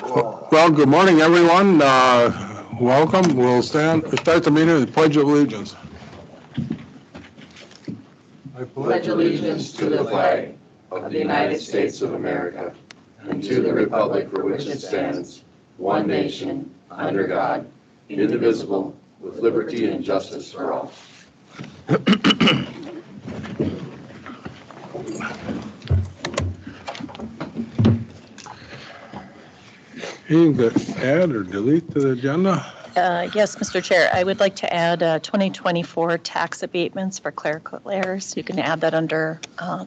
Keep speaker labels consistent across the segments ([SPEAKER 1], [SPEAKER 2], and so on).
[SPEAKER 1] Well, good morning, everyone. Welcome. We'll start the meeting with the Pledge of Allegiance.
[SPEAKER 2] I pledge allegiance to the flag of the United States of America and to the republic for which it stands, one nation, under God, indivisible, with liberty and justice for all.
[SPEAKER 1] Anything to add or delete to the agenda?
[SPEAKER 3] Yes, Mr. Chair, I would like to add 2024 tax abatements for clerical errors. You can add that under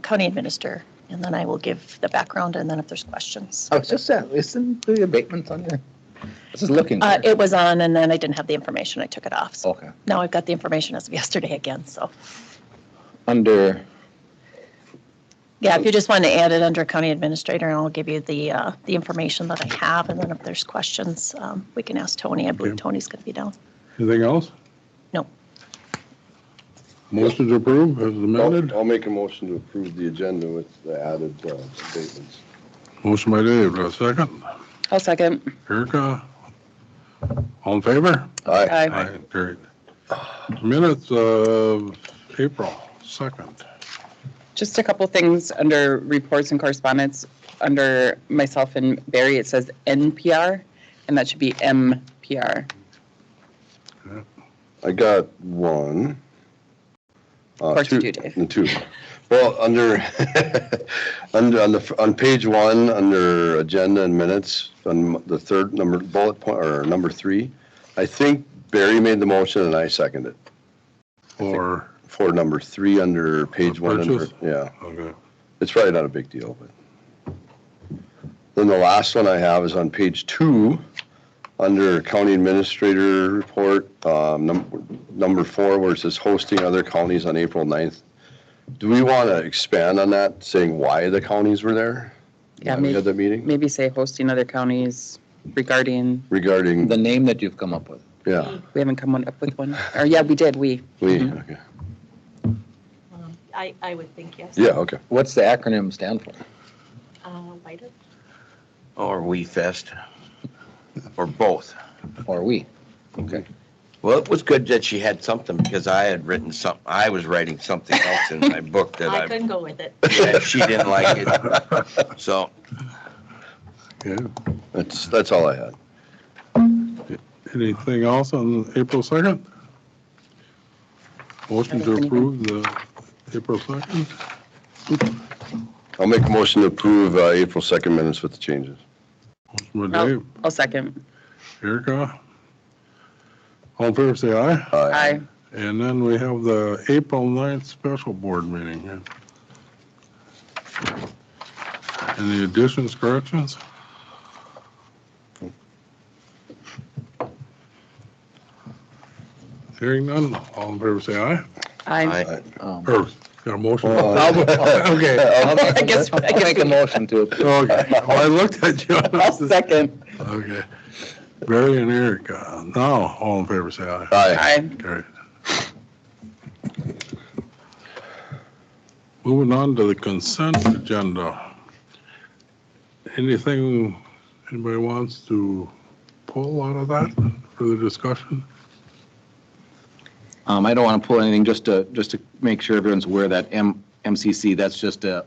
[SPEAKER 3] county administrator, and then I will give the background, and then if there's questions.
[SPEAKER 4] I was just saying, isn't the abatement on there? I was just looking.
[SPEAKER 3] It was on, and then I didn't have the information. I took it off. So
[SPEAKER 4] Okay.
[SPEAKER 3] now I've got the information as of yesterday again. So
[SPEAKER 4] Under,
[SPEAKER 3] yeah, if you just want to add it under county administrator, and I'll give you the information that I have, and then if there's questions, we can ask Tony. I believe
[SPEAKER 1] Okay.
[SPEAKER 3] Tony's going to be down.
[SPEAKER 1] Anything else?
[SPEAKER 3] No.
[SPEAKER 1] Motion to approve as amended.
[SPEAKER 5] I'll make a motion to approve the agenda with the added statements.
[SPEAKER 1] Motion by Dave. Do I have a second?
[SPEAKER 6] I'll second.
[SPEAKER 1] Erica? All in favor?
[SPEAKER 6] Aye.
[SPEAKER 1] Carried. Minutes of April 2nd.
[SPEAKER 6] Just a couple things under reports and correspondence. Under myself and Barry, it says NPR, and that should be MPR.
[SPEAKER 5] I got one.
[SPEAKER 6] Of course
[SPEAKER 5] two,
[SPEAKER 6] you do, Dave.
[SPEAKER 5] and two. Well, on page one, under agenda and minutes, on the third number bullet point or number 3, I think Barry made the motion and I seconded it.
[SPEAKER 1] Or,
[SPEAKER 5] For number 3 under page one.
[SPEAKER 1] Purchase?
[SPEAKER 5] Yeah,
[SPEAKER 1] okay.
[SPEAKER 5] it's probably not a big deal, but. Then the last one I have is on page 2, under county administrator report, number 4, where it says hosting other counties on April 9th. Do we want to expand on that, saying why the counties were there?
[SPEAKER 6] Yeah,
[SPEAKER 5] Why we had that meeting?
[SPEAKER 6] Maybe say hosting other counties regarding,
[SPEAKER 5] Regarding,
[SPEAKER 4] the name that you've come up with.
[SPEAKER 5] yeah,
[SPEAKER 6] we haven't come up with one. Or yeah, we did, we.
[SPEAKER 5] okay.
[SPEAKER 3] I would think yes.
[SPEAKER 5] Yeah, okay.
[SPEAKER 4] What's the acronym stand for?
[SPEAKER 3] Lighted.
[SPEAKER 7] Or We Fest, or both.
[SPEAKER 4] Or we?
[SPEAKER 5] Okay.
[SPEAKER 7] Well, it was good that she had something, because I had written some, I was writing something else in my book that
[SPEAKER 3] I couldn't go with it.
[SPEAKER 7] yeah, she didn't like it. So,
[SPEAKER 1] Yeah.
[SPEAKER 5] That's all I had.
[SPEAKER 1] Anything else on April 2nd? Motion to approve the April 2nd.
[SPEAKER 5] I'll make a motion to approve April 2nd minutes with the changes.
[SPEAKER 1] Motion by Dave.
[SPEAKER 6] I'll second.
[SPEAKER 1] Erica? All in favor, say aye.
[SPEAKER 6] Aye.
[SPEAKER 1] And then we have the April 9th special board meeting here. Any additions, corrections? Hearing none, all in favor, say aye.
[SPEAKER 6] Aye.
[SPEAKER 1] Or, got a motion?
[SPEAKER 5] Oh.
[SPEAKER 1] Okay.
[SPEAKER 6] I guess
[SPEAKER 4] I can make a motion to.
[SPEAKER 1] Okay. Well, I looked at you.
[SPEAKER 6] I'll second.
[SPEAKER 1] Okay. Barry and Erica. Now, all in favor, say aye.
[SPEAKER 5] Aye.
[SPEAKER 6] Aye.
[SPEAKER 1] Carried. Moving on to the consent agenda. Anything anybody wants to pull out of that for the discussion?
[SPEAKER 8] I don't want to pull anything, just to make sure everyone's aware that MCC, that's just a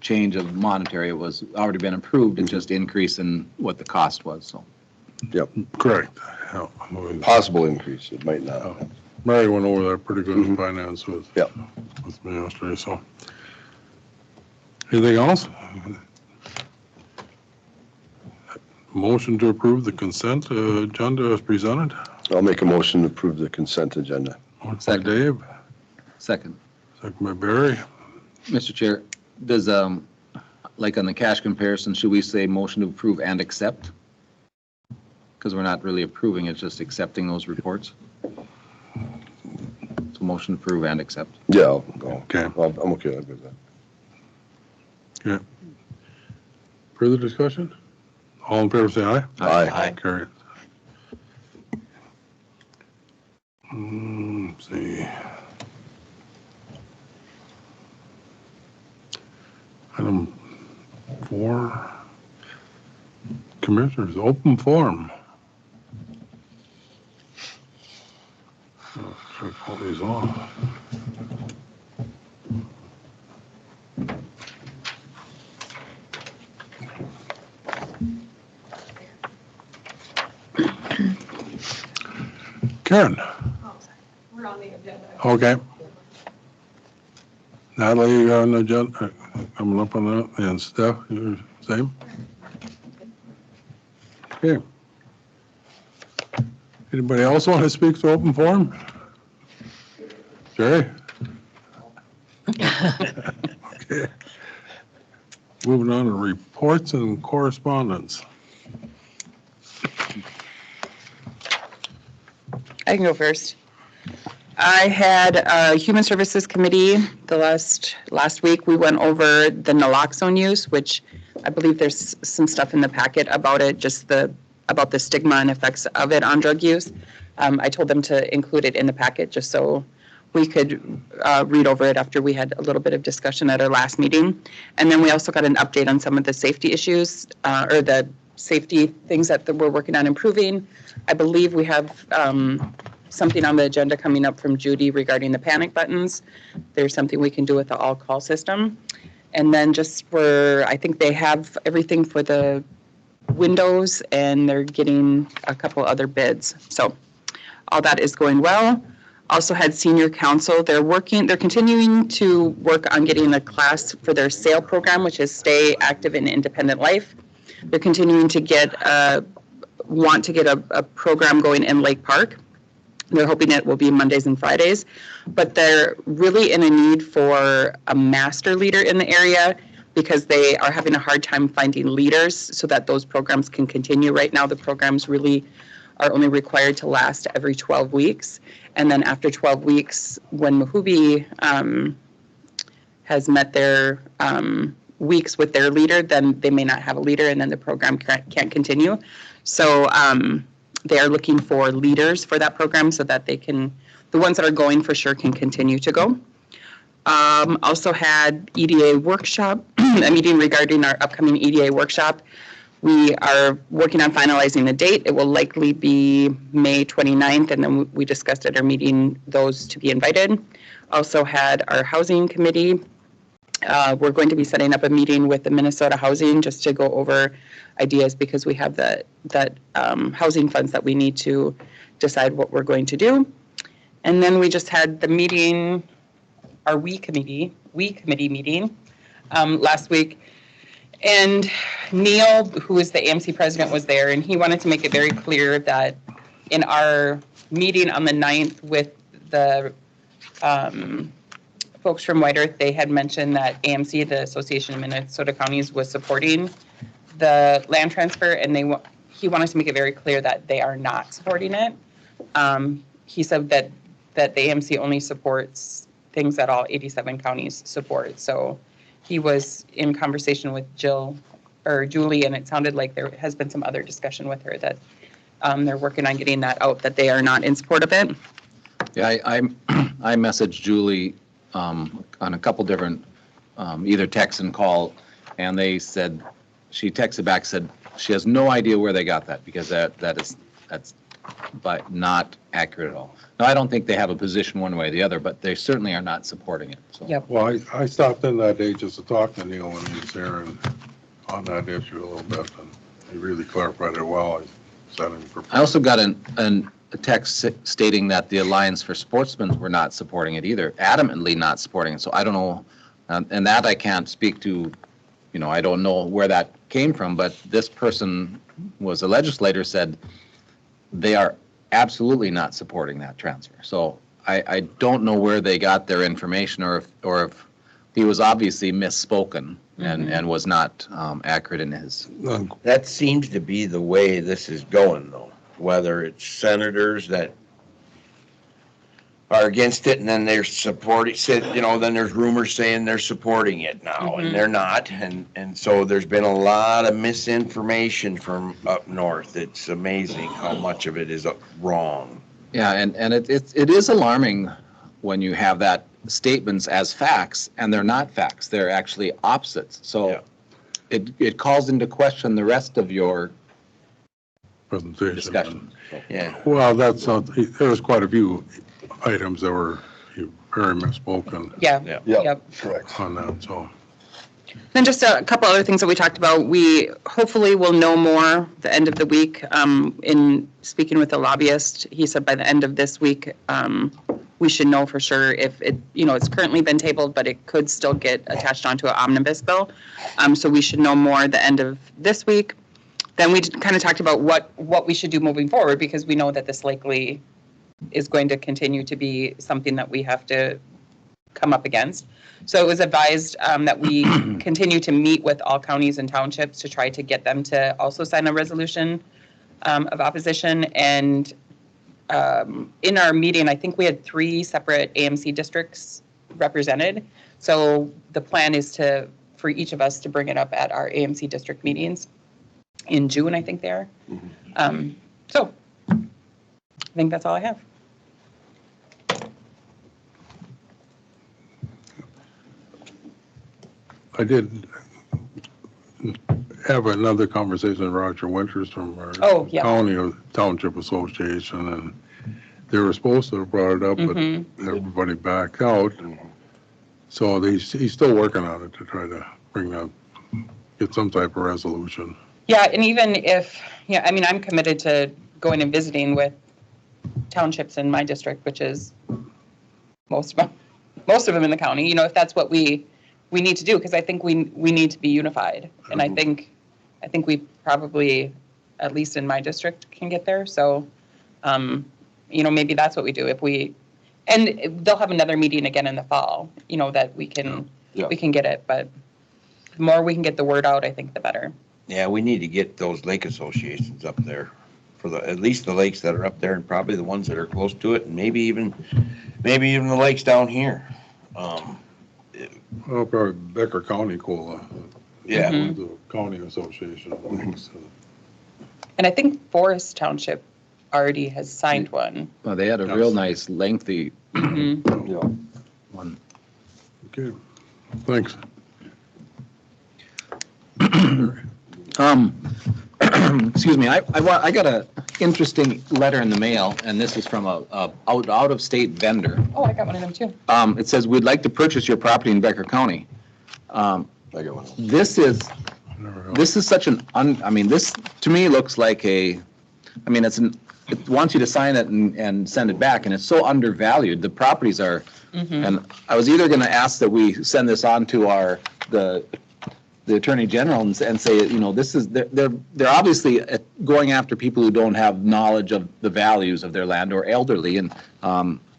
[SPEAKER 8] change of monetary. It was already been approved, it's just increase in what the cost was, so.
[SPEAKER 5] Yep.
[SPEAKER 1] Correct. Yeah.
[SPEAKER 5] Possible increase, it might not.
[SPEAKER 1] Mary went over that pretty good in finance with,
[SPEAKER 5] Yep.
[SPEAKER 1] with me yesterday, so. Anything else? Motion to approve the consent agenda as presented.
[SPEAKER 5] I'll make a motion to approve the consent agenda.
[SPEAKER 1] Motion by
[SPEAKER 8] Second.
[SPEAKER 1] Dave,
[SPEAKER 8] Second.
[SPEAKER 1] second by Barry.
[SPEAKER 8] Mr. Chair, does, like on the cash comparison, should we say motion to approve and accept? Because we're not really approving, it's just accepting those reports. So motion to approve and accept.
[SPEAKER 5] Yeah, I'll go.
[SPEAKER 1] Okay.
[SPEAKER 5] I'm okay with that.
[SPEAKER 1] Yeah. Further discussion? All in favor, say aye.
[SPEAKER 5] Aye.
[SPEAKER 1] Carried. Let's see. Item 4, Commissioners, open forum. Check all these off. Karen,
[SPEAKER 9] We're on the agenda.
[SPEAKER 1] okay. Natalie, you're on the agenda, coming up on that, and Steph, you're same? Okay. Anybody else want to speak to open forum? Jerry? Okay. Moving on to reports and correspondence.
[SPEAKER 6] I can go first. I had a Human Services Committee the last week. We went over the naloxone use, which I believe there's some stuff in the packet about it, just about the stigma and effects of it on drug use. I told them to include it in the packet just so we could read over it after we had a little bit of discussion at our last meeting. And then we also got an update on some of the safety issues or the safety things that we're working on improving. I believe we have something on the agenda coming up from Judy regarding the panic buttons. There's something we can do with the all-call system. And then I think they have everything for the windows and they're getting a couple other bids. So all that is going well. Also had senior council. They're continuing to work on getting a class for their SAIL program, which is Stay Active in Independent Life. They're continuing to want to get a program going in Lake Park. They're hoping it will be Mondays and Fridays, but they're really in a need for a master leader in the area because they are having a hard time finding leaders so that those programs can continue. Right now, the programs really are only required to last every 12 weeks. And then after 12 weeks, when Mahubi has met their weeks with their leader, then they may not have a leader and then the program can't continue. So they are looking for leaders for that program so that the ones that are going for sure can continue to go. Also had EDA workshop, a meeting regarding our upcoming EDA workshop. We are working on finalizing the date. It will likely be May 29th, and then we discussed at our meeting those to be invited. Also had our housing committee. We're going to be setting up a meeting with the Minnesota Housing just to go over ideas because we have that housing funds that we need to decide what we're going to do. And then we just had the meeting, our WE committee meeting last week. And Neil, who is the AMC president, was there, and he wanted to make it very clear that in our meeting on the 9th with the folks from White Earth, they had mentioned that AMC, the Association of Minnesota Counties, was supporting the land transfer, and he wanted to make it very clear that they are not supporting it. He said that the AMC only supports things that all 87 counties support. So he was in conversation with Julie, and it sounded like there has been some other discussion with her that they're working on getting that out, that they are not in support of it.
[SPEAKER 8] Yeah, I messaged Julie on a couple different, either text and call, and they said, she texted back, said she has no idea where they got that because that's but not accurate at all. Now, I don't think they have a position one way or the other, but they certainly are not supporting it. So.
[SPEAKER 6] Yep.
[SPEAKER 1] Well, I stopped in that day just to talk to Neil when he was there and on that issue a little bit, and he really clarified it well.
[SPEAKER 8] I also got a text stating that the Alliance for Sportsmen were not supporting it either, adamantly not supporting it. So I don't know, and that I can't speak to, I don't know where that came from, but this person was a legislator, said they are absolutely not supporting that transfer. So I don't know where they got their information or if he was obviously misspoken and was not accurate in his.
[SPEAKER 7] That seems to be the way this is going, though. Whether it's senators that are against it and then they're supporting, then there's rumors saying they're supporting it now and they're not. And so there's been a lot of misinformation from up north. It's amazing how much of it is wrong.
[SPEAKER 8] Yeah, and it is alarming when you have that statements as facts and they're not facts. They're actually opposites. So it calls into question the rest of your
[SPEAKER 1] presentation.
[SPEAKER 8] Discussion. So,
[SPEAKER 7] Yeah.
[SPEAKER 1] Well, that's not, there was quite a few items that were very misspoken
[SPEAKER 6] Yeah.
[SPEAKER 7] Yeah.
[SPEAKER 6] Yep.
[SPEAKER 5] Correct.
[SPEAKER 1] on that, so.
[SPEAKER 6] Then just a couple other things that we talked about. We hopefully will know more the end of the week. In speaking with the lobbyist, he said by the end of this week, we should know for sure if it, it's currently been tabled, but it could still get attached onto an omnibus bill. So we should know more the end of this week. Then we kind of talked about what we should do moving forward, because we know that this likely is going to continue to be something that we have to come up against. So it was advised that we continue to meet with all counties and townships to try to get them to also sign a resolution of opposition. And in our meeting, I think we had 3 separate AMC districts represented. So the plan is for each of us to bring it up at our AMC district meetings in June, I think they are. So I think that's all I have.
[SPEAKER 1] I did have another conversation with Roger Winters from our
[SPEAKER 6] Oh, yeah.
[SPEAKER 1] County Township Association, and they were supposed to have brought it up, but everybody backed out. So he's still working on it to try to get some type of resolution.
[SPEAKER 6] Yeah, and even if, I'm committed to going and visiting with townships in my district, which is most of them in the county, if that's what we need to do, because I think we need to be unified. And I think we probably, at least in my district, can get there. So, maybe that's what we do and they'll have another meeting again in the fall, that we can get it. But the more we can get the word out, I think the better.
[SPEAKER 7] Yeah, we need to get those lake associations up there for at least the lakes that are up there, and probably the ones that are close to it, and maybe even the lakes down here.
[SPEAKER 1] Well, probably Becker County COLA.
[SPEAKER 7] Yeah.
[SPEAKER 1] The county association.
[SPEAKER 6] And I think Forest Township already has signed one.
[SPEAKER 8] well, they had a real nice lengthy one.
[SPEAKER 1] Okay, thanks.
[SPEAKER 8] Excuse me, I got a interesting letter in the mail, and this is from a out-of-state vendor.
[SPEAKER 6] Oh, I got one of them too.
[SPEAKER 8] It says, "We'd like to purchase your property in Becker County."
[SPEAKER 5] I got one.
[SPEAKER 8] This is such this to me looks like it wants you to sign it and send it back, and it's so undervalued. The properties are, and I was either going to ask that we send this on to the Attorney General and say, this is, they're obviously going after people who don't have knowledge of the values of their land or elderly, and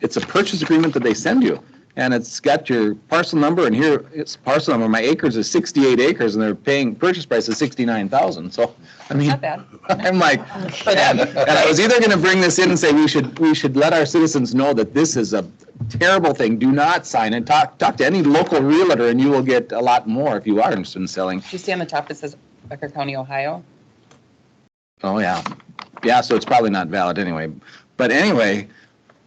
[SPEAKER 8] it's a purchase agreement that they send you. And it's got your parcel number, and here it's parcel number. My acres is 68 acres, and they're paying purchase price of $69,000. So,
[SPEAKER 6] Not bad.
[SPEAKER 8] I'm like, and I was either going to bring this in and say we should let our citizens know that this is a terrible thing. Do not sign it. Talk to any local realtor, and you will get a lot more if you are interested in selling.
[SPEAKER 6] Do you see on the top it says Becker County, Ohio?
[SPEAKER 8] Oh yeah. So it's probably not valid anyway. But anyway.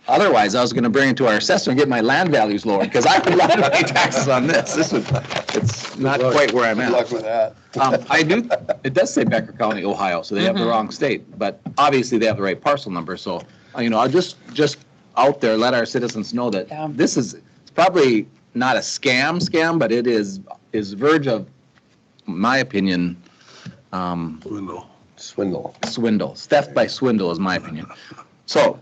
[SPEAKER 8] Otherwise, I was going to bring it to our assessor and get my land values lowered, because I would love to pay taxes on this. It's not quite where I'm at.
[SPEAKER 5] Good luck with that.
[SPEAKER 8] I do, it does say Becker County, Ohio, so they have the wrong state, but obviously they have the right parcel number, so, I'll just out there, let our citizens know that this is, it's probably not a scam, but it is verge of, in my opinion, swindle. Theft by swindle is my opinion. So,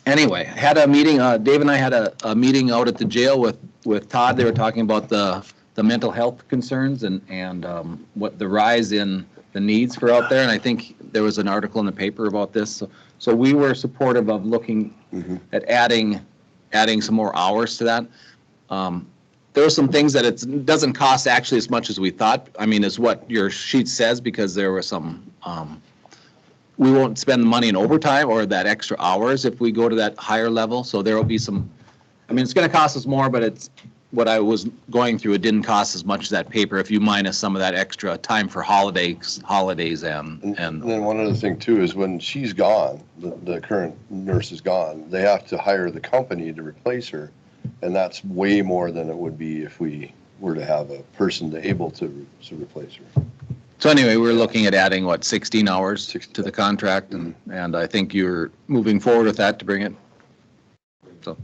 [SPEAKER 8] anyway, had a meeting, Dave and I had a meeting out at the jail with Todd. They were talking about the mental health concerns and what the rise in the needs for out there. And I think there was an article in the paper about this. So we were supportive of looking at adding some more hours to that. There were some things that it doesn't cost actually as much as we thought. Is what your sheet says, because there were some, we won't spend the money in overtime or that extra hours if we go to that higher level. So there will be some, it's going to cost us more, but it's what I was going through. It didn't cost as much as that paper if you minus some of that extra time for holidays and
[SPEAKER 5] then one other thing too is when she's gone, the current nurse is gone, they have to hire the company to replace her. And that's way more than it would be if we were to have a person able to replace her.
[SPEAKER 8] So anyway, we're looking at adding, what, 16 hours
[SPEAKER 5] 16.
[SPEAKER 8] to the contract, and I think you're moving forward with that to bring it. So,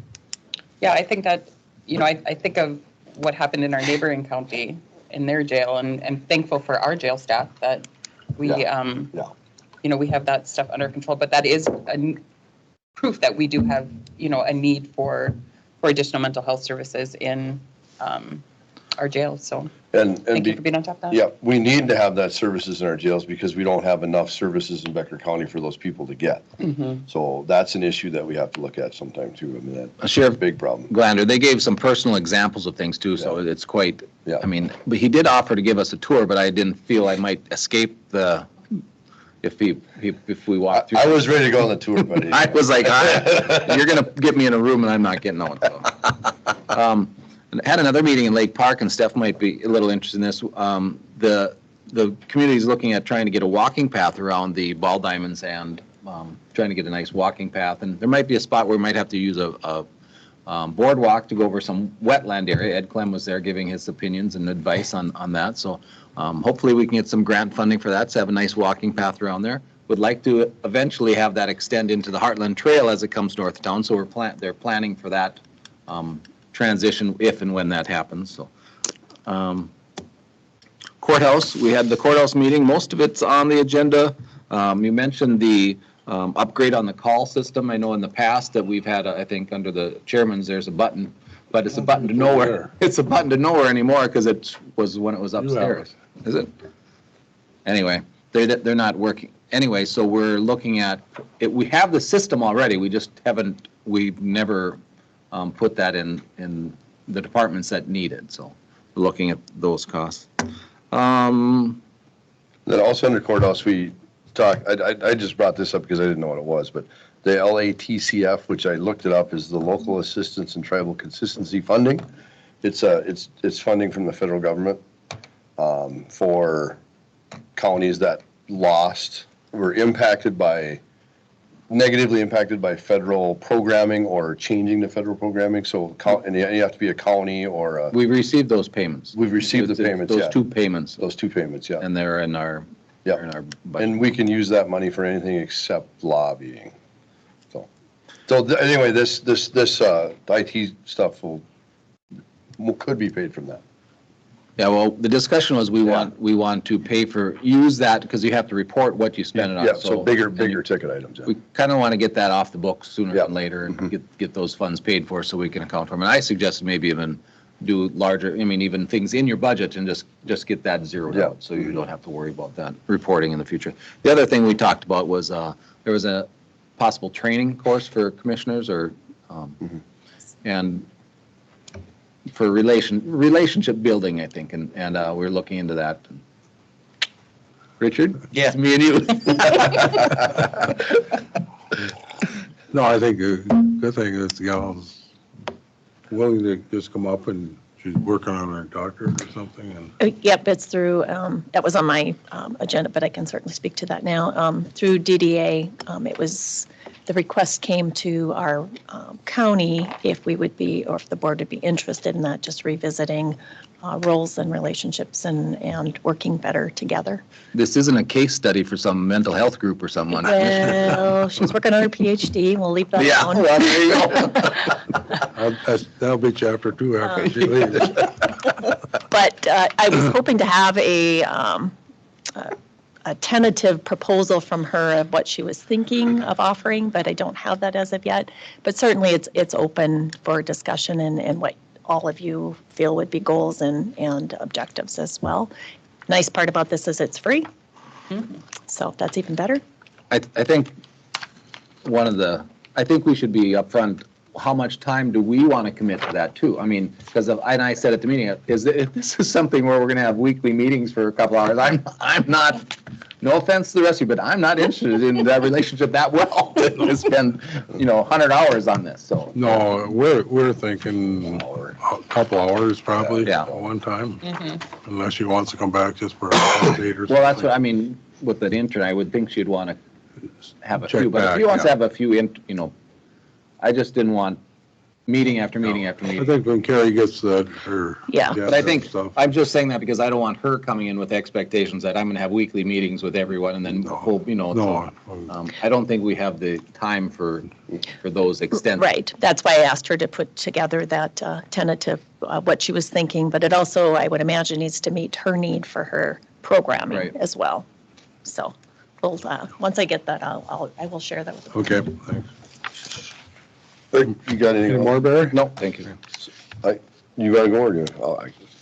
[SPEAKER 6] Yeah, I think that, I think of what happened in our neighboring county in their jail, and thankful for our jail staff that we, we have that stuff under control. But that is proof that we do have, a need for additional mental health services in our jails. So thank you for being on top of that.
[SPEAKER 5] Yeah, we need to have that services in our jails because we don't have enough services in Becker County for those people to get. So that's an issue that we have to look at sometime too. I mean, that's a big problem.
[SPEAKER 8] Glander, they gave some personal examples of things too, so it's quite, I mean, but he did offer to give us a tour, but I didn't feel I might escape if we walked through.
[SPEAKER 5] I was ready to go on the tour, buddy.
[SPEAKER 8] I was like, you're going to get me in a room and I'm not getting out. So. Had another meeting in Lake Park, and Steph might be a little interested in this. The community is looking at trying to get a walking path around the ball diamonds and trying to get a nice walking path. And there might be a spot where we might have to use a boardwalk to go over some wetland area. Ed Clem was there giving his opinions and advice on that. So hopefully we can get some grant funding for that to have a nice walking path around there. Would like to eventually have that extend into the Heartland Trail as it comes north of town. So they're planning for that transition if and when that happens. So courthouse, we had the courthouse meeting. Most of it's on the agenda. You mentioned the upgrade on the call system. I know in the past that we've had, I think under the chairman's, there's a button, but it's a button to nowhere. It's a button to nowhere anymore because it was when it was upstairs. Is it? Anyway, they're not working. Anyway, so we're looking at it. We have the system already. We just we've never put that in the departments that need it. So we're looking at those costs.
[SPEAKER 5] Then also under courthouse, we talked, I just brought this up because I didn't know what it was, but the LATCF, which I looked it up, is the Local Assistance and Tribal Consistency Funding. It's funding from the federal government for counties that were negatively impacted by federal programming or changing the federal programming. So, and you have to be a county or
[SPEAKER 8] we've received those payments.
[SPEAKER 5] We've received the payments,
[SPEAKER 8] Those two payments.
[SPEAKER 5] Those two payments, yeah.
[SPEAKER 8] And they're in our,
[SPEAKER 5] budget. And we can use that money for anything except lobbying. So anyway, this IT stuff could be paid from that.
[SPEAKER 8] Yeah, well, the discussion was we want to use that because you have to report what you spend it on.
[SPEAKER 5] Yeah, so bigger ticket items. Yeah.
[SPEAKER 8] We kind of want to get that off the books sooner than later and get those funds paid for so we can account for them. And I suggested maybe even do larger, even things in your budget and just get that zeroed out so you don't have to worry about that reporting in the future. The other thing we talked about was there was a possible training course for commissioners and for relationship building, I think, and we're looking into that. Richard?
[SPEAKER 7] Yeah.
[SPEAKER 8] It's me and you.
[SPEAKER 1] No, I think a good thing is the gal's willing to just come up and she's working on her doctorate or something. And
[SPEAKER 3] Yep, it's through, that was on my agenda, but I can certainly speak to that now. Through DDA, the request came to our county if we would be, or if the board would be interested in that, just revisiting roles and relationships and working better together.
[SPEAKER 8] This isn't a case study for some mental health group or someone.
[SPEAKER 3] Well, she's working on her PhD. We'll leave that alone.
[SPEAKER 8] Well, there you go.
[SPEAKER 1] that'll be chapter 2 after she leaves.
[SPEAKER 3] But I was hoping to have a tentative proposal from her of what she was thinking of offering, but I don't have that as of yet. But certainly it's open for discussion and what all of you feel would be goals and objectives as well. Nice part about this is it's free. So that's even better.
[SPEAKER 8] I think I think we should be upfront. How much time do we want to commit to that too? I mean, because I said at the meeting, if this is something where we're going to have weekly meetings for a couple hours, I'm not, no offense to the rest of you, but I'm not interested in that relationship that well to spend, 100 hours on this. So
[SPEAKER 1] No, we're thinking a couple hours probably at one time, unless she wants to come back just for a date or something.
[SPEAKER 8] Well, that's what I mean with an intern. I would think she'd want to have a
[SPEAKER 1] Check
[SPEAKER 8] few, but if
[SPEAKER 1] back,
[SPEAKER 8] she wants to have a few, I just didn't want, meeting after meeting after
[SPEAKER 1] I
[SPEAKER 8] meeting.
[SPEAKER 1] think when Carrie gets her.
[SPEAKER 3] Yeah.
[SPEAKER 8] But I think,
[SPEAKER 1] stuff,
[SPEAKER 8] I'm just saying that because I don't want her coming in with expectations that I'm going to have weekly meetings with everyone and then hope,
[SPEAKER 1] No,
[SPEAKER 8] I don't think we have the time for those extensive.
[SPEAKER 3] Right. That's why I asked her to put together that tentative, what she was thinking, but it also, I would imagine, needs to meet her need for her programming
[SPEAKER 8] Right.
[SPEAKER 3] as well. So, we'll, once I get that, I will share that with her.
[SPEAKER 1] okay, thanks.
[SPEAKER 5] You got
[SPEAKER 1] Any
[SPEAKER 5] anything?
[SPEAKER 1] more, Barry?
[SPEAKER 8] No, thank you.
[SPEAKER 5] You gotta go or do you?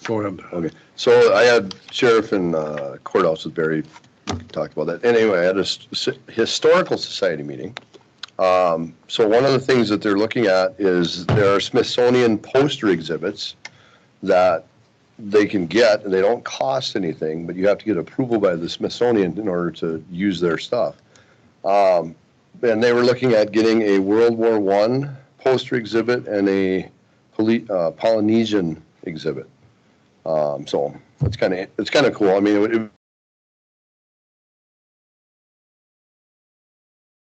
[SPEAKER 1] Go ahead.
[SPEAKER 5] Okay, so I had sheriff and courthouse with Barry, talked about that. Anyway, I had a historical society meeting. So one of the things that they're looking at is there are Smithsonian poster exhibits that they can get, and they don't cost anything, but you have to get approval by the Smithsonian in order to use their stuff. And they were looking at getting a World War I poster exhibit and a Polynesian exhibit. So it's kind of cool. I mean,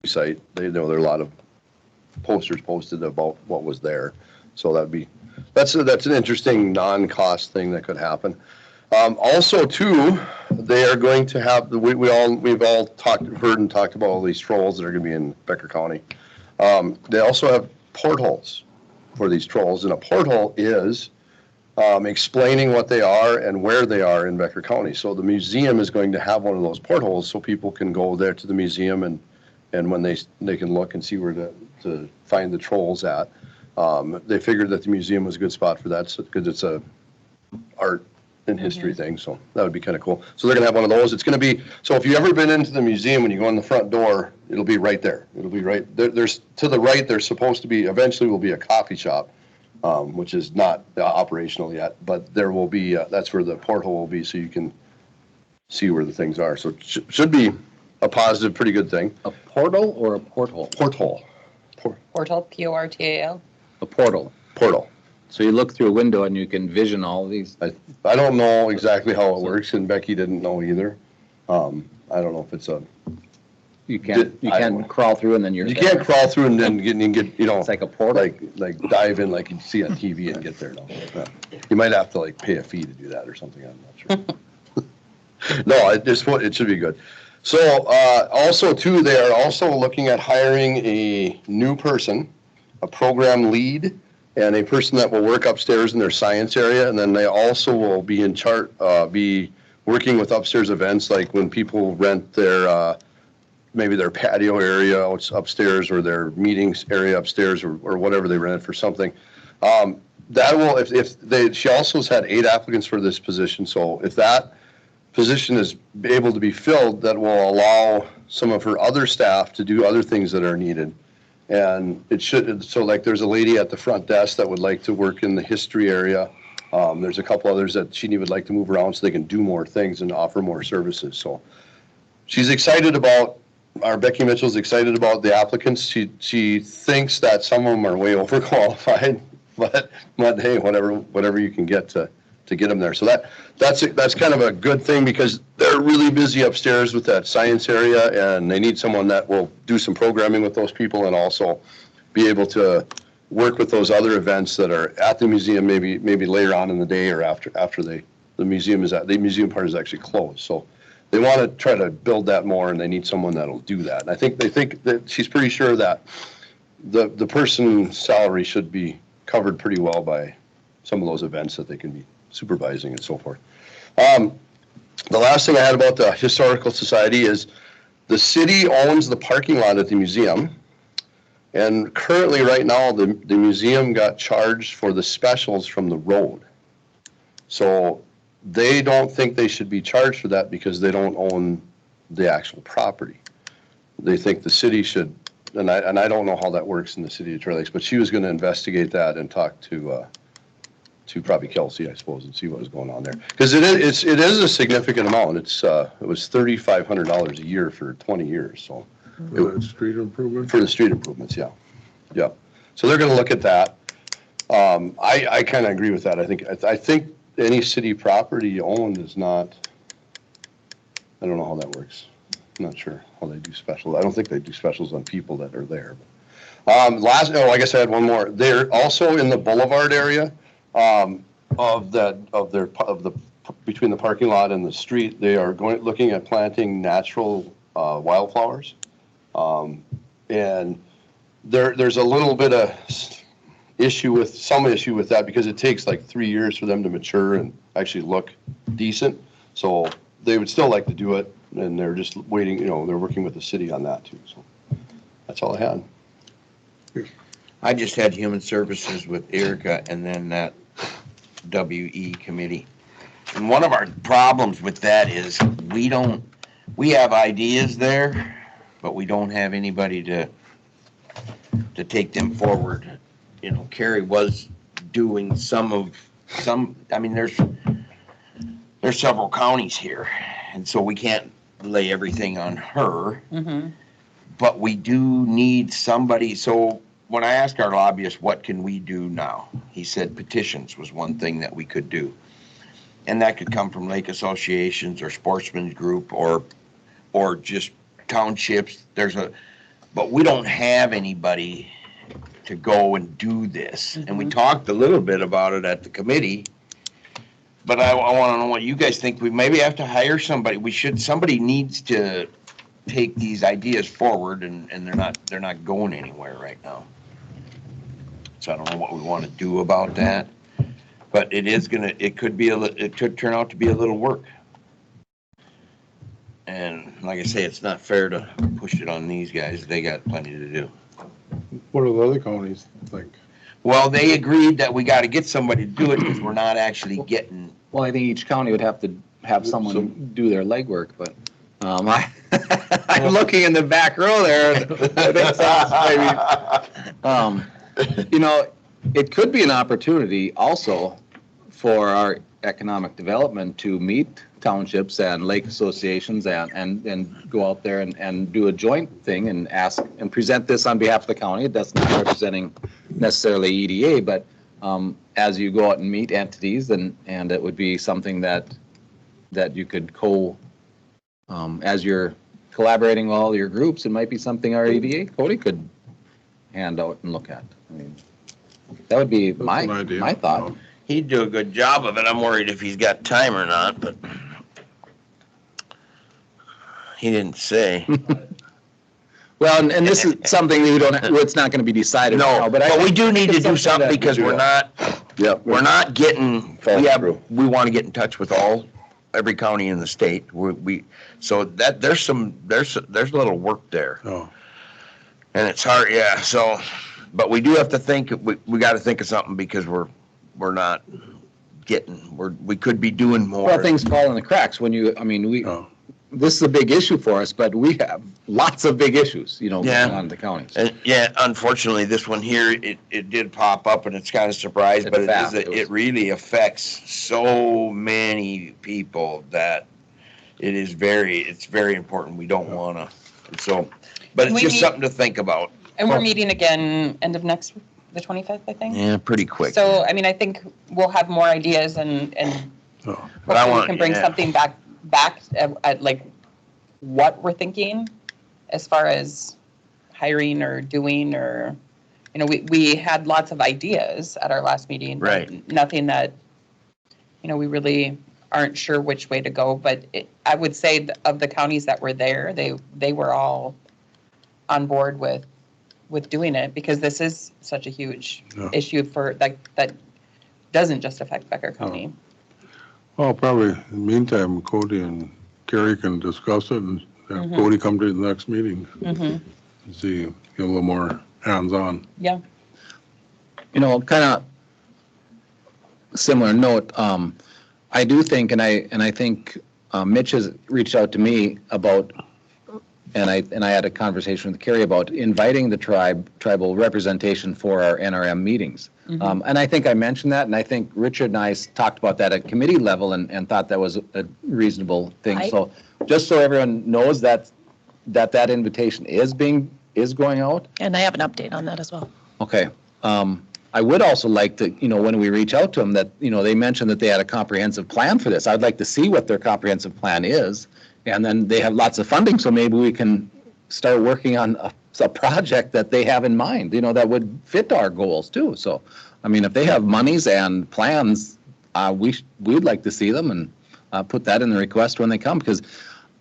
[SPEAKER 5] site, they know there are a lot of posters posted about what was there. So that's an interesting non-cost thing that could happen. Also too, they are going to have, we've all heard and talked about all these trolls that are going to be in Becker County. They also have portholes for these trolls, and a porthole is explaining what they are and where they are in Becker County. So the museum is going to have one of those portholes so people can go there to the museum and when they can look and see where to find the trolls at. They figured that the museum was a good spot for that because it's a art and history thing, so that would be kind of cool. So they're gonna have one of those. It's gonna be, so if you've ever been into the museum, when you go in the front door, it'll be right there. It'll be right there. There's, to the right, there's supposed to be, eventually will be a coffee shop, which is not operational yet, but there will be, that's where the porthole will be, so you can see where the things are. So it should be a positive, pretty good thing.
[SPEAKER 8] A portal or a porthole?
[SPEAKER 5] Porthole.
[SPEAKER 6] Portal, P-O-R-T-A-L.
[SPEAKER 8] A portal.
[SPEAKER 5] Portal.
[SPEAKER 8] So you look through a window and you can vision all these.
[SPEAKER 5] I don't know exactly how it works, and Becky didn't know either. I don't know if it's
[SPEAKER 8] You
[SPEAKER 5] I don't
[SPEAKER 8] can't
[SPEAKER 5] know.
[SPEAKER 8] crawl through and then you're.
[SPEAKER 5] you can't crawl through and then get,
[SPEAKER 8] It's like a portal.
[SPEAKER 5] like dive in like you see on TV and get there. No. You might have to like pay a fee to do that or something, I'm not sure. No, it should be good. So, also too, they are also looking at hiring a new person, a program lead, and a person that will work upstairs in their science area, and then they also will be in be working with upstairs events, like when people rent their, maybe their patio area upstairs, or their meetings area upstairs, or whatever they rent for something. That will, she also has had 8 applicants for this position, so if that position is able to be filled, that will allow some of her other staff to do other things that are needed. And it should, so like there's a lady at the front desk that would like to work in the history area. There's a couple others that she would like to move around so they can do more things and offer more services. So she's excited about, Becky Mitchell's excited about the applicants. She thinks that some of them are way overqualified, but hey, whatever you can get to get them there. So that's kind of a good thing, because they're really busy upstairs with that science area, and they need someone that will do some programming with those people and also be able to work with those other events that are at the museum, maybe later on in the day or after the museum part is actually closed. So they want to try to build that more, and they need someone that'll do that. And they think that she's pretty sure that the person's salary should be covered pretty well by some of those events that they can be supervising and so forth. The last thing I had about the Historical Society is the city owns the parking lot at the museum. And currently, right now, the museum got charged for the specials from the road. So they don't think they should be charged for that because they don't own the actual property. They think the city should, and I don't know how that works in the city of Trail Lakes, but she was going to investigate that and talk to probably Kelsey, I suppose, and see what was going on there. Because it is a significant amount. It was $3,500 a year for 20 years. So
[SPEAKER 1] For the street improvement?
[SPEAKER 5] for the street improvements, yeah. So they're going to look at that. I kind of agree with that. I think any city property owned is not. I don't know how that works. I'm not sure how they do specials. I don't think they do specials on people that are there. I guess I had one more. They're also in the boulevard area, between the parking lot and the street. They are looking at planting natural, wildflowers. And there's a little bit of issue with that because it takes like 3 years for them to mature and actually look decent. So they would still like to do it, and they're just waiting, they're working with the city on that too. So that's all I had.
[SPEAKER 7] I just had human services with Erica and then that WE committee. And one of our problems with that is we have ideas there, but we don't have anybody to take them forward. Carrie was doing I mean, there's several counties here, and so we can't lay everything on her. But we do need somebody. So when I asked our lobbyist, what can we do now? He said petitions was one thing that we could do. And that could come from lake associations or sportsmen's group or just townships. But we don't have anybody to go and do this. And we talked a little bit about it at the committee. But I want to know what you guys think. We maybe have to hire somebody. Somebody needs to take these ideas forward, and they're not going anywhere right now. So I don't know what we want to do about that. But it could turn out to be a little work. And like I say, it's not fair to push it on these guys. They got plenty to do.
[SPEAKER 1] What do the other counties think?
[SPEAKER 7] Well, they agreed that we got to get somebody to do it because we're not actually getting.
[SPEAKER 8] Well, I think each county would have to have someone do their legwork, but I'm looking in the back row there. I think maybe, it could be an opportunity also for our economic development to meet townships and lake associations and go out there and do a joint thing and ask and present this on behalf of the county. That's not representing necessarily EDA, but as you go out and meet entities, and it would be something that you could as you're collaborating with all your groups, it might be something our EDA Cody could hand out and look at. I mean, that would be my thought.
[SPEAKER 7] He'd do a good job of it. I'm worried if he's got time or not, but he didn't say.
[SPEAKER 8] Well, and this is something it's not going to be decided now,
[SPEAKER 7] but we do need to do something because we're not getting, we want to get in touch with every county in the state. So that there's a little work there.
[SPEAKER 1] Oh.
[SPEAKER 7] And it's hard, yeah, so, but we do have to think, we got to think of something because we're not getting, we could be doing more.
[SPEAKER 8] Well, things fall in the cracks when this is a big issue for us, but we have lots of big issues, going on in the counties.
[SPEAKER 7] And unfortunately, this one here, it did pop up and it's kind of surprised, but it really affects so many people that it's very important. We don't want to, so, but it's just something to think about.
[SPEAKER 6] And we're meeting again end of the 25th, I think.
[SPEAKER 7] Yeah, pretty quick.
[SPEAKER 6] So, I mean, I think we'll have more ideas and hopefully we can bring something back at like what we're thinking as far as hiring or doing or, we had lots of ideas at our last meeting.
[SPEAKER 7] Right.
[SPEAKER 6] Nothing that, we really aren't sure which way to go. But I would say of the counties that were there, they were all on board with doing it because this is such a huge issue for that doesn't just affect Becker County.
[SPEAKER 1] Well, probably in the meantime, Cody and Carrie can discuss it and have Cody come to the next meeting and see, get a little more hands-on.
[SPEAKER 6] Yeah.
[SPEAKER 8] Kind of similar note, I do think, and I think Mitch has reached out to me about, and I had a conversation with Carrie about inviting the tribal representation for our NRM meetings. And I think I mentioned that, and I think Richard and I talked about that at committee level and thought that was a reasonable thing. So just so everyone knows that invitation is going out.
[SPEAKER 3] And I have an update on that as well.
[SPEAKER 8] Okay. I would also like to, when we reach out to them, that, they mentioned that they had a comprehensive plan for this. I'd like to see what their comprehensive plan is. And then they have lots of funding, so maybe we can start working on a project that they have in mind, that would fit our goals too. So, I mean, if they have monies and plans, we'd like to see them and put that in the request when they come, because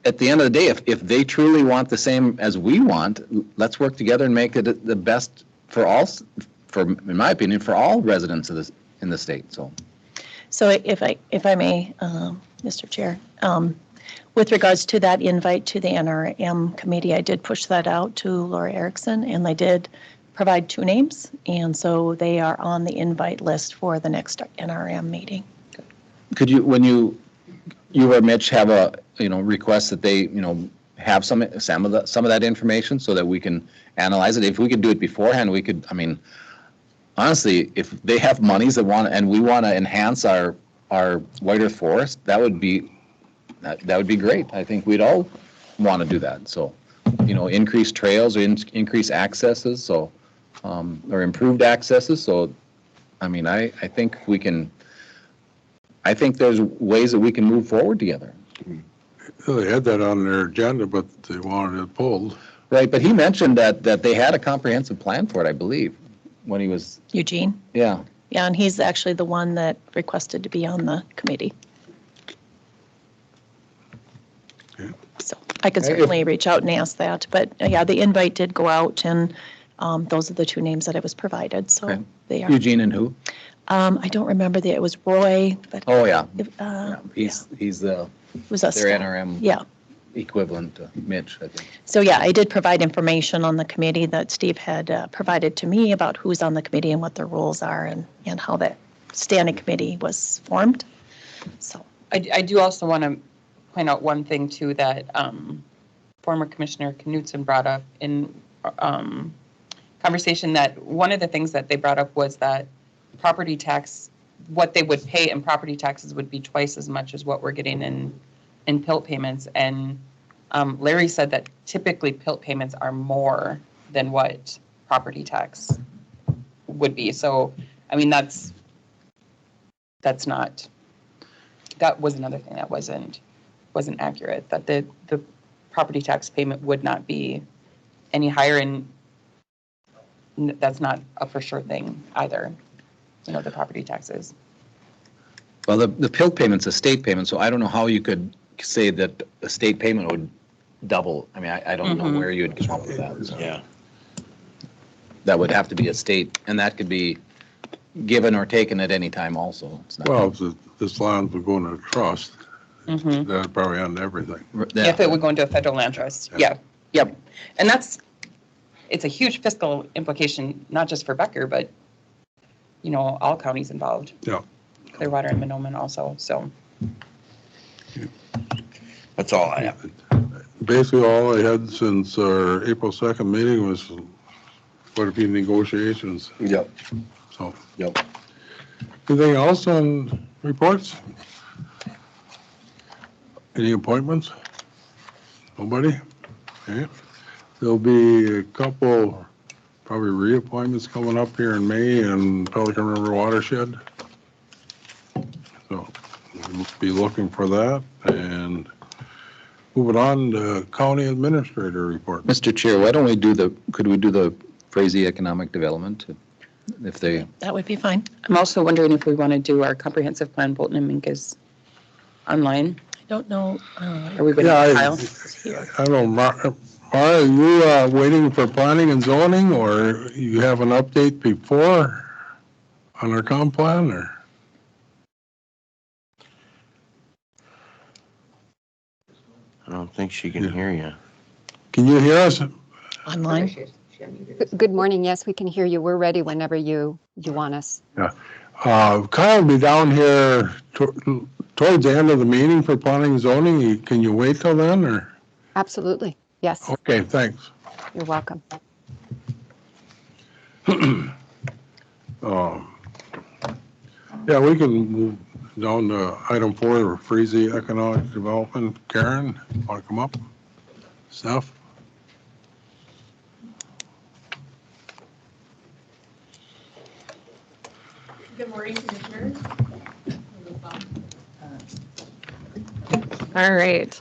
[SPEAKER 8] at the end of the day, if they truly want the same as we want, let's work together and make it the best for all, in my opinion, for all residents of this, in the state, so.
[SPEAKER 3] So if I may, Mr. Chair, with regards to that invite to the NRM committee, I did push that out to Laura Erickson, and I did provide 2 names, and so they are on the invite list for the next NRM meeting.
[SPEAKER 8] Could you, when you or Mitch have a, request that they, have some of that information so that we can analyze it? If we could do it beforehand, we could, I mean, honestly, if they have monies that and we want to enhance our white earth forest, that would be great. I think we'd all want to do that. So, increase trails or increase accesses, so, or improved accesses. So, I mean, I think I think there's ways that we can move forward together.
[SPEAKER 1] They had that on their agenda, but they wanted it pulled.
[SPEAKER 8] Right, but he mentioned that they had a comprehensive plan for it, I believe, when he was,
[SPEAKER 3] Eugene?
[SPEAKER 8] yeah.
[SPEAKER 3] Yeah, and he's actually the one that requested to be on the committee.
[SPEAKER 1] Okay.
[SPEAKER 3] So I could certainly reach out and ask that, but yeah, the invite did go out, and those are the 2 names that I was provided, so
[SPEAKER 8] Okay.
[SPEAKER 3] they are.
[SPEAKER 8] Eugene and who?
[SPEAKER 3] I don't remember it was Roy, but.
[SPEAKER 8] Oh, yeah.
[SPEAKER 3] Yeah,
[SPEAKER 8] He's
[SPEAKER 3] it was us.
[SPEAKER 8] their NRM
[SPEAKER 3] Yeah.
[SPEAKER 8] equivalent to Mitch, I think.
[SPEAKER 3] So yeah, I did provide information on the committee that Steve had provided to me about who's on the committee and what their roles are, and how that standing committee was formed. So.
[SPEAKER 6] I do also want to point out one thing too, that former Commissioner Knutson brought up in conversation, that one of the things that they brought up was that property tax, what they would pay in property taxes would be twice as much as what we're getting in PILT payments. And Larry said that typically PILT payments are more than what property tax would be. So, I mean, that was another thing that wasn't accurate, that the property tax payment would not be any higher, and that's not a for sure thing either, the property taxes.
[SPEAKER 8] Well, the PILT payment's a state payment, so I don't know how you could say that a state payment would double. I mean, I don't know where you would come up with that. So.
[SPEAKER 7] Yeah.
[SPEAKER 8] That would have to be a state, and that could be given or taken at any time also. It's not-
[SPEAKER 1] Well, if this land would go into a trust, that'd probably end everything.
[SPEAKER 8] Yeah.
[SPEAKER 6] If it would go into a federal land trust, yeah, yep. And it's a huge fiscal implication, not just for Becker, but, all counties involved.
[SPEAKER 1] Yeah.
[SPEAKER 6] Clearwater and Monoman also, so.
[SPEAKER 7] That's all I have.
[SPEAKER 1] Basically, all I had since our April 2nd meeting was what be negotiations,
[SPEAKER 5] Yep,
[SPEAKER 1] so.
[SPEAKER 5] yep.
[SPEAKER 1] Anything else on reports? Any appointments? Nobody? Okay. There'll be a couple, probably reappointments coming up here in May in Pelican River Watershed. So we'll be looking for that, and moving on to County Administrator report.
[SPEAKER 8] Mr. Chair, why don't we could we do the Frazee Economic Development? If they,
[SPEAKER 3] That would be fine.
[SPEAKER 6] I'm also wondering if we want to do our comprehensive plan, Bolton and Mink is online.
[SPEAKER 3] I don't know.
[SPEAKER 6] Are we waiting for Kyle?
[SPEAKER 1] I don't know, Mara, are you waiting for planning and zoning, or you have an update before on our comp plan, or?
[SPEAKER 7] I don't think she can hear you.
[SPEAKER 1] Can you hear us?
[SPEAKER 3] Online?
[SPEAKER 10] Good morning. Yes, we can hear you. We're ready whenever you want us.
[SPEAKER 1] Kyle will be down here towards the end of the meeting for planning and zoning. Can you wait till then, or?
[SPEAKER 10] Absolutely. Yes,
[SPEAKER 1] Okay, thanks.
[SPEAKER 10] you're welcome.
[SPEAKER 1] Yeah, we can move down to item 4, Frazee Economic Development. Karen, want to come up? Steph?
[SPEAKER 9] Good morning, Commissioners.
[SPEAKER 11] All right.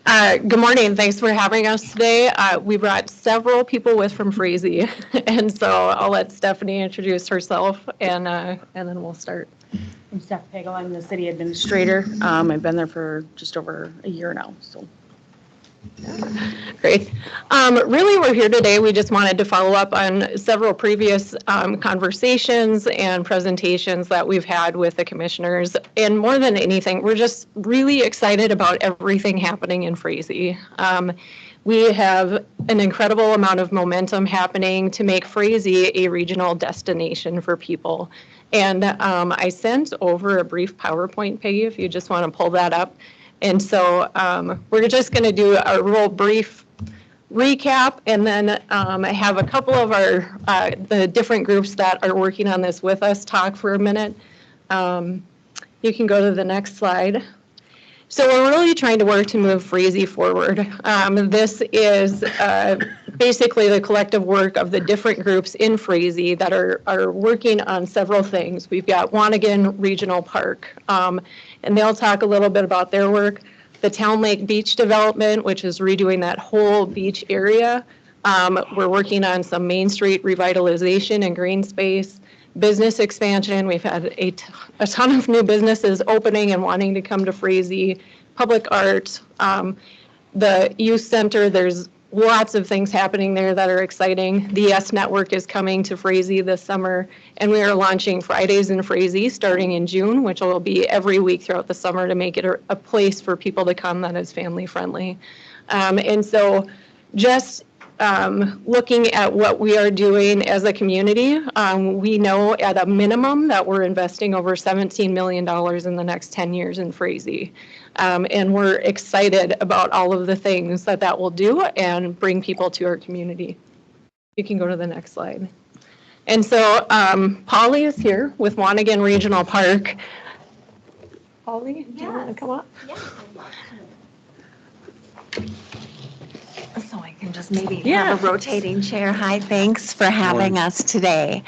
[SPEAKER 9] Good morning. Thanks for having us today. We brought several people with from Frazee, and so I'll let Stephanie introduce herself, and then we'll start.
[SPEAKER 11] I'm Steph Pagel. I'm the city administrator. I've been there for just over a year now, so.
[SPEAKER 9] Great. Really, we're here today. We just wanted to follow up on several previous conversations and presentations that we've had with the commissioners. And more than anything, we're just really excited about everything happening in Frazee. We have an incredible amount of momentum happening to make Frazee a regional destination for people. And I sent over a brief PowerPoint, Peggy, if you just want to pull that up. And so we're just going to do a real brief recap, and then have a couple of the different groups that are working on this with us talk for a minute. You can go to the next slide. So we're really trying to work to move Frazee forward. This is basically the collective work of the different groups in Frazee that are working on several things. We've got Wanigan Regional Park, and they'll talk a little bit about their work. The Town Lake Beach development, which is redoing that whole beach area. We're working on some Main Street revitalization and green space. Business expansion, we've had a ton of new businesses opening and wanting to come to Frazee. Public art, the youth center, there's lots of things happening there that are exciting. The YES Network is coming to Frazee this summer, and we are launching Fridays in Frazee starting in June, which will be every week throughout the summer to make it a place for people to come that is family friendly. And so just looking at what we are doing as a community, we know at a minimum that we're investing over $17 million in the next 10 years in Frazee. And we're excited about all of the things that will do and bring people to our community. You can go to the next slide. And so Polly is here with Wanigan Regional Park. Polly, do you want to come up?
[SPEAKER 12] So I can just maybe have a rotating chair. Hi, thanks for having us today.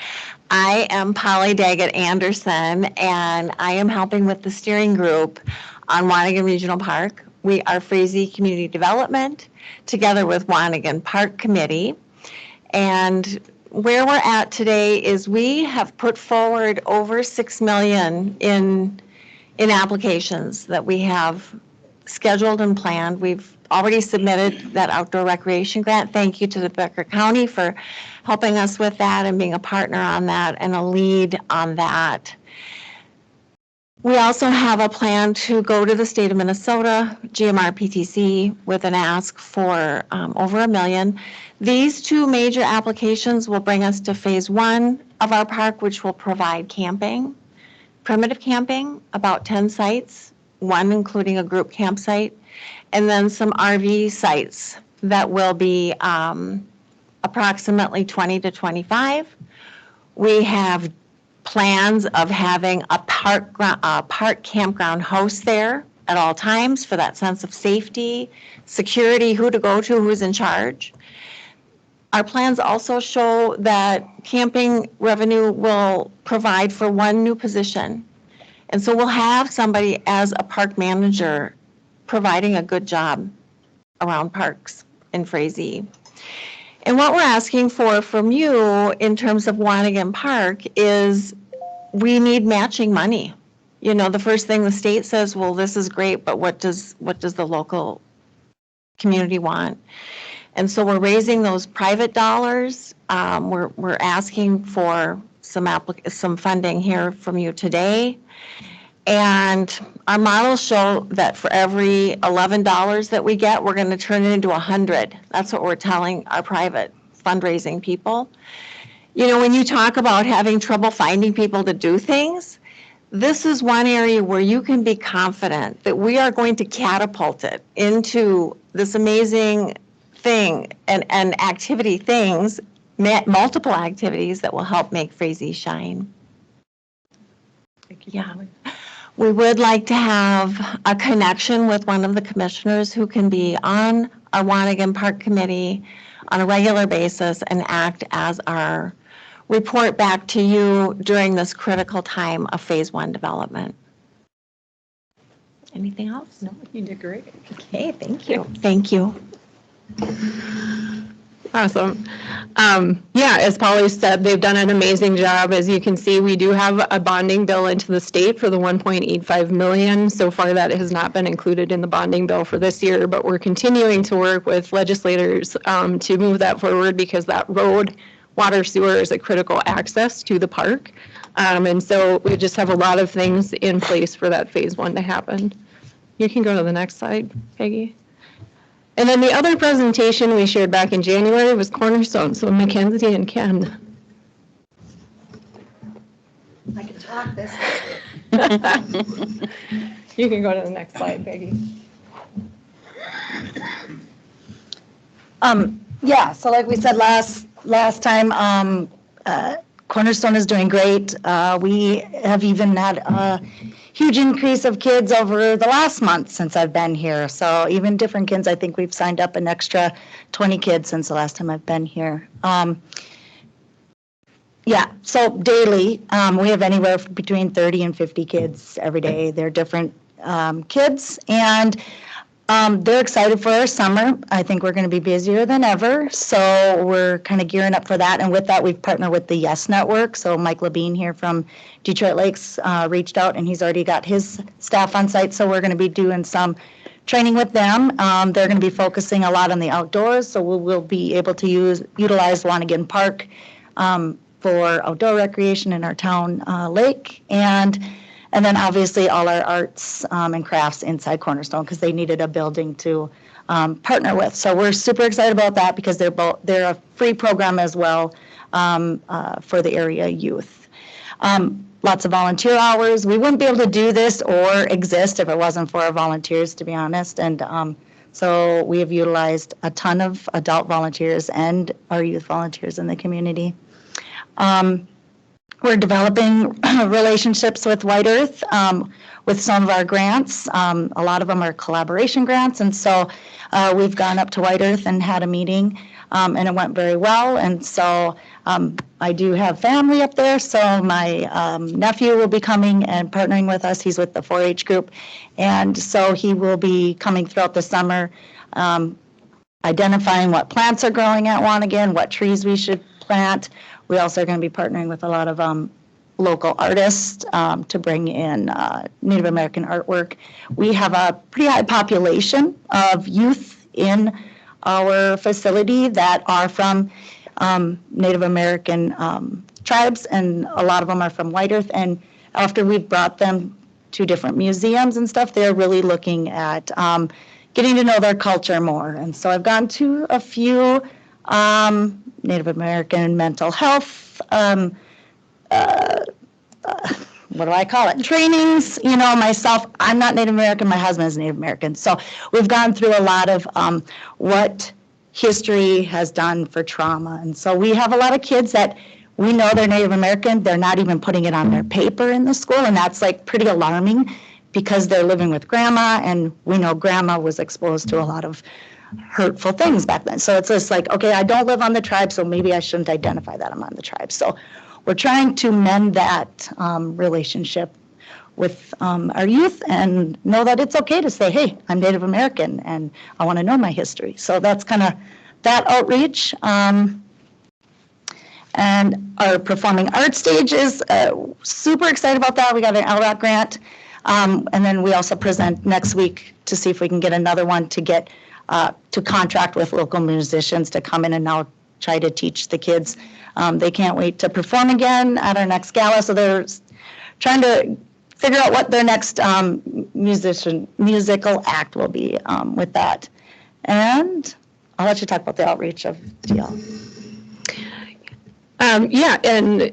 [SPEAKER 12] I am Polly Daggett Anderson, and I am helping with the steering group on Wanigan Regional Park. We are Frazee Community Development together with Wanigan Park Committee. And where we're at today is we have put forward over $6 million in applications that we have scheduled and planned. We've already submitted that outdoor recreation grant. Thank you to the Becker County for helping us with that and being a partner on that and a lead on that. We also have a plan to go to the state of Minnesota, GMRPTC, with an ask for over $1 million. These two major applications will bring us to phase 1 of our park, which will provide camping, primitive camping, about 10 sites, one including a group campsite, and then some RV sites that will be approximately 20 to 25. We have plans of having a park campground host there at all times for that sense of safety, security, who to go to, who's in charge. Our plans also show that camping revenue will provide for one new position. And so we'll have somebody as a park manager providing a good job around parks in Frazee. And what we're asking for from you in terms of Wanigan Park is we need matching money. You know, the first thing the state says, well, this is great, but what does the local community want? And so we're raising those private dollars. We're asking for some funding here from you today. And our models show that for every $11 that we get, we're going to turn it into 100. That's what we're telling our private fundraising people. You know, when you talk about having trouble finding people to do things, this is one area where you can be confident that we are going to catapult it into this amazing thing and activity things, multiple activities that will help make Frazee shine.
[SPEAKER 9] Thank you.
[SPEAKER 12] Yeah. We would like to have a connection with one of the commissioners who can be on our Wanigan Park Committee on a regular basis and act as our report back to you during this critical time of phase 1 development. Anything else?
[SPEAKER 9] No, you did great.
[SPEAKER 12] Okay, thank you. Thank you.
[SPEAKER 9] Awesome. Yeah, as Polly said, they've done an amazing job. As you can see, we do have a bonding bill into the state for the 1.85 million. So far, that has not been included in the bonding bill for this year, but we're continuing to work with legislators to move that forward because that road, water, sewer is a critical access to the park. And so we just have a lot of things in place for that phase 1 to happen. You can go to the next slide, Peggy. And then the other presentation we shared back in January was Cornerstone. So Mackenzie and Ken.
[SPEAKER 12] I can talk this.
[SPEAKER 9] You can go to the next slide, Peggy.
[SPEAKER 13] Yeah, so like we said last time, Cornerstone is doing great. We have even had a huge increase of kids over the last month since I've been here. So even different kids, I think we've signed up an extra 20 kids since the last time I've been here. Yeah, so daily, we have anywhere between 30 and 50 kids every day. They're different kids, and they're excited for our summer. I think we're going to be busier than ever, so we're kind of gearing up for that. And with that, we've partnered with the Yes Network. So Mike Labine here from Detroit Lakes reached out, and he's already got his staff on site. So we're going to be doing some training with them. They're going to be focusing a lot on the outdoors, so we'll be able to utilize Wanigan Park for outdoor recreation in our town lake, and then obviously all our arts and crafts inside Cornerstone because they needed a building to partner with. So we're super excited about that because they're a free program as well for the area youth. Lots of volunteer hours. We wouldn't be able to do this or exist if it wasn't for our volunteers, to be honest. And so we have utilized a ton of adult volunteers and our youth volunteers in the community. We're developing relationships with White Earth with some of our grants. A lot of them are collaboration grants, and so we've gone up to White Earth and had a meeting, and it went very well. And so I do have family up there, so my nephew will be coming and partnering with us. He's with the 4-H group, and so he will be coming throughout the summer, identifying what plants are growing at Wanigan, what trees we should plant. We also are going to be partnering with a lot of local artists to bring in Native American artwork. We have a pretty high population of youth in our facility that are from Native American tribes, and a lot of them are from White Earth. And after we've brought them to different museums and stuff, they're really looking at getting to know their culture more. And so I've gone to a few Native American mental health, what do I call it? Trainings. You know, myself, I'm not Native American, my husband is Native American. So we've gone through a lot of what history has done for trauma. And so we have a lot of kids that we know they're Native American, they're not even putting it on their paper in the school, and that's like pretty alarming because they're living with grandma, and we know grandma was exposed to a lot of hurtful things back then. So it's just like, okay, I don't live on the tribe, so maybe I shouldn't identify that I'm on the tribe. So we're trying to mend that relationship with our youth and know that it's okay to say, hey, I'm Native American and I want to know my history. So that's kind of that outreach. And our performing arts stages, super excited about that. We got an LROC grant. And then we also present next week to see if we can get another one to get to contract with local musicians to come in and now try to teach the kids. They can't wait to perform again at our next gala, so they're trying to figure out what their next musical act will be with that. And I'll let you talk about the outreach of DL.
[SPEAKER 9] Yeah, and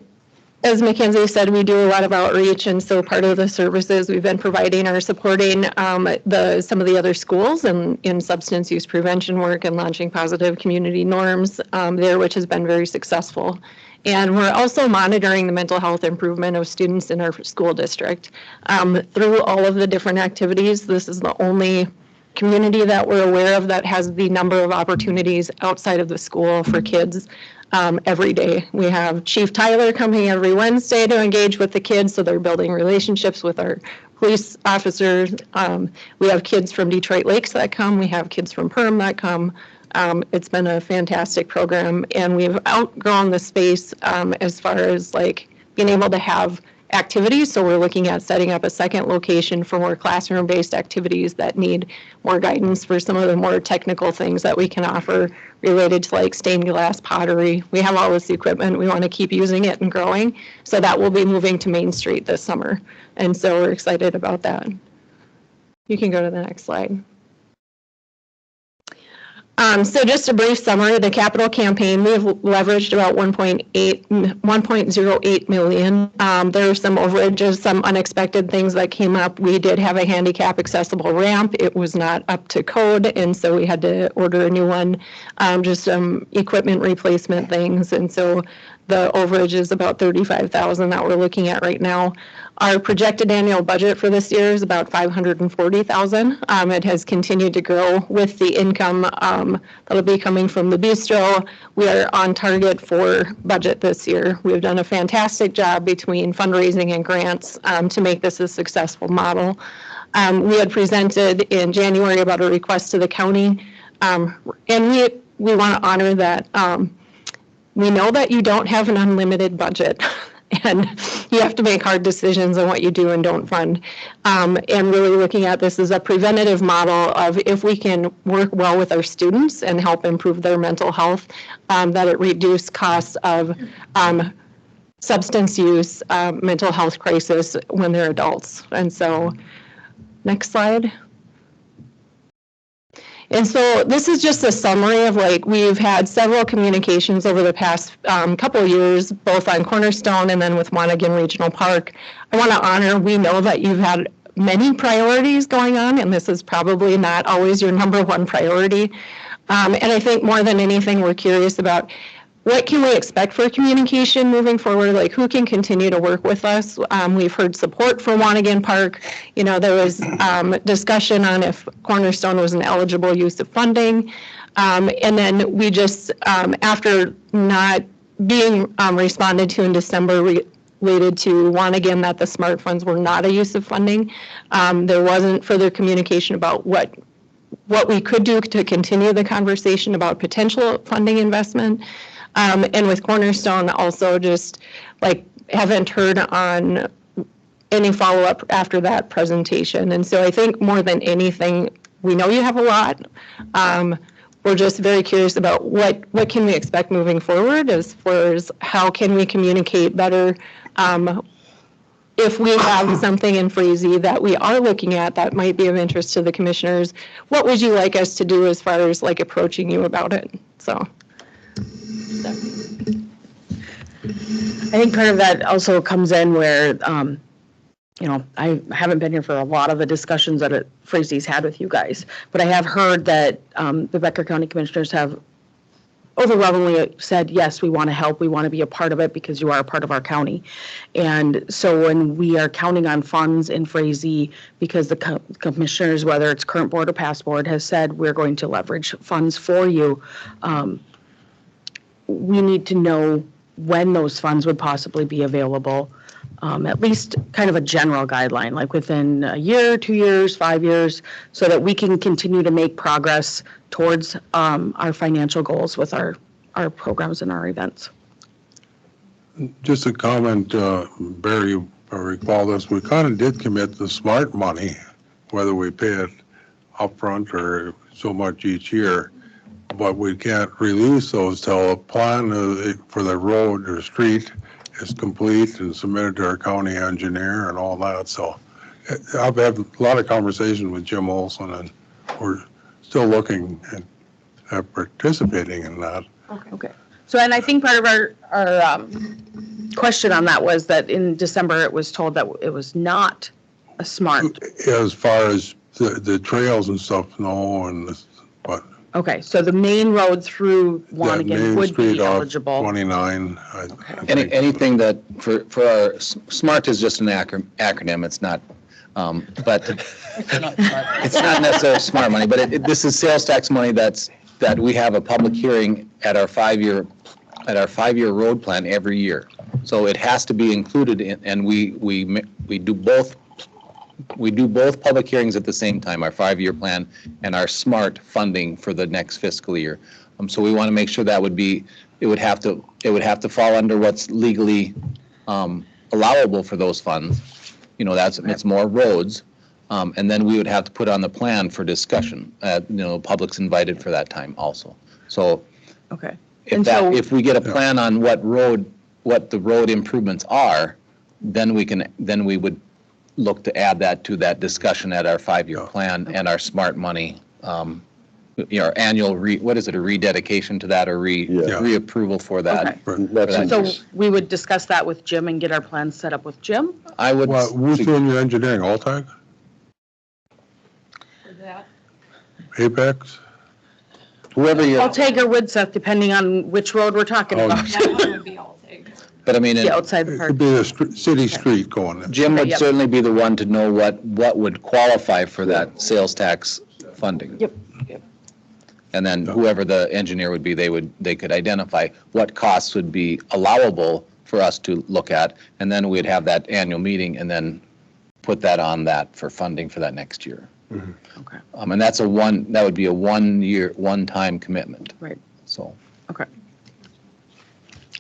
[SPEAKER 9] as Mackenzie said, we do a lot of outreach, and so part of the services we've been providing are supporting some of the other schools in substance use prevention work and launching positive community norms there, which has been very successful. And we're also monitoring the mental health improvement of students in our school district through all of the different activities. This is the only community that we're aware of that has the number of opportunities outside of the school for kids every day. We have Chief Tyler coming every Wednesday to engage with the kids, so they're building relationships with our police officers. We have kids from Detroit Lakes that come. We have kids from Perm that come. It's been a fantastic program, and we've outgrown the space as far as like being able to have activities. So we're looking at setting up a second location for more classroom-based activities that need more guidance for some of the more technical things that we can offer related to like stained glass pottery. We have all this equipment. We want to keep using it and growing. So that will be moving to Main Street this summer. And so we're excited about that. You can go to the next slide. So just a brief summary of the capital campaign. We have leveraged about 1.08 million. There are some overages, some unexpected things that came up. We did have a handicap accessible ramp. It was not up to code, and so we had to order a new one, just some equipment replacement things. And so the overage is about 35,000 that we're looking at right now. Our projected annual budget for this year is about 540,000. It has continued to grow with the income that'll be coming from the bistro. We are on target for budget this year. We've done a fantastic job between fundraising and grants to make this a successful model. We had presented in January about a request to the county, and we want to honor that. We know that you don't have an unlimited budget, and you have to make hard decisions on what you do and don't fund. And really looking at this as a preventative model of if we can work well with our students and help improve their mental health, that it reduce costs of substance use, mental health crisis when they're adults. And so, next slide. And so this is just a summary of like, we've had several communications over the past couple of years, both on Cornerstone and then with Monaghan Regional Park. I want to honor, we know that you've had many priorities going on, and this is probably not always your number one priority. And I think more than anything, we're curious about what can we expect for communication moving forward? Like, who can continue to work with us? We've heard support for Monaghan Park. You know, there was discussion on if Cornerstone was an eligible use of funding. And then we just, after not being responded to in December related to Monaghan that the SMART funds were not a use of funding, there wasn't further communication about what we could do to continue the conversation about potential funding investment. And with Cornerstone also just like haven't heard on any follow-up after that presentation. And so I think more than anything, we know you have a lot. We're just very curious about what can we expect moving forward as far as how can we communicate better. If we have something in Frazee that we are looking at that might be of interest to the commissioners, what would you like us to do as far as like approaching you about it? So.
[SPEAKER 11] I think part of that also comes in where, you know, I haven't been here for a lot of the discussions that Frazee's had with you guys, but I have heard that the Becker County Commissioners have overwhelmingly said, yes, we want to help, we want to be a part of it because you are a part of our county. And so when we are counting on funds in Frazee, because the commissioners, whether it's current board or past board, has said we're going to leverage funds for you, we need to know when those funds would possibly be available, at least kind of a general guideline, like within a year, 2 years, 5 years, so that we can continue to make progress towards our financial goals with our programs and our events.
[SPEAKER 1] Just a comment, Barry, you recall this, we kind of did commit the SMART money, whether we pay it upfront or so much each year. But we can't release those till a plan for the road or street is complete and submitted to our county engineer and all that. So I've had a lot of conversations with Jim Olson, and we're still looking at participating in that.
[SPEAKER 11] Okay. So, and I think part of our question on that was that in December it was told that it was not a SMART.
[SPEAKER 1] As far as the trails and stuff, no, and but.
[SPEAKER 11] Okay, so the main road through Wanigan would be eligible.
[SPEAKER 1] 29.
[SPEAKER 11] Okay.
[SPEAKER 8] Anything that, for our, SMART is just an acronym, it's not, but it's not necessarily SMART money, but this is sales tax money that we have a public hearing at our 5-year our 5-year road plan every year. So it has to be included in, and we do both public hearings at the same time, our 5-year plan and our SMART funding for the next fiscal year. So we want to make sure that it would have to fall under what's legally allowable for those funds. You know, it's more roads. And then we would have to put on the plan for discussion. You know, public's invited for that time also. So
[SPEAKER 11] Okay.
[SPEAKER 8] if we get a plan on what the road improvements are, then we would look to add that to that discussion at our 5-year plan and our SMART money. You know, our annual what is it, a rededication to that or reapproval for that.
[SPEAKER 11] Okay. So we would discuss that with Jim and get our plans set up with Jim?
[SPEAKER 8] I would.
[SPEAKER 1] Well, who's doing your engineering, Alltag? Apex?
[SPEAKER 8] Whoever you.
[SPEAKER 11] I'll take or Woodseth, depending on which road we're talking about.
[SPEAKER 8] But I mean,
[SPEAKER 11] Yeah, outside the
[SPEAKER 1] It
[SPEAKER 11] park.
[SPEAKER 1] could be a city street going in.
[SPEAKER 8] Jim would
[SPEAKER 11] Yep.
[SPEAKER 8] certainly be the one to know what would qualify for that sales tax funding.
[SPEAKER 11] Yep.
[SPEAKER 8] And then whoever the engineer would be, they could identify what costs would be allowable for us to look at. And then we'd have that annual meeting and then put that on that for funding for that next year.
[SPEAKER 11] Okay.
[SPEAKER 8] And that would be a 1-year, one-time commitment.
[SPEAKER 11] Right.
[SPEAKER 8] So.
[SPEAKER 11] Okay.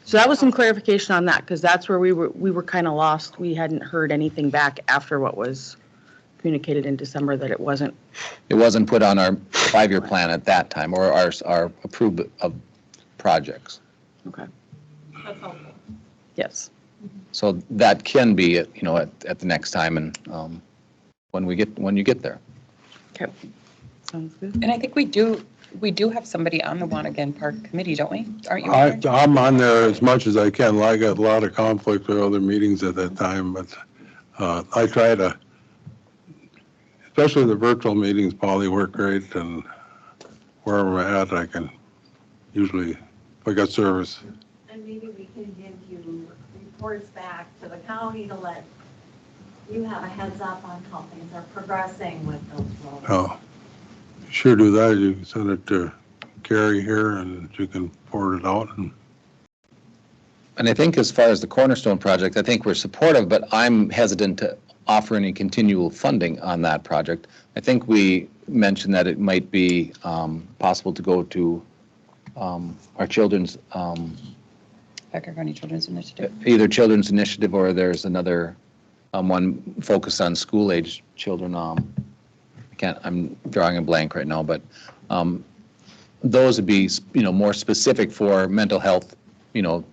[SPEAKER 11] So that was some clarification on that, because that's where we were kind of lost. We hadn't heard anything back after what was communicated in December that it wasn't.
[SPEAKER 8] It wasn't put on our 5-year plan at that time or our approved of projects.
[SPEAKER 11] Okay. Yes.
[SPEAKER 8] So that can be, you know, at the next time and when you get there.
[SPEAKER 11] Okay. Sounds good.
[SPEAKER 6] And I think we do have somebody on the Wanagan Park Committee, don't we? Aren't you on there?
[SPEAKER 1] I'm on there as much as I can. I got a lot of conflict with other meetings at that time, but I try to, especially the virtual meetings, probably work great, and wherever I'm at, I can usually, if I got service.
[SPEAKER 12] And maybe we can give you reports back to the county to let you have a heads up on how things are progressing with those roads.
[SPEAKER 1] Oh, sure do that. You can send it to Carrie here and you can forward it out.
[SPEAKER 8] And I think as far as the Cornerstone project, I think we're supportive, but I'm hesitant to offer any continual funding on that project. I think we mentioned that it might be possible to go to our children's,
[SPEAKER 6] Becker County Children's Initiative.
[SPEAKER 8] either Children's Initiative or there's another one focused on school-age children. I'm drawing a blank right now, but those would be, you know, more specific for mental health, you know,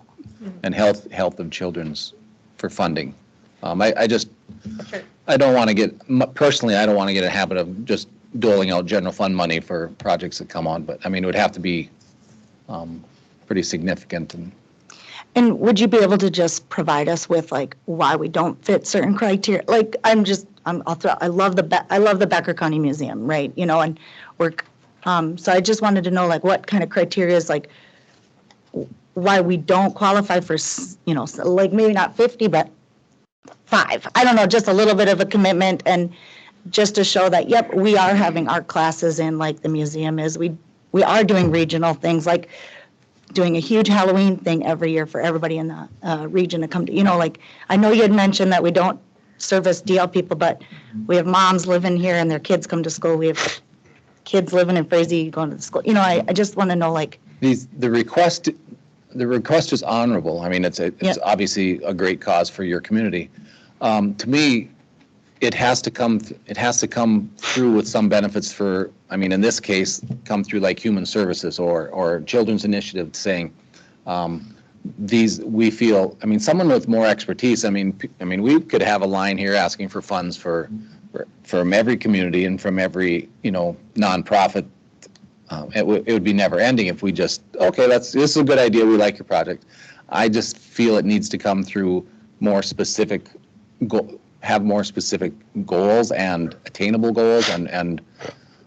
[SPEAKER 8] and health of children's for funding. I don't want to get, personally, I don't want to get a habit of just doling out general fund money for projects that come on, but I mean, it would have to be pretty significant.
[SPEAKER 13] And would you be able to just provide us with like why we don't fit certain criteria? Like I love the Becker County Museum, right? You know, and so I just wanted to know like what kind of criteria is like why we don't qualify for, you know, like maybe not 50, but 5. I don't know, just a little bit of a commitment and just to show that, yep, we are having art classes in like the museum is. We are doing regional things like doing a huge Halloween thing every year for everybody in the region to come to, you know, like, I know you had mentioned that we don't service DL people, but we have moms living here and their kids come to school. We have kids living in Frazee going to school. You know, I just want to know, like.
[SPEAKER 8] The request is honorable. I mean, it's obviously a great cause for your community. To me, it has to come through with some benefits for, I mean, in this case, come through like human services or Children's Initiative saying, we feel, I mean, someone with more expertise, I mean, we could have a line here asking for funds from every community and from every, you know, nonprofit. It would be never ending if we just, okay, this is a good idea. We like your project. I just feel it needs to come through more specific have more specific goals and attainable goals and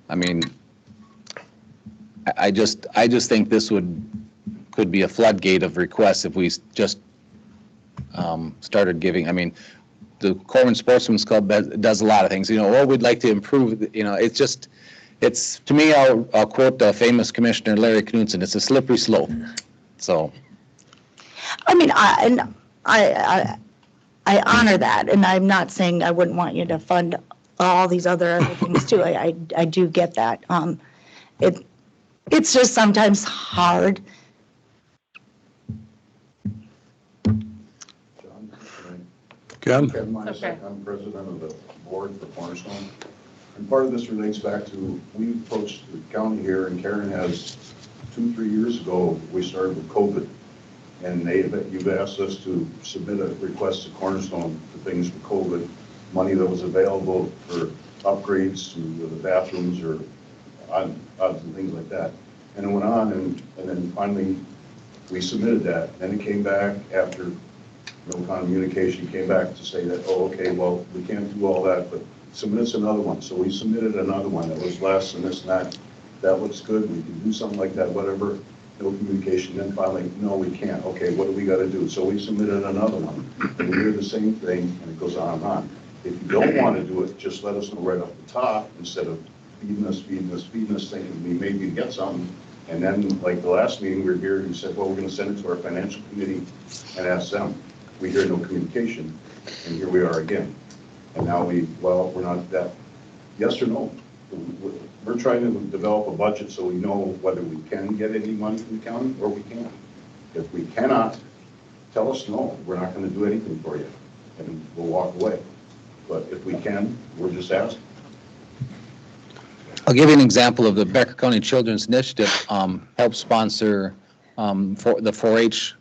[SPEAKER 8] I mean I just think this could be a floodgate of requests if we just started giving. I mean, the Corwin Sportsman's Club does a lot of things, you know. We'd like to improve, you know. It's to me, I'll quote the famous Commissioner Larry Knudsen, it's a slippery slope. So
[SPEAKER 13] I mean, I honor that, and I'm not saying I wouldn't want you to fund all these other things too. I do get that. It's just sometimes hard.
[SPEAKER 1] Ken?
[SPEAKER 14] Kevin Mysak, I'm president of the board for Cornerstone. And part of this relates back to, we approached the county here, and Karen has 2-3 years ago, we started with COVID. And you've asked us to submit a request to Cornerstone for things for COVID, money that was available for upgrades to the bathrooms or odds and things like that. And it went on, and then finally we submitted that. Then it came back after no communication, came back to say that, oh, okay, well, we can't do all that, but submit another one. So we submitted another one that was less and this and that. That looks good, we can do something like that, whatever. No communication, then finally, no, we can't. Okay, what do we got to do? So we submitted another one, and we hear the same thing, and it goes on and on. If you don't want to do it, just let us know right off the top, instead of feeding us, thinking we maybe get something. And then, like the last meeting, we were here, and said, well, we're going to send it to our financial committee and ask them. We hear no communication, and here we are again. And now we're not that, yes or no? We're trying to develop a budget so we know whether we can get any money from the county or we can't. If we cannot, tell us no, we're not going to do anything for you, and we'll walk away. But if we can, we're just asking.
[SPEAKER 8] I'll give you an example of the Becker County Children's Initiative helped sponsor for the 4-H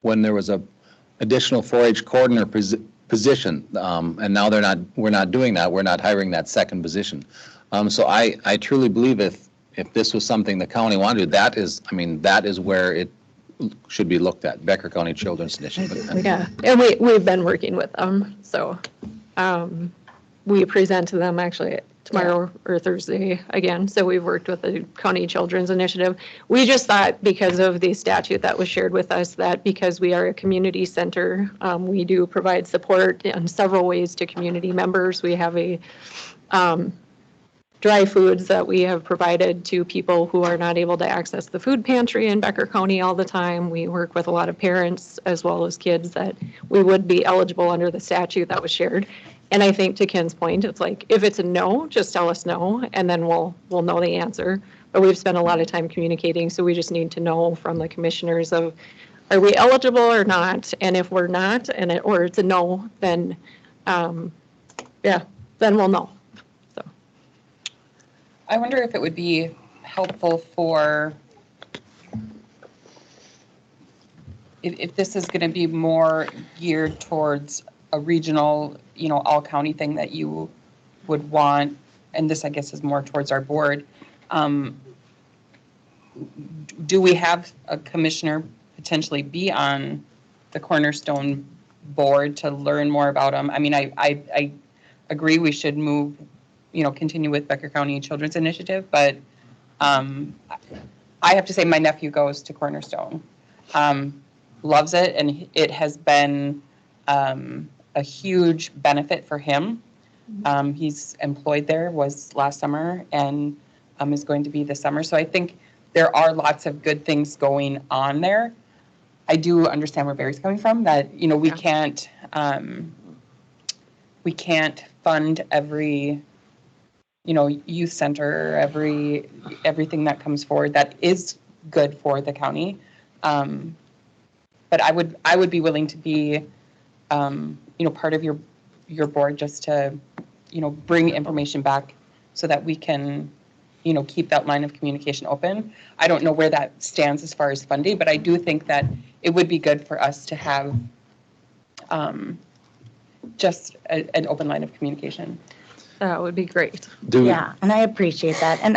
[SPEAKER 8] when there was a additional 4-H coordinator position, and now we're not doing that. We're not hiring that second position. So I truly believe if this was something the county wanted, that is where it should be looked at, Becker County Children's Initiative.
[SPEAKER 9] Yeah, and we've been working with them, so we present to them actually tomorrow or Thursday again. So we've worked with the County Children's Initiative. We just thought, because of the statute that was shared with us, that because we are a community center, we do provide support in several ways to community members. We have a dry foods that we have provided to people who are not able to access the food pantry in Becker County all the time. We work with a lot of parents as well as kids that we would be eligible under the statute that was shared. And I think to Ken's point, it's like, if it's a no, just tell us no, and then we'll know the answer. But we've spent a lot of time communicating, so we just need to know from the commissioners of, are we eligible or not? And if we're not, or it's a no, then, then we'll know.
[SPEAKER 6] I wonder if it would be helpful for, if this is going to be more geared towards a regional, all county thing that you would want, and this I guess is more towards our board. Do we have a commissioner potentially be on the Cornerstone board to learn more about them? I mean, I agree we should move, continue with Becker County Children's Initiative, but I have to say my nephew goes to Cornerstone, loves it, and it has been a huge benefit for him. He's employed there, was last summer, and is going to be this summer. So I think there are lots of good things going on there. I do understand where Barry's coming from, that, we can't fund every youth center, everything that comes forward that is good for the county. But I would be willing to be, part of your board, just to, bring information back so that we can, keep that line of communication open. I don't know where that stands as far as funding, but I do think that it would be good for us to have just an open line of communication.
[SPEAKER 9] That would be great.
[SPEAKER 13] Yeah, and I appreciate that. And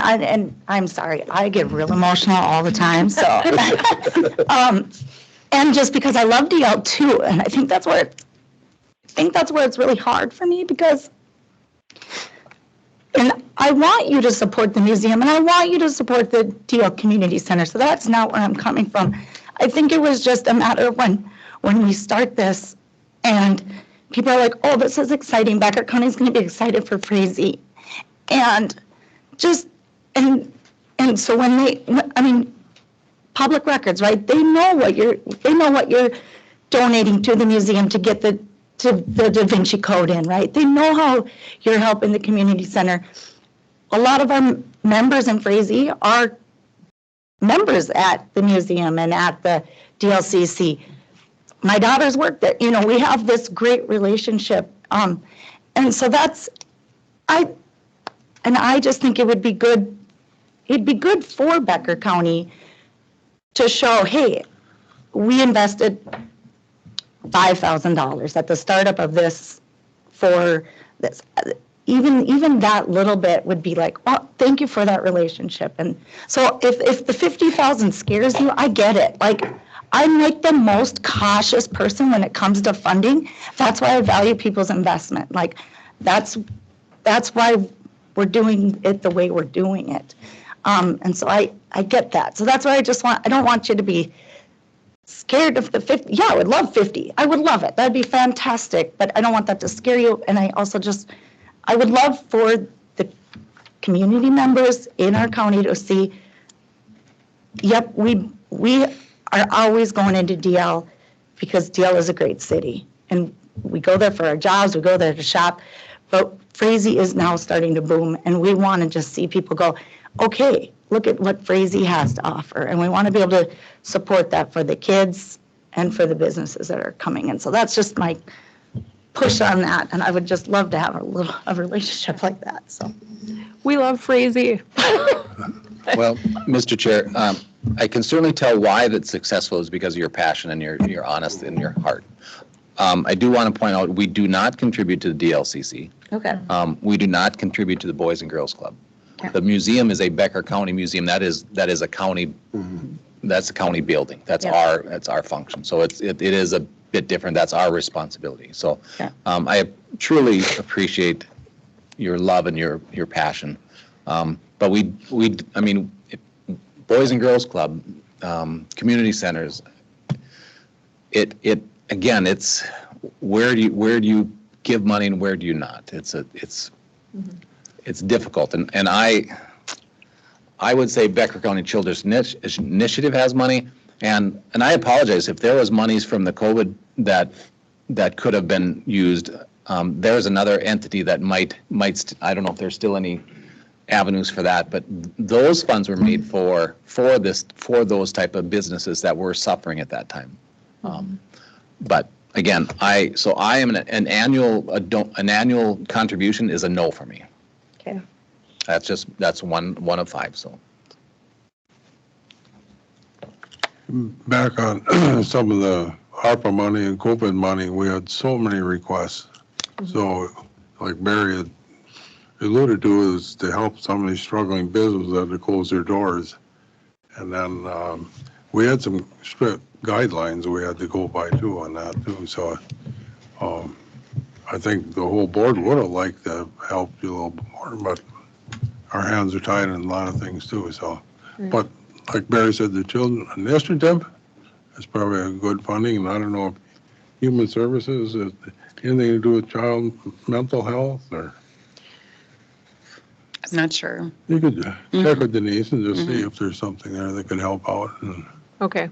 [SPEAKER 13] I'm sorry, I get real emotional all the time. So, and just because I love DL too, and I think that's where it's really hard for me, because, and I want you to support the museum, and I want you to support the DL Community Center. So that's not where I'm coming from. I think it was just a matter of when we start this, and people are like, oh, this is exciting. Becker County's going to be excited for Frazee. And just, and so when public records, right? They know what you're donating to the museum to get the Da Vinci Code in, right? They know how you're helping the community center. A lot of our members in Frazee are members at the museum and at the DLCC. My daughters work there. You know, we have this great relationship. And so I just think it would be good, it'd be good for Becker County to show, hey, we invested $5,000 at the startup of this for this. Even that little bit would be like, well, thank you for that relationship. And so if the 50,000 scares you, I get it. Like, I'm like the most cautious person when it comes to funding. That's why I value people's investment. Like, that's why we're doing it the way we're doing it. And so I get that. So that's why I don't want you to be scared of the 50. Yeah, I would love 50. I would love it. That'd be fantastic. But I don't want that to scare you. And I would love for the community members in our county to see, yep, we are always going into DL because DL is a great city. And we go there for our jobs, we go there to shop. But Frazee is now starting to boom. And we want to just see people go, okay, look at what Frazee has to offer. And we want to be able to support that for the kids and for the businesses that are coming in. So that's just my push on that. And I would just love to have a relationship like that. So
[SPEAKER 9] We love Frazee.
[SPEAKER 8] Well, Mr. Chair, I can certainly tell why that's successful is because of your passion and you're honest in your heart. I do want to point out, we do not contribute to the DLCC.
[SPEAKER 13] Okay.
[SPEAKER 8] We do not contribute to the Boys and Girls Club.
[SPEAKER 13] Okay.
[SPEAKER 8] The museum is a Becker County museum. That is a county, that's a county building. That's our function. So it is a bit different. That's our responsibility. So I truly appreciate your love and your passion. But I mean, Boys and Girls Club, community centers, again, it's where do you give money and where do you not? It's difficult. And I would say Becker County Children's Initiative has money. And I apologize if there was monies from the COVID that could have been used. There's another entity that might I don't know if there's still any avenues for that, but those funds were made for those type of businesses that were suffering at that time. But again, I am an annual contribution is a no for me.
[SPEAKER 13] Okay.
[SPEAKER 8] That's one of five. So
[SPEAKER 1] back on some of the ARPA money and COVID money, we had so many requests. So like Barry had alluded to, is to help some of these struggling businesses that had to close their doors. And then we had some strict guidelines we had to go by too on that too. So I think the whole board would have liked to help you a little bit more, but our hands are tied in a lot of things too. So, but like Barry said, the children initiative is probably a good funding. And I don't know if human services is anything to do with child mental health, or
[SPEAKER 6] I'm not sure.
[SPEAKER 1] you could check with Denise and just see if there's something there that could help out.
[SPEAKER 9] Okay.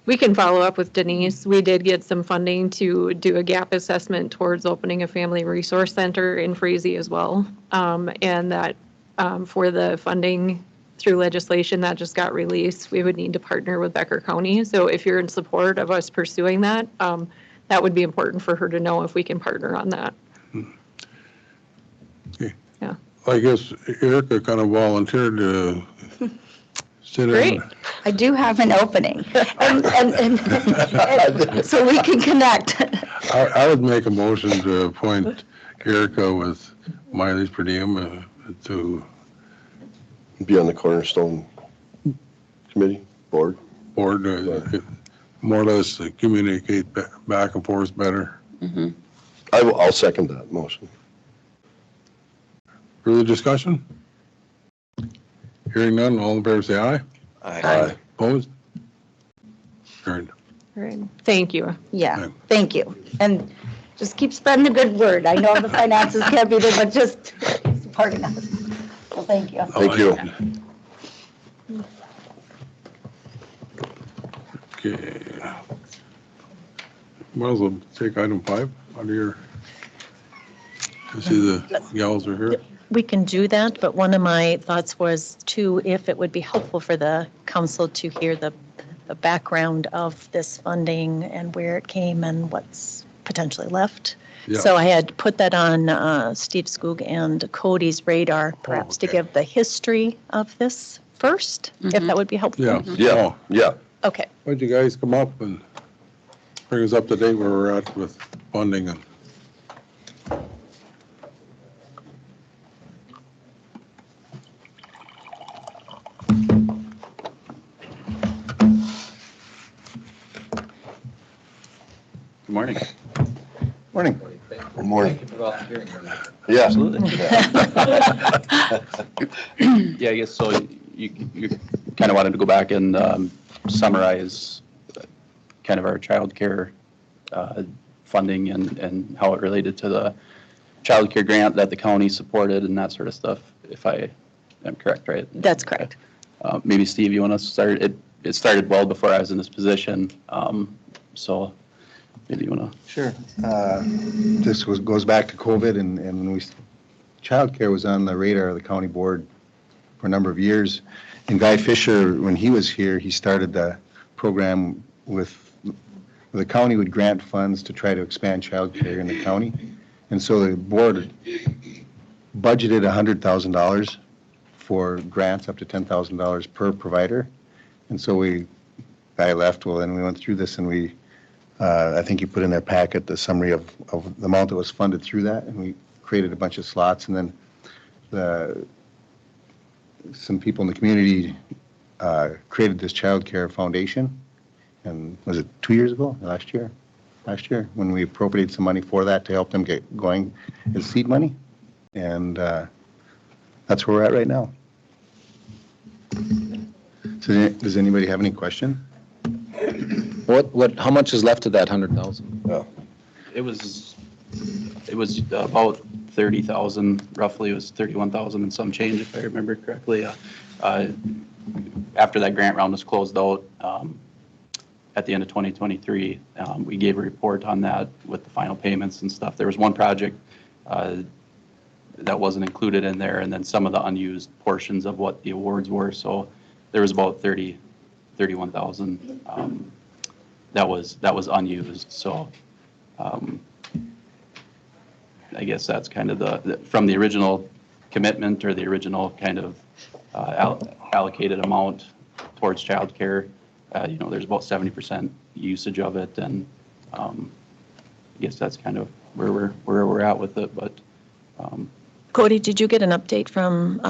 [SPEAKER 9] We can follow up with Denise. We did get some funding to do a gap assessment towards opening a family resource center in Frazee as well. And that for the funding through legislation that just got released, we would need to partner with Becker County. So if you're in support of us pursuing that, that would be important for her to know if we can partner on that.
[SPEAKER 1] Okay.
[SPEAKER 9] Yeah.
[SPEAKER 1] I guess Erica kind of volunteered to sit
[SPEAKER 9] Great.
[SPEAKER 1] in.
[SPEAKER 13] I do have an opening, and so we can connect.
[SPEAKER 1] I would make a motion to appoint Erica with mileage per diem to
[SPEAKER 5] Be on the Cornerstone Committee, board.
[SPEAKER 1] More or less to communicate back and forth better.
[SPEAKER 5] I'll second that motion.
[SPEAKER 1] Further discussion? Hearing none, all in favor say aye.
[SPEAKER 5] Aye.
[SPEAKER 1] Opposed? Carried.
[SPEAKER 9] Great. Thank you.
[SPEAKER 13] Yeah, thank you. And just keep spreading the good word. I know the finances can't be there, but just supporting us. Well, thank you.
[SPEAKER 5] Thank you.
[SPEAKER 1] Okay. Might as well take item 5 out of your, I see the gals are here.
[SPEAKER 3] We can do that, but one of my thoughts was too, if it would be helpful for the council to hear the background of this funding and where it came and what's potentially left.
[SPEAKER 1] Yeah.
[SPEAKER 3] So I had put that on Steve Skoog and Cody's radar, perhaps to
[SPEAKER 1] okay.
[SPEAKER 3] give the history of this first, if that would be helpful.
[SPEAKER 1] Yeah.
[SPEAKER 5] Yeah,
[SPEAKER 1] Oh,
[SPEAKER 5] yeah.
[SPEAKER 3] Okay.
[SPEAKER 1] why'd you guys come up and bring us up to date where we're at with funding and
[SPEAKER 15] Good morning.
[SPEAKER 5] Morning. Good morning.
[SPEAKER 15] Thank you for volunteering.
[SPEAKER 5] Yeah.
[SPEAKER 15] Absolutely. Yeah, I guess so. You kind of wanted to go back and summarize kind of our childcare funding and how it related to the childcare grant that the county supported and that sort of stuff, if I am correct, right?
[SPEAKER 3] That's correct.
[SPEAKER 15] Maybe Steve, you want to start? It started well before I was in this position, so maybe you want to.
[SPEAKER 4] Sure. This goes back to COVID and when childcare was on the radar of the county board for a number of years. And Guy Fisher, when he was here, he started the program with, the county would grant funds to try to expand childcare in the county. And so the board budgeted $100,000 for grants up to $10,000 per provider. And so Guy left, well, then we went through this and I think you put in that packet the summary of the amount that was funded through that, and we created a bunch of slots, and then some people in the community created this child care foundation, and was it 2 years ago, last year, when we appropriated some money for that to help them get going as seed money, and that's where we're at right now. So does anybody have any question?
[SPEAKER 8] How much is left of that 100,000?
[SPEAKER 15] It was about 30,000, roughly. It was 31,000 and some change, if I remember correctly. After that grant round was closed out at the end of 2023, we gave a report on that with the final payments and stuff. There was one project that wasn't included in there, and then some of the unused portions of what the awards were. So there was about 31,000 that was unused. So I guess that's kind of from the original commitment or the original kind of allocated amount towards childcare. There's about 70% usage of it, and I guess that's kind of where we're at with it. But
[SPEAKER 3] Cody, did you get an update from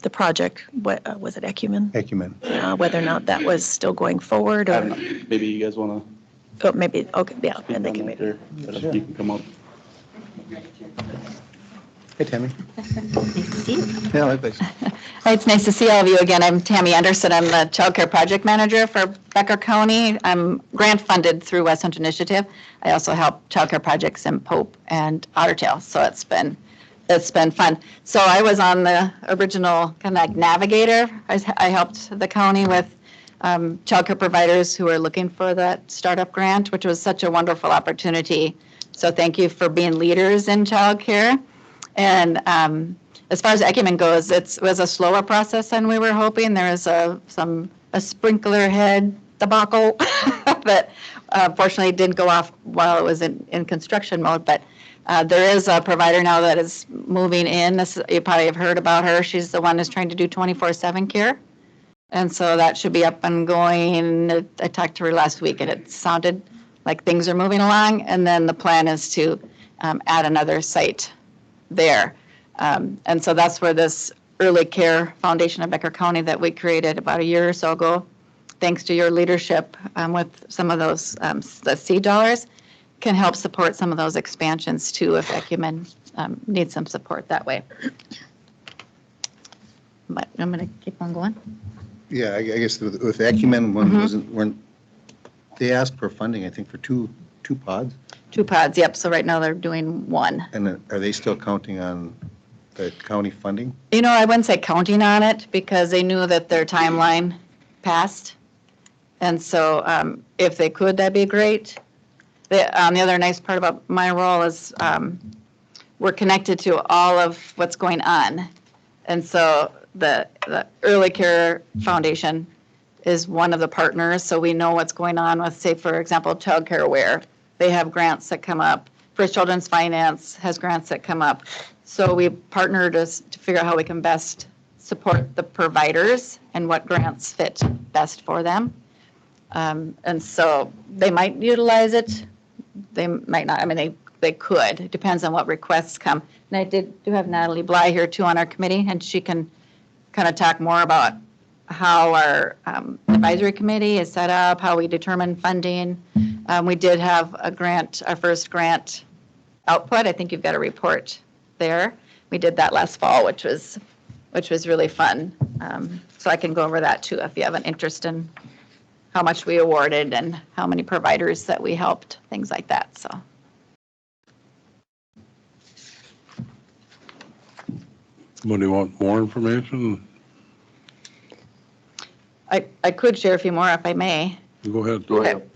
[SPEAKER 3] the project? What was it, Ecumen?
[SPEAKER 4] Ecumen.
[SPEAKER 3] Whether or not that was still going forward, or
[SPEAKER 15] maybe you guys want to.
[SPEAKER 3] oh, maybe okay, yeah, and they can maybe.
[SPEAKER 15] Sure. You can come up.
[SPEAKER 4] Hey, Tammy.
[SPEAKER 12] Nice to see you.
[SPEAKER 4] Yeah, likewise.
[SPEAKER 12] Hi, it's nice to see all of you again. I'm Tammy Anderson. I'm the Child Care Project Manager for Becker County. I'm grant funded through West Central Initiative. I also help child care projects in Pope and Ottertail, so it's been fun. So I was on the original kind of like navigator. I helped the county with child care providers who are looking for that startup grant, which was such a wonderful opportunity. So thank you for being leaders in child care. And as far as Ecumen goes, it was a slower process than we were hoping. There was a sprinkler head debacle that fortunately didn't go off while it was in construction mode. But there is a provider now that is moving in. You probably have heard about her. She's the one that's trying to do 24/7 care. And so that should be up and going. I talked to her last week, and it sounded like things are moving along. And then the plan is to add another site there. And so that's where this Early Care Foundation of Becker County that we created about a year or so ago, thanks to your leadership with some of those the seed dollars, can help support some of those expansions too if Ecumen needs some support that way. But I'm going to keep on going.
[SPEAKER 4] Yeah, I guess with Ecumen, weren't they asked for funding, I think, for two pods?
[SPEAKER 12] 2 pods, yep. So right now they're doing 1.
[SPEAKER 4] And are they still counting on the county funding?
[SPEAKER 12] I wouldn't say counting on it because they knew that their timeline passed. And so if they could, that'd be great. The other nice part about my role is we're connected to all of what's going on. And so the Early Care Foundation is one of the partners, so we know what's going on with, say, for example, Child Care Aware. They have grants that come up. First Children's Finance has grants that come up. So we partnered to figure out how we can best support the providers and what grants fit best for them. And so they might utilize it, they might not. I mean, they could. It depends on what requests come. And I do have Natalie Bly here too on our committee, and she can kind of talk more about how our advisory committee is set up, how we determine funding. We did have a grant, our first grant output. I think you've got a report there. We did that last fall, which was really fun. So I can go over that too if you have an interest in how much we awarded and how many providers that we helped, things like that. So.
[SPEAKER 1] Somebody want more information?
[SPEAKER 12] I could share a few more if I may.
[SPEAKER 1] Go ahead.
[SPEAKER 5] Go ahead.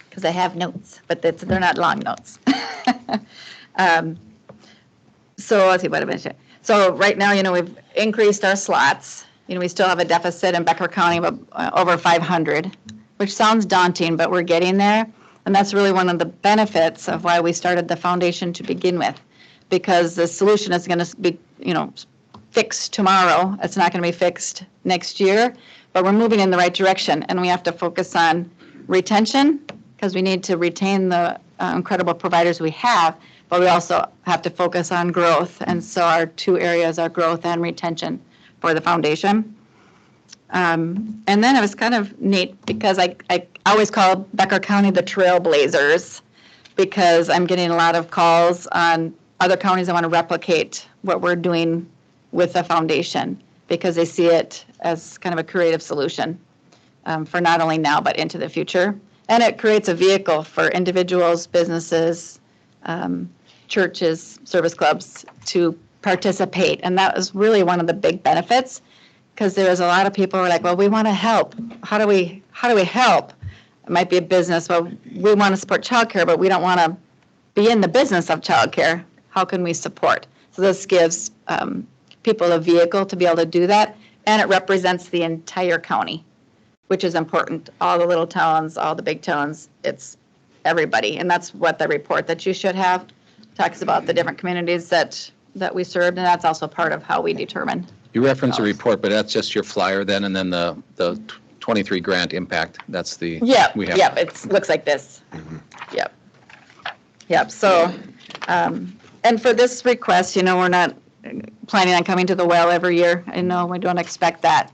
[SPEAKER 12] Because I have notes, but they're not long notes. So let's see what I'm going to share. So right now, we've increased our slots. We still have a deficit in Becker County of over 500, which sounds daunting, but we're getting there. And that's really one of the benefits of why we started the foundation to begin with, because the solution is going to be, fixed tomorrow. It's not going to be fixed next year, but we're moving in the right direction. And we have to focus on retention, because we need to retain the incredible providers we have, but we also have to focus on growth. And so our two areas are growth and retention for the foundation. And then it was kind of neat because I always call Becker County the trailblazers, because I'm getting a lot of calls on other counties that want to replicate what we're doing with the foundation, because they see it as kind of a creative solution for not only now, but into the future. And it creates a vehicle for individuals, businesses, churches, service clubs to participate. And that was really one of the big benefits, because there was a lot of people who were like, well, we want to help. How do we help? It might be a business. Well, we want to support childcare, but we don't want to be in the business of childcare. How can we support? So this gives people a vehicle to be able to do that. And it represents the entire county, which is important. All the little towns, all the big towns, it's everybody. And that's what the report that you should have talks about, the different communities that we served. And that's also part of how we determine.
[SPEAKER 8] You reference a report, but that's just your flyer then, and then the 23 grant impact, that's the.
[SPEAKER 12] Yep, it looks like this. Yep. So, and for this request, we're not planning on coming to the well every year. I know we don't expect that.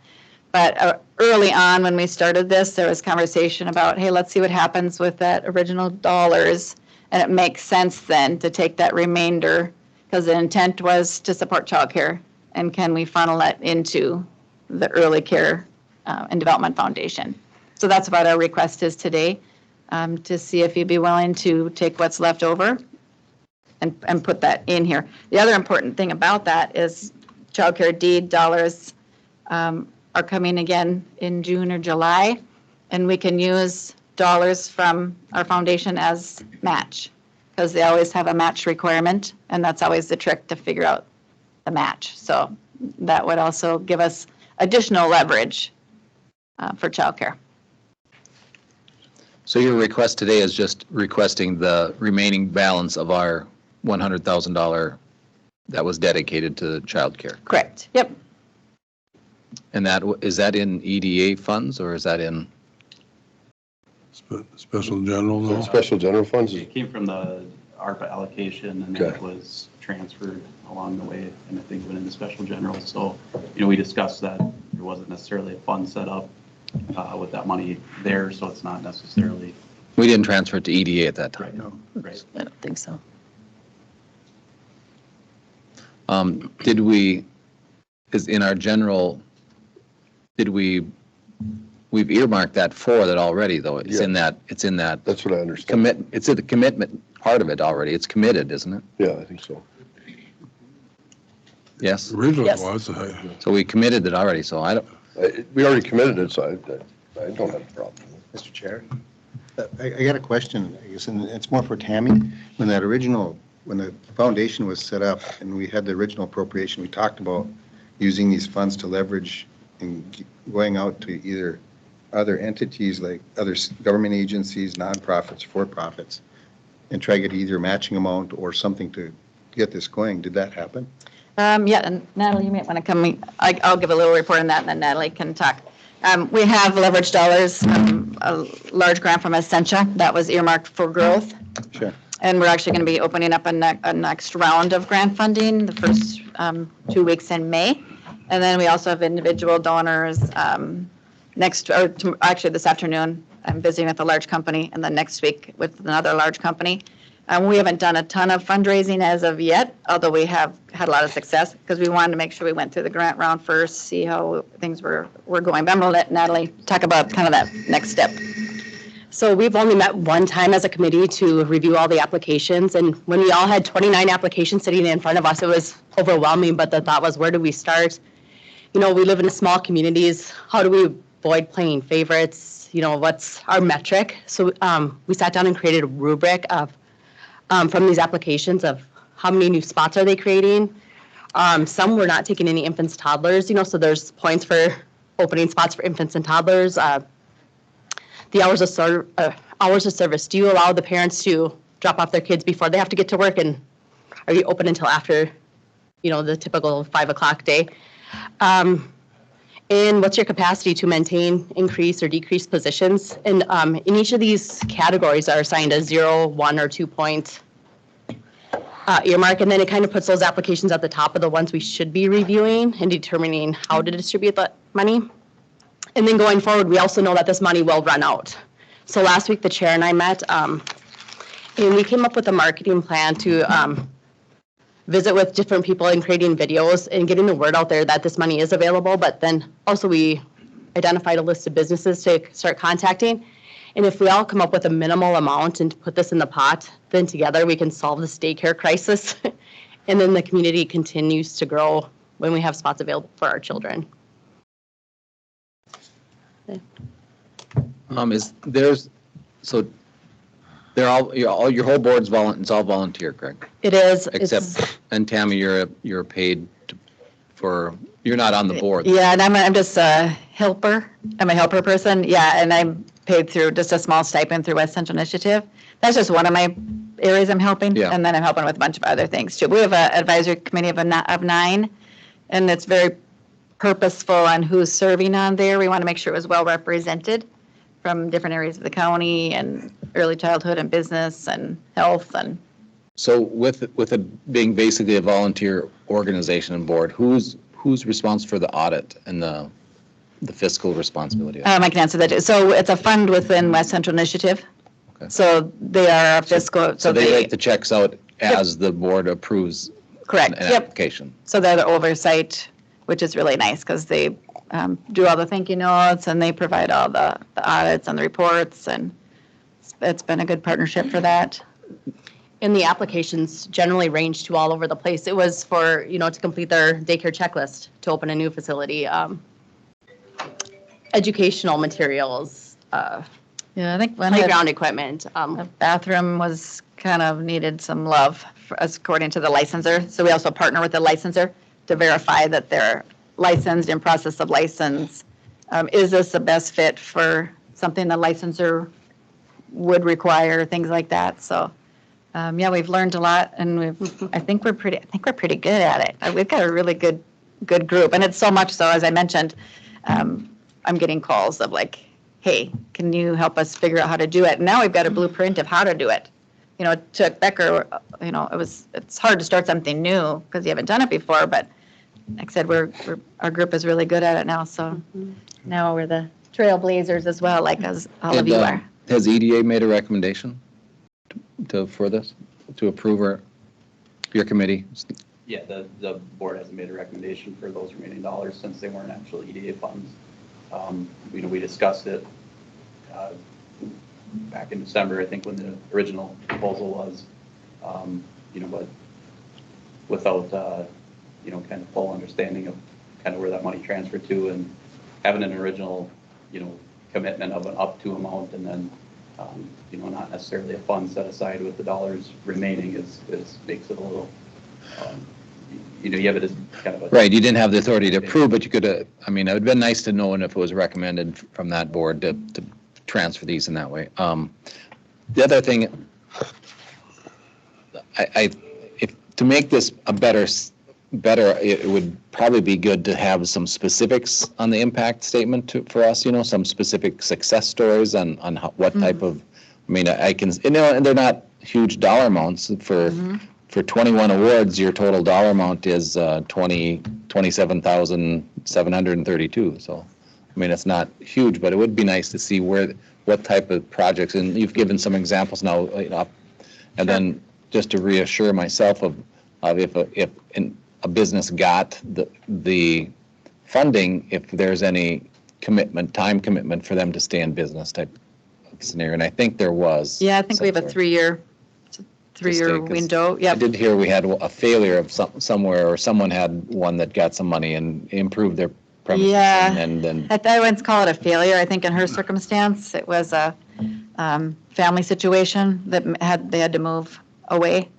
[SPEAKER 12] But early on when we started this, there was conversation about, hey, let's see what happens with that original dollars. And it makes sense then to take that remainder, because the intent was to support childcare. And can we funnel that into the Early Care and Development Foundation? So that's what our request is today, to see if you'd be willing to take what's left over and put that in here. The other important thing about that is childcare deed dollars are coming again in June or July, and we can use dollars from our foundation as match, because they always have a match requirement, and that's always the trick to figure out the match. So that would also give us additional leverage for childcare.
[SPEAKER 8] So your request today is just requesting the remaining balance of our $100,000 that was dedicated to childcare.
[SPEAKER 12] Correct. Yep.
[SPEAKER 8] And is that in EDA funds, or is that in?
[SPEAKER 1] Special general, no?
[SPEAKER 5] Special general funds?
[SPEAKER 15] It came from the ARPA allocation, and then it was transferred along the way, and I think went into special general. So, we discussed that there wasn't necessarily a fund set up with that money there, so it's not necessarily.
[SPEAKER 8] We didn't transfer it to EDA at that time.
[SPEAKER 15] Right.
[SPEAKER 3] I don't think so.
[SPEAKER 8] Did we, is in our general, we've earmarked that for that already, though? It's in that.
[SPEAKER 5] That's what I understand.
[SPEAKER 8] It's in the commitment part of it already. It's committed, isn't it?
[SPEAKER 5] Yeah, I think so.
[SPEAKER 8] Yes?
[SPEAKER 1] Originally
[SPEAKER 3] Yes.
[SPEAKER 1] was.
[SPEAKER 8] So we committed it already, so I don't.
[SPEAKER 5] We already committed it, so I don't have a problem with it.
[SPEAKER 4] Mr. Chair, I got a question, I guess, and it's more for Tammy. When the foundation was set up and we had the original appropriation, we talked about using these funds to leverage and going out to either other entities like other government agencies, nonprofits, for-profits, and try to get either a matching amount or something to get this going. Did that happen?
[SPEAKER 12] Yeah, and Natalie, you might want to come, I'll give a little report on that, and then Natalie can talk. We have leveraged dollars, a large grant from Essentia that was earmarked for growth.
[SPEAKER 4] Sure.
[SPEAKER 12] And we're actually going to be opening up a next round of grant funding the first 2 weeks in May. And then we also have individual donors actually this afternoon, I'm visiting with a large company, and then next week with another large company. We haven't done a ton of fundraising as of yet, although we have had a lot of success because we wanted to make sure we went through the grant round first, see how things were going. But I'm going to let Natalie talk about kind of that next step.
[SPEAKER 11] So we've only met one time as a committee to review all the applications. And when we all had 29 applications sitting in front of us, it was overwhelming. But the thought was, where do we start? We live in small communities. How do we avoid playing favorites? What's our metric? So we sat down and created a rubric of from these applications of how many new spots are they creating. Some were not taking any infants, toddlers, so there's points for opening spots for infants and toddlers. The hours of service, do you allow the parents to drop off their kids before they have to get to work, and are you open until after, the typical 5 o'clock day? And what's your capacity to maintain, increase, or decrease positions? And in each of these categories are assigned a 0, 1, or 2 point earmark, and then it kind of puts those applications at the top of the ones we should be reviewing and determining how to distribute that money. And then going forward, we also know that this money will run out. So last week, the chair and I met, and we came up with a marketing plan to visit with different people and creating videos and getting the word out there that this money is available. But then also we identified a list of businesses to start contacting. And if we all come up with a minimal amount and put this in the pot, then together we can solve this daycare crisis. And then the community continues to grow when we have spots available for our children.
[SPEAKER 8] Your whole board's it's all volunteer, correct?
[SPEAKER 11] It is.
[SPEAKER 8] And Tammy, you're paid you're not on the board.
[SPEAKER 12] Yeah, and I'm just a helper. I'm a helper person. Yeah, and I'm paid through just a small stipend through West Central Initiative. That's just one of my areas I'm helping.
[SPEAKER 8] Yeah.
[SPEAKER 12] And then I'm helping with a bunch of other things too. We have an advisory committee of 9, and it's very purposeful on who's serving on there. We want to make sure it was well represented from different areas of the county and early childhood and business and health. And
[SPEAKER 8] So with it being basically a volunteer organization and board, who's responsible for the audit and the fiscal responsibility?
[SPEAKER 12] I can answer that. So it's a fund within West Central Initiative.
[SPEAKER 8] Okay.
[SPEAKER 12] So they are a fiscal.
[SPEAKER 8] So they write the checks out as the board approves
[SPEAKER 12] Correct.
[SPEAKER 8] an application.
[SPEAKER 12] So they're the oversight, which is really nice because they do all the thank you notes and they provide all the audits and the reports, and it's been a good partnership for that.
[SPEAKER 11] And the applications generally range to all over the place. It was for, to complete their daycare checklist, to open a new facility, educational materials,
[SPEAKER 12] Yeah, I think one
[SPEAKER 11] playground equipment.
[SPEAKER 12] the bathroom was kind of needed some love for us, according to the licensor. So we also partner with the licensor to verify that they're licensed, in process of license. Is this the best fit for something the licensor would require, things like that. So, yeah, we've learned a lot, and I think we're pretty good at it. We've got a really good group, and it's so much so, as I mentioned, I'm getting calls of like, hey, can you help us figure out how to do it? And now we've got a blueprint of how to do it. It took Becker, it's hard to start something new because you haven't done it before, but like I said, our group is really good at it now, so now we're the trailblazers as well, like as all of you are.
[SPEAKER 8] Has EDA made a recommendation for this, to approve your committee?
[SPEAKER 15] Yeah, the board hasn't made a recommendation for those remaining dollars since they weren't actual EDA funds. We discussed it back in December, I think, when the original proposal was, but without, kind of full understanding of kind of where that money transferred to, and having an original, commitment of an up to amount and then, not necessarily a fund set aside with the dollars remaining is makes it a little, you have it as kind of a.
[SPEAKER 8] Right, you didn't have the authority to approve, but you could, it would have been nice to know, and if it was recommended from that board to transfer these in that way. The other thing, to make this a better, it would probably be good to have some specifics on the impact statement for us, some specific success stories on what type of, I can, and they're not huge dollar amounts. For 21 awards, your total dollar amount is $27,732. So, it's not huge, but it would be nice to see what type of projects, and you've given some examples now, and then just to reassure myself of if a business got the funding, if there's any time commitment for them to stay in business type of scenario, and I think there was.
[SPEAKER 11] Yeah, I think we have a 3-year window.
[SPEAKER 8] I did hear we had a failure of somewhere, or someone had one that got some money and improved their premises.
[SPEAKER 11] Yeah,
[SPEAKER 8] and then
[SPEAKER 11] I wouldn't call it a failure. I think in her circumstance, it was a family situation that they had to move away.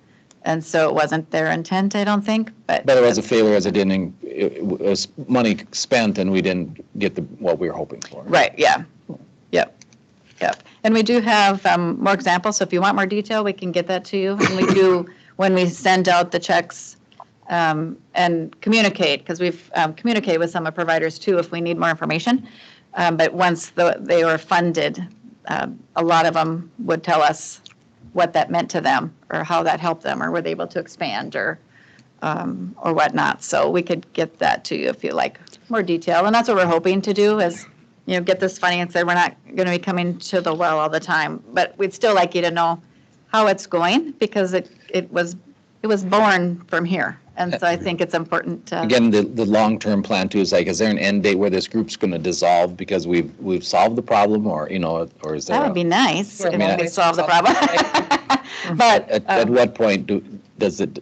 [SPEAKER 11] And so it wasn't their intent, I don't think, but
[SPEAKER 8] it was a failure as it was money spent and we didn't get what we were hoping for.
[SPEAKER 11] Right, yeah. Yep. And we do have more examples, so if you want more detail, we can get that to you. And we do, when we send out the checks and communicate, because we've communicated with some of providers too if we need more information. But once they were funded, a lot of them would tell us what that meant to them or how that helped them, or were they able to expand or whatnot. So we could get that to you if you like more detail. And that's what we're hoping to do is, get this funding and say we're not going to be coming to the well all the time, but we'd still like you to know how it's going because it was born from here. And so I think it's important to.
[SPEAKER 8] Again, the long-term plan too is is there an end date where this group's going to dissolve because we've solved the problem, or or is there?
[SPEAKER 11] That would be nice if we solve the problem. But
[SPEAKER 8] at what point does it?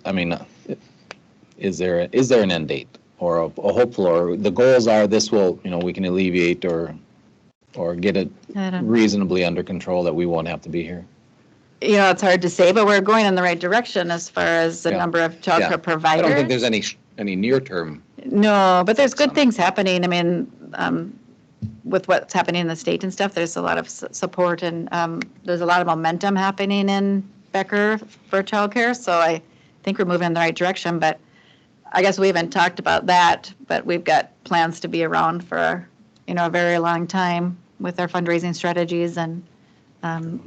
[SPEAKER 8] Is there an end date or a hopeful, or the goals are this will we can alleviate or get it reasonably under control that we won't have to be here?
[SPEAKER 11] It's hard to say, but we're going in the right direction as far as the number of childcare providers.
[SPEAKER 8] I don't think there's any near-term.
[SPEAKER 11] No, but there's good things happening. With what's happening in the state and stuff, there's a lot of support and there's a lot of momentum happening in Becker for childcare. So I think we're moving in the right direction, but I guess we haven't talked about that, but we've got plans to be around for, a very long time with our fundraising strategies and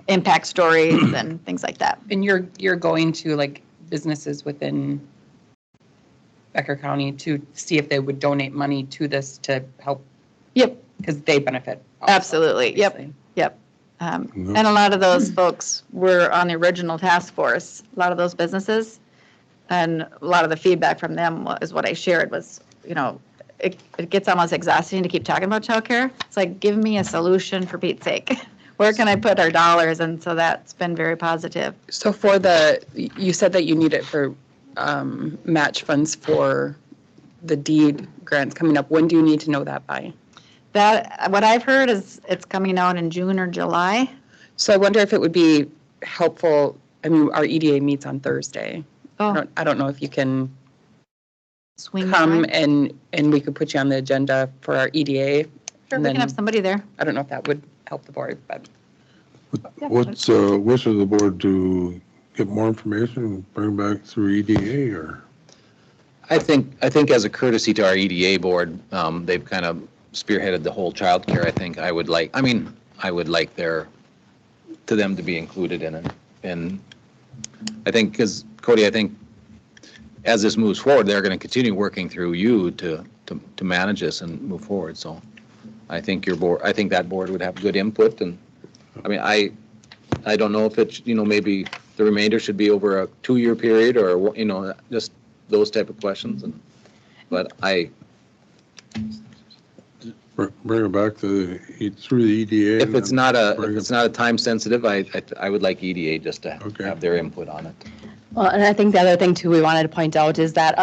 [SPEAKER 11] impact stories and things like that.
[SPEAKER 6] And you're going to businesses within Becker County to see if they would donate money to this to help.
[SPEAKER 11] Yep.
[SPEAKER 6] Because they benefit. Also,
[SPEAKER 11] absolutely.
[SPEAKER 6] Obviously.
[SPEAKER 11] Yep. And a lot of those folks were on the original task force, a lot of those businesses. And a lot of the feedback from them is what I shared was, it gets almost exhausting to keep talking about childcare. It's like, give me a solution for Pete's sake. Where can I put our dollars? And so that's been very positive.
[SPEAKER 6] So you said that you need it for match funds for the deed grants coming up. When do you need to know that by?
[SPEAKER 11] What I've heard is it's coming out in June or July.
[SPEAKER 6] So I wonder if it would be helpful. Our EDA meets on Thursday.
[SPEAKER 11] Oh.
[SPEAKER 6] I don't know if you can
[SPEAKER 11] swing
[SPEAKER 6] come and we could put you on the agenda for our EDA.
[SPEAKER 11] Sure, we can have somebody there.
[SPEAKER 6] I don't know if that would help the board, but.
[SPEAKER 1] What's wish of the board to get more information and bring back through EDA or?
[SPEAKER 8] I think as a courtesy to our EDA board, they've kind of spearheaded the whole child care. I think I would like them to be included in it. And I think, because Cody, as this moves forward, they're going to continue working through you to manage this and move forward. So I think that board would have good input. And I don't know if it's, maybe the remainder should be over a 2-year period or, just those type of questions. But
[SPEAKER 1] bring it back through the EDA.
[SPEAKER 8] If it's not a time sensitive, I would like EDA just to have their input on it.
[SPEAKER 16] Well, and I think the other thing too we wanted to point out is that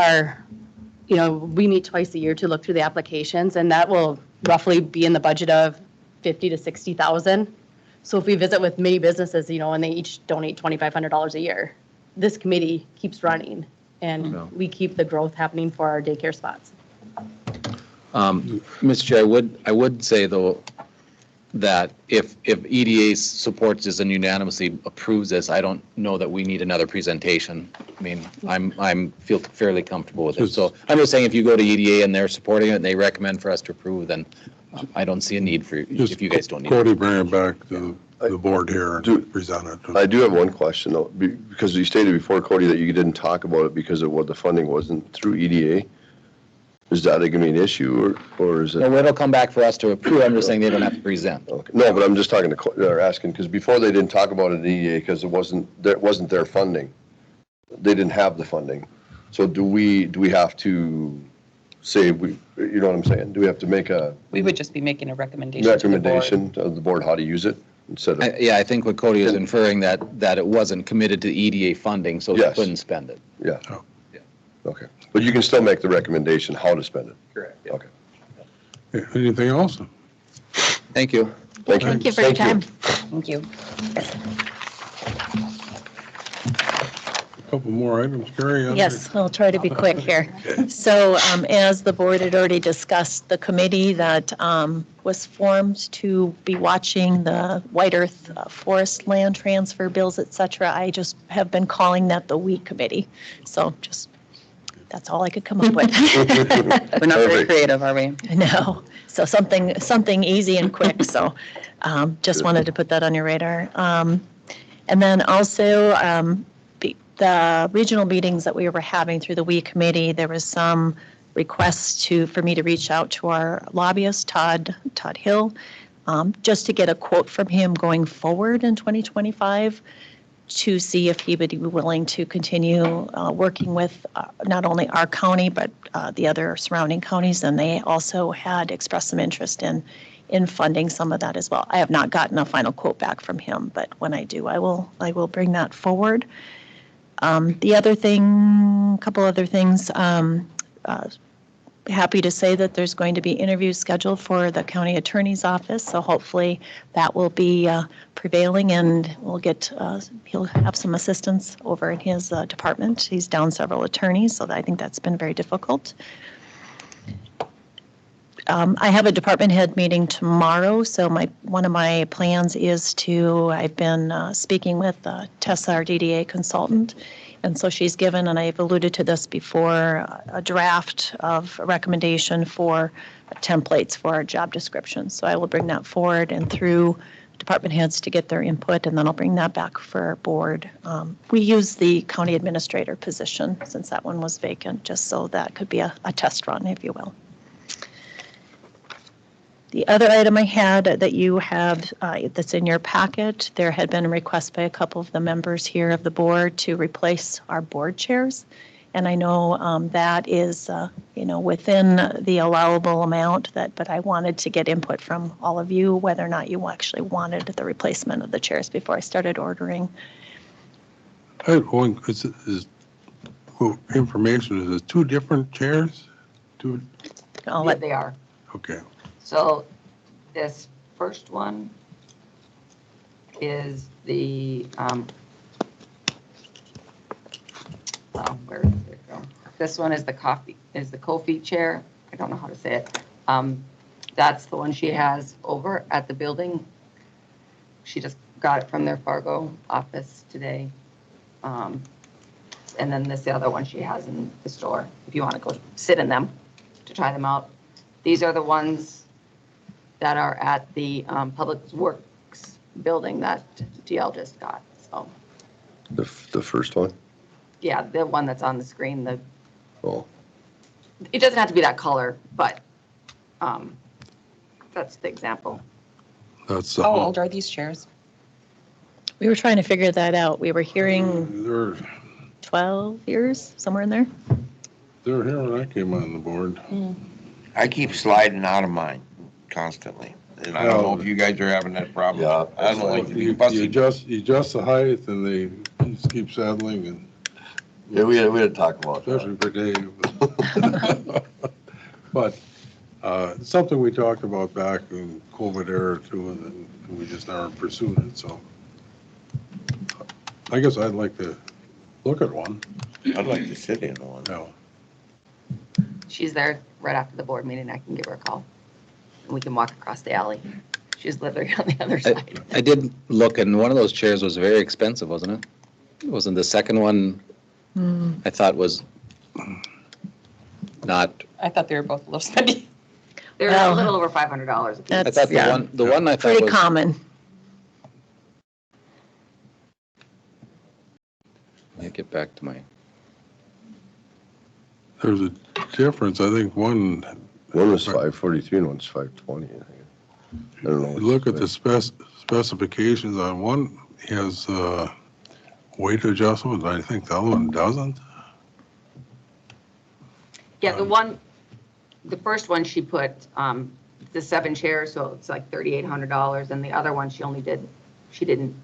[SPEAKER 16] we meet twice a year to look through the applications, and that will roughly be in the budget of 50 to 60,000. So if we visit with many businesses, and they each donate $2,500 a year, this committee keeps running and we keep the growth happening for our daycare spots.
[SPEAKER 8] Mr. Chair, I would say though, that if EDA supports this and unanimously approves this, I don't know that we need another presentation. I mean, feel fairly comfortable with it. So I'm just saying, if you go to EDA and they're supporting it and they recommend for us to approve, then I don't see a need for, if you guys don't need it.
[SPEAKER 1] Cody, bring it back to the board here and present it.
[SPEAKER 5] I do have one question though, because you stated before, Cody, that you didn't talk about it because of what the funding wasn't through EDA. Is that going to be an issue or is it?
[SPEAKER 8] No, it'll come back for us to approve. I'm just saying they don't have to present.
[SPEAKER 5] Okay. No, but I'm just talking to, they're asking, because before they didn't talk about it in EDA because it wasn't their funding. They didn't have the funding. So do we have to say, you know what I'm saying? Do we have to make a
[SPEAKER 6] We would just be making a recommendation
[SPEAKER 5] to the board how to use it instead of?
[SPEAKER 8] Yeah, I think what Cody is inferring that it wasn't committed to EDA funding, so they couldn't spend it.
[SPEAKER 5] Yeah. Okay. But you can still make the recommendation how to spend it.
[SPEAKER 8] Correct.
[SPEAKER 5] Yeah. Okay.
[SPEAKER 1] Yeah, anything else?
[SPEAKER 8] Thank you.
[SPEAKER 12] Thank you for your time.
[SPEAKER 6] Thank you.
[SPEAKER 1] A couple more items, Carrie?
[SPEAKER 3] Yes, I'll try to be quick here. So as the board had already discussed, the committee that was formed to be watching the White Earth forest land transfer bills, et cetera, I just have been calling that the WE committee. So just, that's all I could come up with.
[SPEAKER 6] We're not very creative, are we?
[SPEAKER 3] No, so something easy and quick, so just wanted to put that on your radar. And then also, the regional meetings that we were having through the WE committee, there was some requests for me to reach out to our lobbyist, Todd Hill, just to get a quote from him going forward in 2025 to see if he would be willing to continue working with not only our county, but the other surrounding counties. And they also had expressed some interest in funding some of that as well. I have not gotten a final quote back from him, but when I do, I will bring that forward. The other thing, a couple other things, happy to say that there's going to be interviews scheduled for the county attorney's office, so hopefully that will be prevailing and he'll have some assistance over in his department. He's down several attorneys, so I think that's been very difficult. I have a department head meeting tomorrow, so one of my plans is I've been speaking with Tessa, our DDA consultant, and so she's given, and I've alluded to this before, a draft of a recommendation for templates for our job description. So I will bring that forward and through department heads to get their input, and then I'll bring that back for our board. We use the county administrator position since that one was vacant, just so that could be a test run, if you will. The other item I had that you have that's in your packet, there had been a request by a couple of the members here of the board to replace our board chairs. And I know that is, within the allowable amount, but I wanted to get input from all of you, whether or not you actually wanted the replacement of the chairs before I started ordering.
[SPEAKER 1] I have one, information, is it two different chairs?
[SPEAKER 3] Yeah,
[SPEAKER 2] they are.
[SPEAKER 1] Okay.
[SPEAKER 2] So this first one is the, where did it go? This one is the Kofi chair. I don't know how to say it. That's the one she has over at the building. She just got it from their Fargo office today. And then the other one she has in the store, if you want to go sit in them to try them out. These are the ones that are at the Public Works building that DL just got, so.
[SPEAKER 5] The first one?
[SPEAKER 2] Yeah, the one that's on the screen,
[SPEAKER 5] Oh.
[SPEAKER 2] It doesn't have to be that color, but that's the example.
[SPEAKER 1] That's
[SPEAKER 6] How old are these chairs?
[SPEAKER 3] We were trying to figure that out. We were hearing 12 years, somewhere in there.
[SPEAKER 1] They were here when I came on the board.
[SPEAKER 7] I keep sliding out of mine constantly. And I don't know if you guys are having that problem.
[SPEAKER 5] Yeah.
[SPEAKER 7] I don't like to be
[SPEAKER 1] You
[SPEAKER 7] fussy.
[SPEAKER 1] adjust the height and they just keep settling and.
[SPEAKER 5] Yeah, we had to talk about
[SPEAKER 1] Especially for Dave. But Something we talked about back in COVID era too, and then we just never pursued it, so. I guess I'd like to look at one.
[SPEAKER 7] I'd like to sit in one.
[SPEAKER 1] No.
[SPEAKER 2] She's there right after the board meeting. I can give her a call. And we can walk across the alley. She's literally on the other side.
[SPEAKER 8] I did look, and one of those chairs was very expensive, wasn't it? Wasn't the second one, I thought was not,
[SPEAKER 6] I thought they were both a little spendy.
[SPEAKER 2] They're
[SPEAKER 3] Well,
[SPEAKER 2] a little over $500 a piece.
[SPEAKER 8] I
[SPEAKER 3] That's
[SPEAKER 8] thought the one I thought
[SPEAKER 3] pretty
[SPEAKER 8] was.
[SPEAKER 3] common.
[SPEAKER 8] Let me get back to my,
[SPEAKER 1] There's a difference. I think one,
[SPEAKER 5] One was 543 and one's 520, I think. I don't know.
[SPEAKER 1] look at the specifications on one has weight adjustment. I think the other one doesn't.
[SPEAKER 2] Yeah, the first one she put, the 7 chairs, so it's like $3,800. And the other one, she didn't,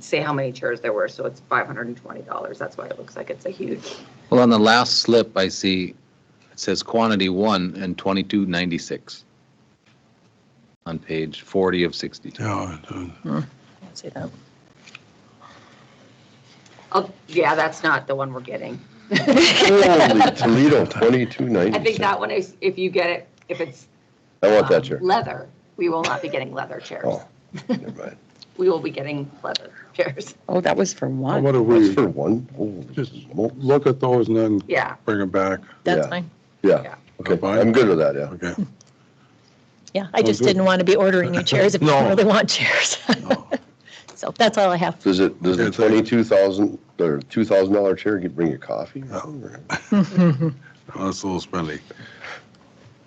[SPEAKER 2] say how many chairs there were, so it's $520. That's why it looks like it's a huge.
[SPEAKER 8] well, on the last slip, I see, it says quantity 1 and 2296 on page 40 of 62.
[SPEAKER 1] Yeah.
[SPEAKER 3] Can't see that.
[SPEAKER 2] Oh, yeah, that's not the one we're getting.
[SPEAKER 5] Holy Toledo, 2290.
[SPEAKER 2] I think that one is, if you get it, if it's
[SPEAKER 5] I want that chair.
[SPEAKER 2] leather, we will not be getting leather chairs.
[SPEAKER 5] Oh, never mind.
[SPEAKER 2] We will be getting leather chairs.
[SPEAKER 6] Oh, that was for
[SPEAKER 1] How
[SPEAKER 6] one.
[SPEAKER 1] about if
[SPEAKER 5] That's
[SPEAKER 1] we
[SPEAKER 5] for one? Holy
[SPEAKER 1] just
[SPEAKER 5] smokes.
[SPEAKER 1] look at those and then
[SPEAKER 2] Yeah.
[SPEAKER 1] bring them back?
[SPEAKER 3] That's
[SPEAKER 5] Yeah.
[SPEAKER 3] fine.
[SPEAKER 5] Yeah, okay,
[SPEAKER 1] Fine.
[SPEAKER 5] I'm good with that, yeah.
[SPEAKER 1] Okay.
[SPEAKER 3] Yeah, I just
[SPEAKER 1] good.
[SPEAKER 3] didn't want to be ordering new chairs if you
[SPEAKER 1] No.
[SPEAKER 3] really want chairs. So that's all I have.
[SPEAKER 5] Does the
[SPEAKER 1] Yeah, thank-
[SPEAKER 5] 22,000 or $2,000 chair bring you coffee?
[SPEAKER 1] That's a little spendy.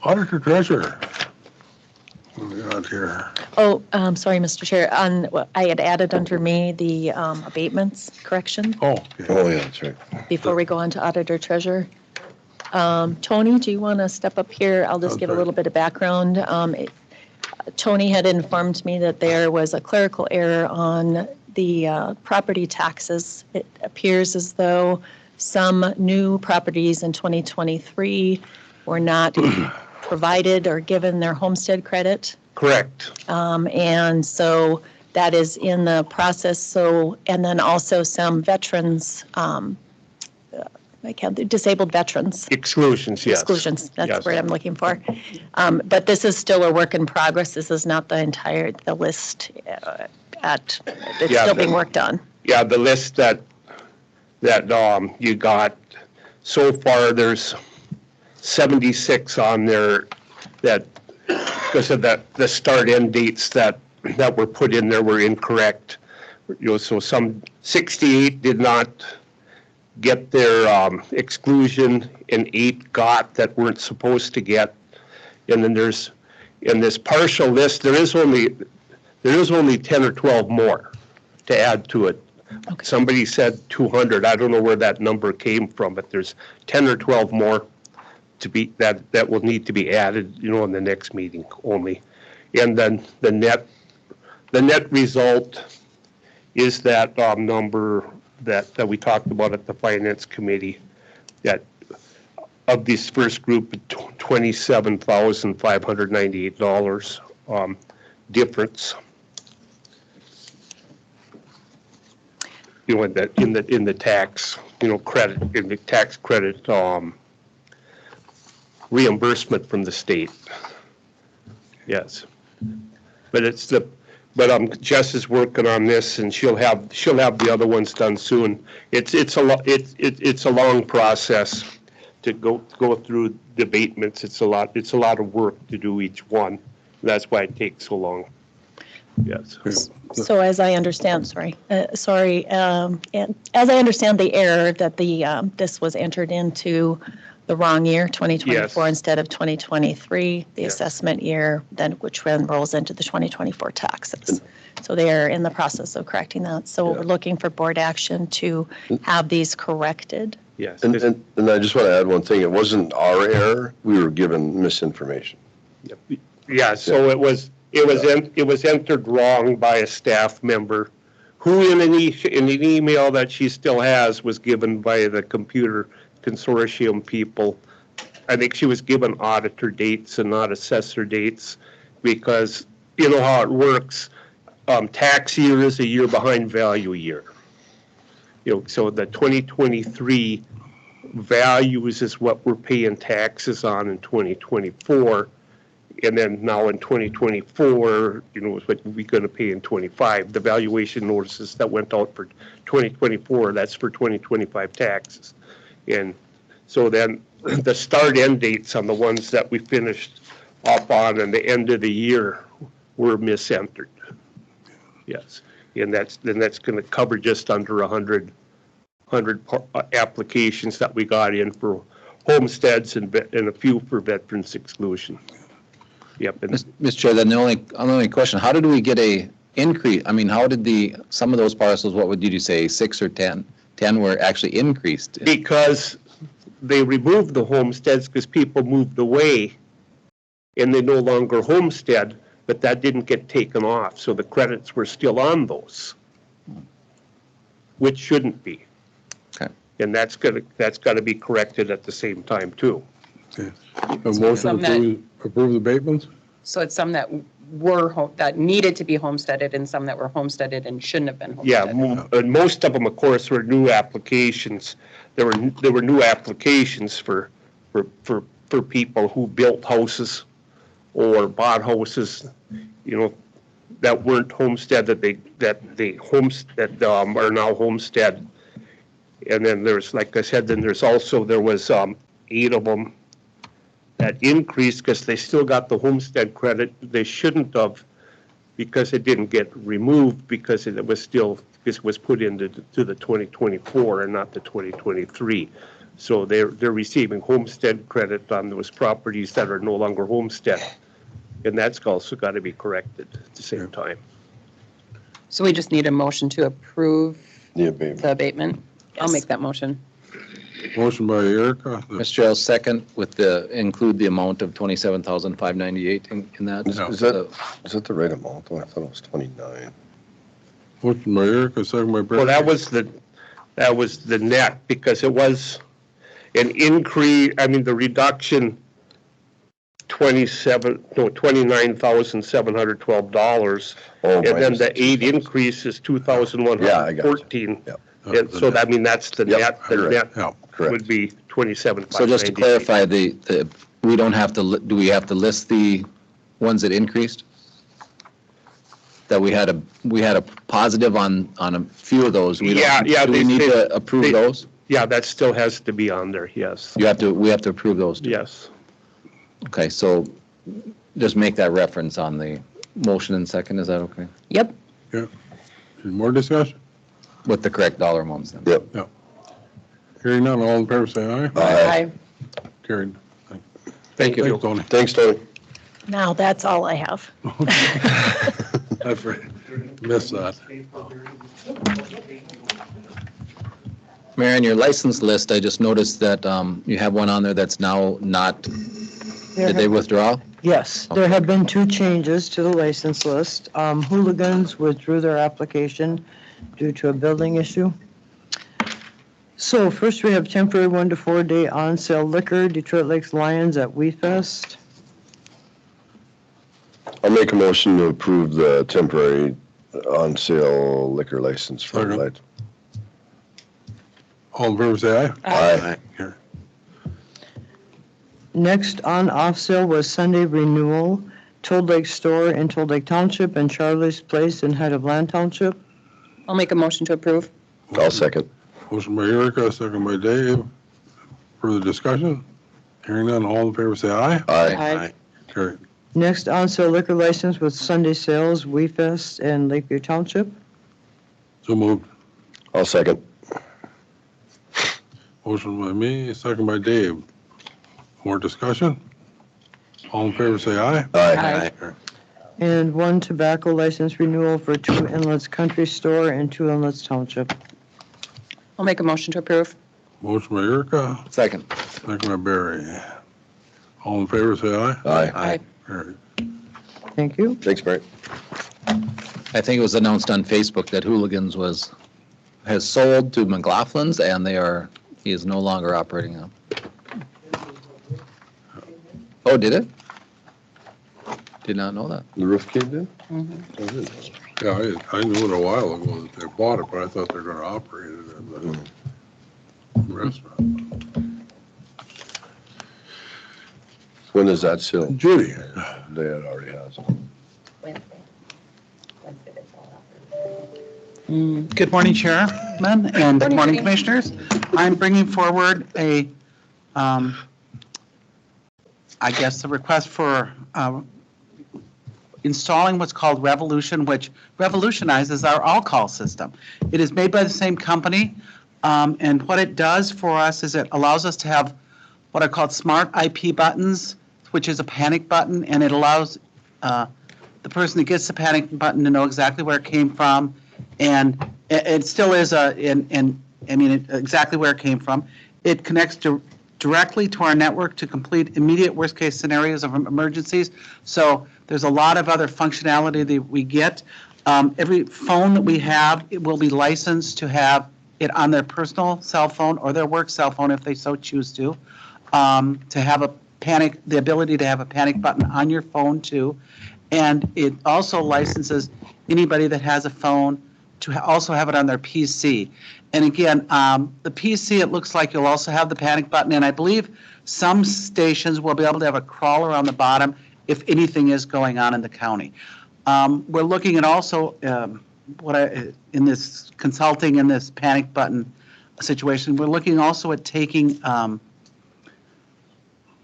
[SPEAKER 1] Auditor treasurer. What do we got here?
[SPEAKER 3] Oh, sorry, Mr. Chair, I had added under me the abatements correction
[SPEAKER 1] Oh, okay.
[SPEAKER 5] Oh, yeah, that's right.
[SPEAKER 3] before we go on to auditor treasurer. Tony, do you want to step up here? I'll just give a little bit of background. Tony had informed me that there was a clerical error on the property taxes. It appears as though some new properties in 2023 were not provided or given their homestead credit.
[SPEAKER 17] Correct.
[SPEAKER 3] And so that is in the process. And then also some veterans, disabled veterans.
[SPEAKER 17] Exclusions, yes.
[SPEAKER 3] Exclusions, that's
[SPEAKER 17] Yes.
[SPEAKER 3] the word I'm looking for. But this is still a work in progress. This is not the list it's
[SPEAKER 17] Yeah,
[SPEAKER 3] still being worked on.
[SPEAKER 17] Yeah, the list that you got, so far, there's 76 on there that, because of the start-end dates that were put in there were incorrect. So some 68 did not get their exclusion, and 8 got that weren't supposed to get. And then there's, in this partial list, there is only 10 or 12 more to add to it.
[SPEAKER 3] Okay.
[SPEAKER 17] Somebody said 200. I don't know where that number came from, but there's 10 or 12 more to be, that will need to be added, in the next meeting only. And then the net result is that number that we talked about at the Finance Committee, that of this first group, $27,598 difference. In the tax, credit, in the tax credit reimbursement from the state. Yes. But Jess is working on this, and she'll have the other ones done soon. It's a long process to go through the abatements. It's a lot of work to do each one. That's why it takes so long. Yes.
[SPEAKER 3] So as I understand, and as I understand the error that this was entered into the wrong year, 2024
[SPEAKER 17] Yes.
[SPEAKER 3] instead of 2023, the
[SPEAKER 17] Yes.
[SPEAKER 3] assessment year, which then rolls into the 2024 taxes. So they are in the process of correcting that. So we're looking for board action to have these corrected.
[SPEAKER 17] Yes.
[SPEAKER 5] And I just want to add one thing. It wasn't our error. We were given misinformation.
[SPEAKER 17] Yeah, so it was entered wrong by a staff member who in an email that she still has was given by the computer consortium people I think she was given auditor dates and not assessor dates because you know how it works. Tax year is a year behind value year. You know, so the 2023 values is what we're paying taxes on in 2024. And then now in 2024, you know, is what we're going to pay in 25. The valuation notices that went out for 2024, that's for 2025 taxes. And so then the start end dates on the ones that we finished up on and the end of the year were misentered. Yes. And that's going to cover just under 100 applications that we got in for homesteads and a few for veterans exclusion. Yep. And
[SPEAKER 8] Mr. Chair, then the only question, how did we get a increase? I mean, how did some of those parcels, what did you say, 6 or 10? 10 were actually increased?
[SPEAKER 17] Because they removed the homesteads because people moved away and they no longer homestead, but that didn't get taken off. So the credits were still on those, which shouldn't be.
[SPEAKER 8] Okay.
[SPEAKER 17] And that's got to be corrected at the same time too.
[SPEAKER 1] Okay. A motion to approve the abatements?
[SPEAKER 6] So it's some that that needed to be homesteaded and some that were homesteaded and shouldn't have been
[SPEAKER 17] Yeah,
[SPEAKER 6] homesteaded.
[SPEAKER 17] and most of them, of course, were new applications. There were new applications for people who built houses or bought houses, you know, that weren't homestead that are now homestead. And then there's, like I said, there was 8 of them that increased because they still got the homestead credit. They shouldn't have because it didn't get removed because it was put into the 2024 and not the 2023. So they're receiving homestead credit on those properties that are no longer homestead. And that's also got to be corrected at the same time.
[SPEAKER 6] So we just need a motion to approve
[SPEAKER 5] The abatement.
[SPEAKER 6] the abatement. I'll make that motion.
[SPEAKER 1] Motion by Erica.
[SPEAKER 8] Mr. Chair, I'll second with include the amount of $27,598 in that.
[SPEAKER 5] Is that the right amount? Oh, I thought it was 29.
[SPEAKER 1] Motion by Erica, second by Becker.
[SPEAKER 17] Well, that was the net because it was an increase, the reduction $29,712. And then the 8 increase is $2,114.
[SPEAKER 5] Yeah,
[SPEAKER 17] And so that's the net. The net
[SPEAKER 5] correct.
[SPEAKER 17] would be 27,598.
[SPEAKER 8] So just to clarify, we don't have to, do we have to list the ones that increased? That we had a positive on a few of those. Do we need to approve those?
[SPEAKER 17] Yeah, that still has to be on there, yes.
[SPEAKER 8] We have to approve those too?
[SPEAKER 17] Yes.
[SPEAKER 8] Okay, so just make that reference on the motion and second, is that okay?
[SPEAKER 6] Yep.
[SPEAKER 1] Yeah. Any more discussion?
[SPEAKER 8] With the correct dollar amounts then?
[SPEAKER 5] Yep.
[SPEAKER 1] Hearing none, all in favor say aye.
[SPEAKER 6] Aye.
[SPEAKER 1] Carried.
[SPEAKER 17] Thank you.
[SPEAKER 1] Thanks, Tony.
[SPEAKER 5] Thanks, Tony.
[SPEAKER 3] Now, that's all I have.
[SPEAKER 1] I missed that.
[SPEAKER 8] Mayor, on your license list, I just noticed that you have one on there that's now not, did they withdraw?
[SPEAKER 18] Yes, there have been 2 changes to the license list. Hooligans withdrew their application due to a building issue. So first we have temporary 1 to 4 day on sale liquor, Detroit Lakes Lions at We Fest.
[SPEAKER 5] I'll make a motion to approve the temporary on sale liquor license for
[SPEAKER 1] Second.
[SPEAKER 5] light.
[SPEAKER 1] All in favor say aye.
[SPEAKER 5] Aye.
[SPEAKER 1] Carried.
[SPEAKER 18] Next on off sale was Sunday renewal, Toad Lake Store in Toad Lake Township and Charlie's Place in Head of Land Township.
[SPEAKER 6] I'll make a motion to approve.
[SPEAKER 5] I'll second.
[SPEAKER 1] Motion by Erica, second by Dave. Further discussion? Hearing none, all in favor say aye.
[SPEAKER 5] Aye.
[SPEAKER 1] Carried.
[SPEAKER 18] Next on sale liquor license was Sunday Sales, We Fest in Lakeview Township.
[SPEAKER 1] So moved.
[SPEAKER 5] I'll second.
[SPEAKER 1] Motion by me, second by Dave. More discussion? All in favor say aye.
[SPEAKER 6] Aye.
[SPEAKER 1] Carried.
[SPEAKER 18] And 1 tobacco license renewal for 2 Inlets Country Store in 2 Inlets Township.
[SPEAKER 6] I'll make a motion to approve.
[SPEAKER 1] Motion by Erica,
[SPEAKER 8] Second.
[SPEAKER 1] second by Barry. All in favor say aye.
[SPEAKER 5] Aye.
[SPEAKER 1] Carried.
[SPEAKER 18] Thank you.
[SPEAKER 5] Thanks, Barry.
[SPEAKER 8] I think it was announced on Facebook that Hooligans has sold to McLaughlin's and he is no longer operating them. Oh, did it? Did not know that.
[SPEAKER 5] The roof caved in?
[SPEAKER 6] Mm-hmm.
[SPEAKER 5] I didn't know.
[SPEAKER 1] Yeah, I knew it a while ago that they bought it, but I thought they were gonna operate it as a restaurant.
[SPEAKER 5] When is that still?
[SPEAKER 1] Judy.
[SPEAKER 5] They had already has.
[SPEAKER 19] Good morning, Chairman, and good morning, Commissioners. I'm bringing forward a, I guess, a request for installing what's called Revolution, which revolutionizes our all-call system. It is made by the same company, and what it does for us is it allows us to have what are called smart IP buttons, which is a panic button, and it allows the person that gets the panic button to know exactly where it came from, and it still is exactly where it came from. It connects directly to our network to complete immediate worst-case scenarios of emergencies. So there's a lot of other functionality that we get. Every phone that we have, it will be licensed to have it on their personal cell phone or their work cell phone if they so choose to have the ability to have a panic button on your phone too. And it also licenses anybody that has a phone to also have it on their PC. And again, the PC, it looks like you'll also have the panic button, and I believe some stations will be able to have a crawler on the bottom if anything is going on in the county. We're looking at also, in this consulting in this panic button situation, we're looking also at taking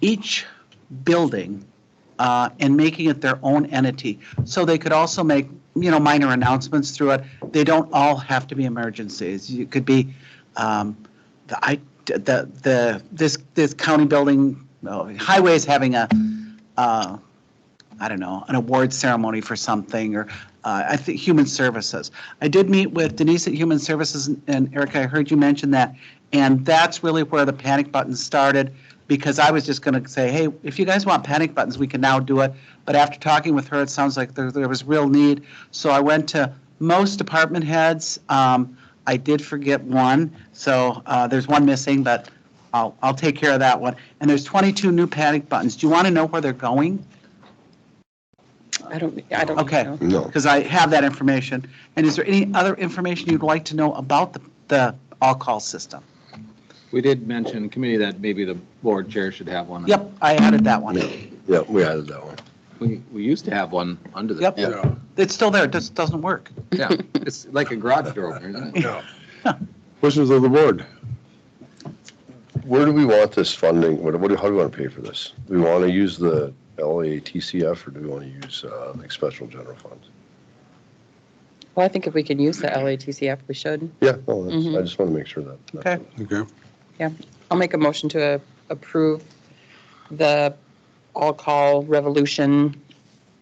[SPEAKER 19] each building and making it their own entity. So they could also make, minor announcements through it. They don't all have to be emergencies. It could be this county building, highways having an award ceremony for something, or I think Human Services. I did meet with Denise at Human Services, and Erica, I heard you mention that, and that's really where the panic button started, because I was just going to say, hey, if you guys want panic buttons, we can now do it. But after talking with her, it sounds like there was real need. So I went to most department heads. I did forget one, so there's one missing, but I'll take care of that one. And there's 22 new panic buttons. Do you want to know where they're going?
[SPEAKER 6] I don't
[SPEAKER 19] Okay,
[SPEAKER 6] know.
[SPEAKER 19] because I have that information. And is there any other information you'd like to know about the all-call system?
[SPEAKER 8] We did mention in committee that maybe the board chair should have one.
[SPEAKER 19] Yep, I added that one.
[SPEAKER 5] Yeah, we added that one.
[SPEAKER 8] We used to have one under the.
[SPEAKER 19] Yep,
[SPEAKER 1] Yeah.
[SPEAKER 19] it's still there, it just doesn't work.
[SPEAKER 8] Yeah, it's like a garage door opener, isn't it?
[SPEAKER 1] Yeah. Wishes of the board.
[SPEAKER 5] Where do we want this funding? How do we want to pay for this? Do we want to use the LATCF or do we want to use like special general funds?
[SPEAKER 6] Well, I think if we can use the LATCF, we should.
[SPEAKER 5] Yeah, no, I just want to make sure that.
[SPEAKER 19] Okay.
[SPEAKER 1] Okay.
[SPEAKER 6] Yeah, I'll make a motion to approve the all-call Revolution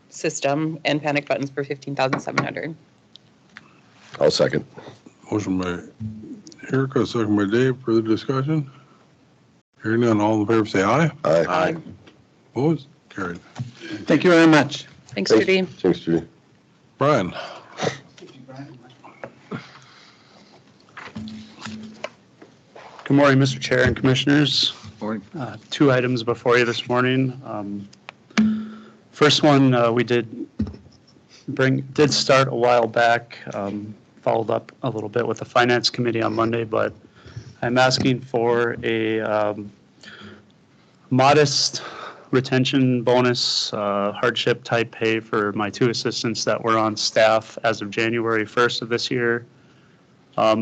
[SPEAKER 6] system and panic buttons for $15,700.
[SPEAKER 5] I'll second.
[SPEAKER 1] Motion by Erica, second by Dave. Further discussion? Hearing none, all in favor say aye.
[SPEAKER 5] Aye.
[SPEAKER 1] Opposed? Carried.
[SPEAKER 19] Thank you very much.
[SPEAKER 6] Thanks, Judy.
[SPEAKER 5] Thanks, Judy.
[SPEAKER 1] Brian?
[SPEAKER 20] Good morning, Mr. Chair and Commissioners.
[SPEAKER 8] Morning.
[SPEAKER 20] Two items before you this morning. First one, we did start a while back, followed up a little bit with the Finance Committee on Monday, but I'm asking for a modest retention bonus, hardship type pay for my two assistants that were on staff as of January 1st of this year.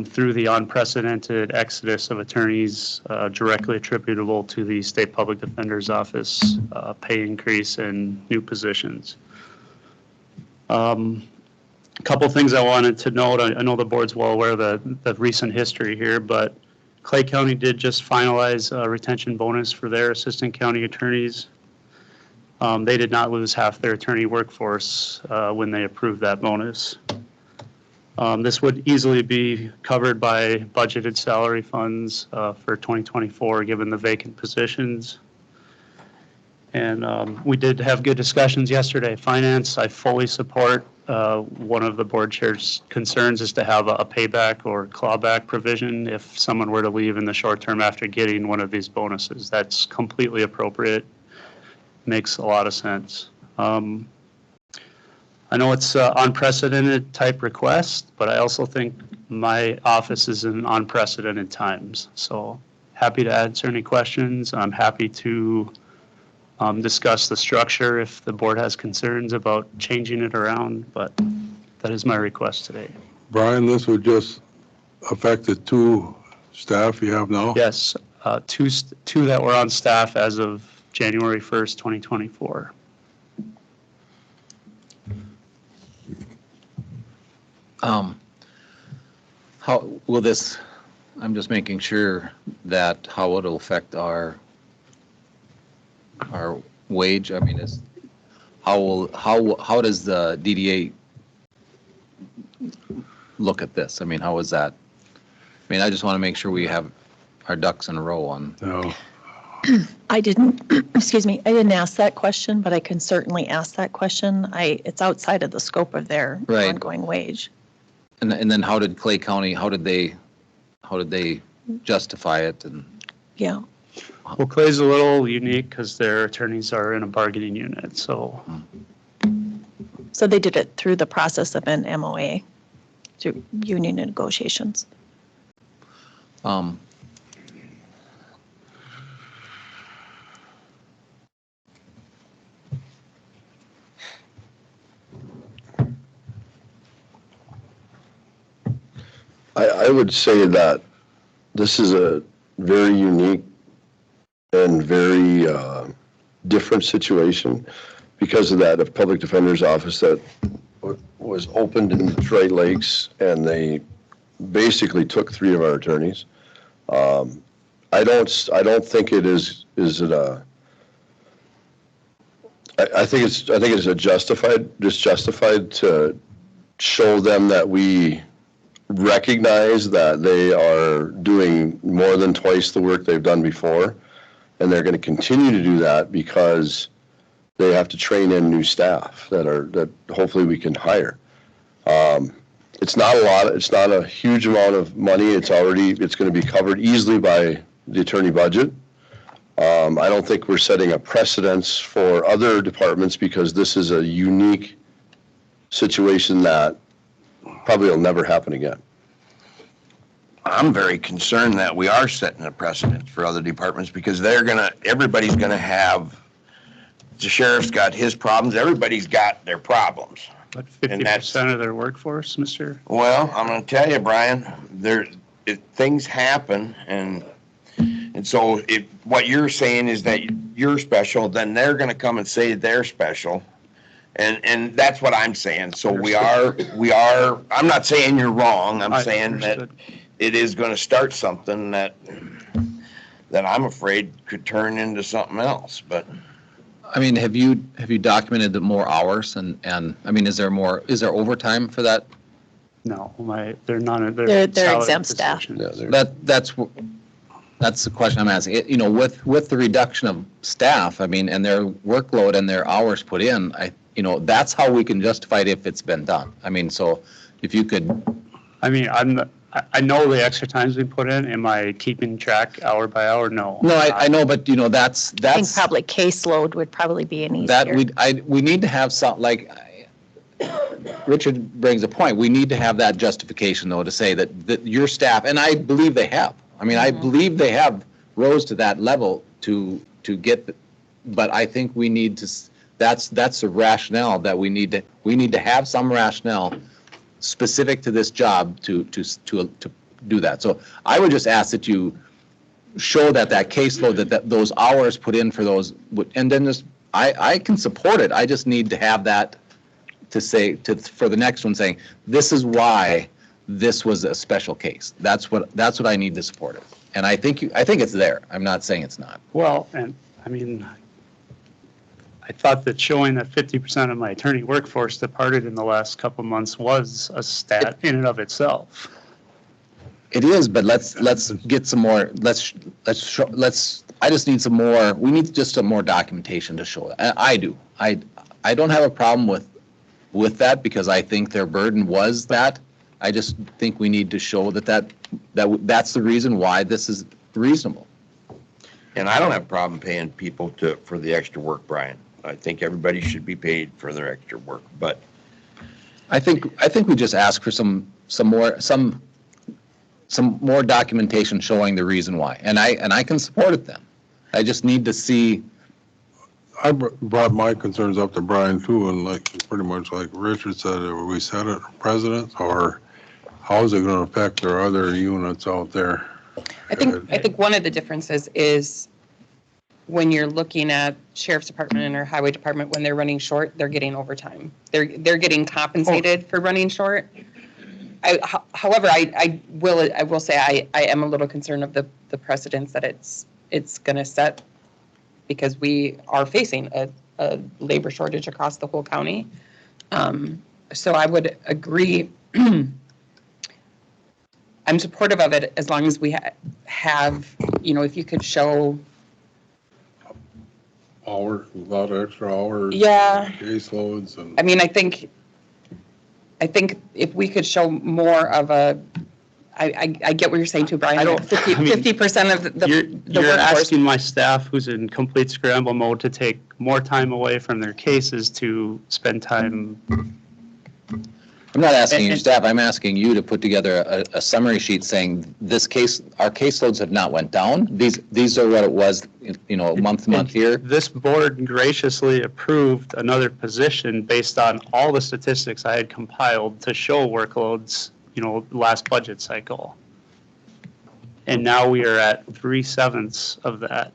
[SPEAKER 20] Through the unprecedented exodus of attorneys directly attributable to the State Public Defender's Office pay increase and new positions. A couple things I wanted to note. I know the board's well aware of the recent history here, but Clay County did just finalize a retention bonus for their assistant county attorneys. They did not lose half their attorney workforce when they approved that bonus. This would easily be covered by budgeted salary funds for 2024, given the vacant positions. And we did have good discussions yesterday. Finance, I fully support. One of the board chair's concerns is to have a payback or clawback provision if someone were to leave in the short term after getting one of these bonuses. That's completely appropriate. makes a lot of sense. I know it's an unprecedented type request, but I also think my office is in unprecedented times. So happy to answer any questions. I'm happy to discuss the structure if the board has concerns about changing it around, but that is my request today.
[SPEAKER 1] Brian, this would just affect the 2 staff you have now?
[SPEAKER 20] Yes, two that were on staff as of January 1st, 2024.
[SPEAKER 8] How will this, I'm just making sure that how it'll affect our wage, I mean, how does the DDA look at this? I mean, how is that? I mean, I just want to make sure we have our ducks in a row on.
[SPEAKER 1] No.
[SPEAKER 3] I didn't, excuse me, I didn't ask that question, but I can certainly ask that question. It's outside of the scope of their
[SPEAKER 8] Right.
[SPEAKER 3] ongoing wage.
[SPEAKER 8] And then how did Clay County, how did they justify it? And
[SPEAKER 3] Yeah.
[SPEAKER 20] Well, Clay's a little unique because their attorneys are in a bargaining unit, so.
[SPEAKER 3] So they did it through the process of an MOA, through union negotiations.
[SPEAKER 5] I would say that this is a very unique and very different situation because of that public defender's office that was opened in Detroit Lakes, and they basically took 3 of our attorneys. I don't think it is it a, I think it's justified to show them that we recognize that they are doing more than twice the work they've done before, and they're going to continue to do that because they have to train in new staff that hopefully we can hire. It's not a lot. It's not a huge amount of money. It's going to be covered easily by the attorney budget. I don't think we're setting a precedence for other departments because this is a unique situation that probably will never happen again.
[SPEAKER 7] I'm very concerned that we are setting a precedent for other departments because everybody's gonna have, the sheriff's got his problems, everybody's got their problems.
[SPEAKER 20] But 50% of their workforce, Mr.?
[SPEAKER 7] Well, I'm gonna tell you, Brian, things happen, and so what you're saying is that you're special, then they're gonna come and say they're special. And that's what I'm saying. So we are, I'm not saying you're wrong. I'm saying that it is going to start something that I'm afraid could turn into something else, but.
[SPEAKER 8] I mean, have you documented the more hours and I mean, is there overtime for that?
[SPEAKER 20] No, they're not, they're
[SPEAKER 3] exempt staff.
[SPEAKER 8] That's the question I'm asking. You know, with the reduction of staff, I mean, and their workload and their hours put in, that's how we can justify it if it's been done. I mean, so if you could.
[SPEAKER 20] I mean, I know the extra times we put in. Am I keeping track hour by hour? No.
[SPEAKER 8] No, I know, but that's.
[SPEAKER 3] I think probably caseload would probably be an easier.
[SPEAKER 8] That we need to have some, like, Richard brings a point. We need to have that justification though to say that your staff, and I believe they have. I mean, I believe they have rose to that level to get, but I think we need to. That's the rationale that we need to have some rationale specific to this job to do that. So I would just ask that you show that caseload, that those hours put in for those, and then I can support it. I just need to have that to say for the next one saying this is why this was a special case. That's what I need to support it. And I think it's there. I'm not saying it's not.
[SPEAKER 20] Well, and I mean, I thought that showing that 50% of my attorney workforce departed in the last couple months was a stat in and of itself.
[SPEAKER 8] It is, but let's get some more. I just need some more. We need just some more documentation to show that. I do. I don't have a problem with that because I think their burden was that. I just think we need to show that's the reason why this is reasonable.
[SPEAKER 7] And I don't have a problem paying people for the extra work, Brian. I think everybody should be paid for their extra work, but
[SPEAKER 8] I think we just ask for some more documentation showing the reason why, and I can support it then. I just need to see.
[SPEAKER 1] I brought my concerns up to Brian too, and like, pretty much like Richard said, are we Senate presidents, or how is it going to affect our other units out there?
[SPEAKER 6] I think one of the differences is when you're looking at sheriff's department or highway department, when they're running short, they're getting overtime. They're getting compensated for running short. However, I will say I am a little concerned of the precedents that it's going to set, because we are facing a labor shortage across the whole county. So I would agree. I'm supportive of it as long as we have, if you could show.
[SPEAKER 1] Hours, a lot of extra hours.
[SPEAKER 6] Yeah.
[SPEAKER 1] Caseloads and.
[SPEAKER 6] I mean, I think if we could show more of I get what you're saying too, Brian. 50% of the
[SPEAKER 20] You're
[SPEAKER 6] workforce.
[SPEAKER 20] asking my staff who's in complete scramble mode to take more time away from their cases to spend time.
[SPEAKER 8] I'm not asking your staff, I'm asking you to put together a summary sheet saying our caseloads have not went down. These are what it was, month to month here.
[SPEAKER 20] This board graciously approved another position based on all the statistics I had compiled to show workloads, last budget cycle. And now we are at 3/7 of that.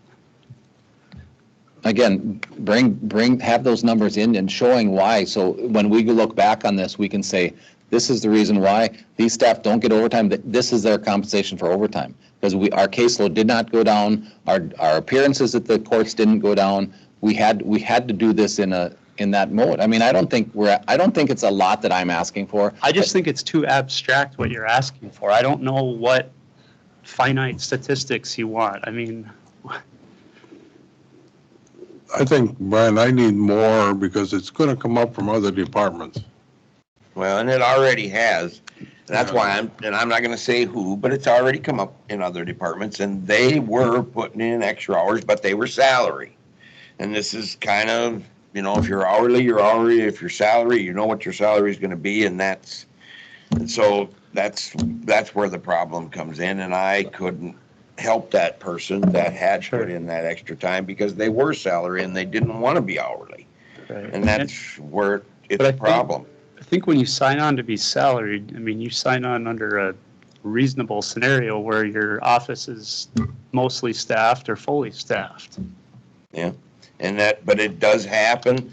[SPEAKER 8] Again, have those numbers in and showing why. So when we look back on this, we can say, this is the reason why these staff don't get overtime. This is their compensation for overtime, because our caseload did not go down. Our appearances at the courts didn't go down. We had to do this in that mode. I mean, I don't think it's a lot that I'm asking for.
[SPEAKER 20] I just think it's too abstract what you're asking for. I don't know what finite statistics you want. I mean,
[SPEAKER 1] I think, Brian, I need more because it's going to come up from other departments.
[SPEAKER 7] well, and it already has. And that's why I'm not going to say who, but it's already come up in other departments, and they were putting in extra hours, but they were salary. And this is kind of, if you're hourly, you're hourly. If you're salary, you know what your salary is going to be, and so that's where the problem comes in. And I couldn't help that person that had put in that extra time because they were salary and they didn't want to be hourly.
[SPEAKER 20] Right.
[SPEAKER 7] And that's where it's a problem.
[SPEAKER 20] I think when you sign on to be salaried, I mean, you sign on under a reasonable scenario where your office is mostly staffed or fully staffed.
[SPEAKER 7] Yeah, but it does happen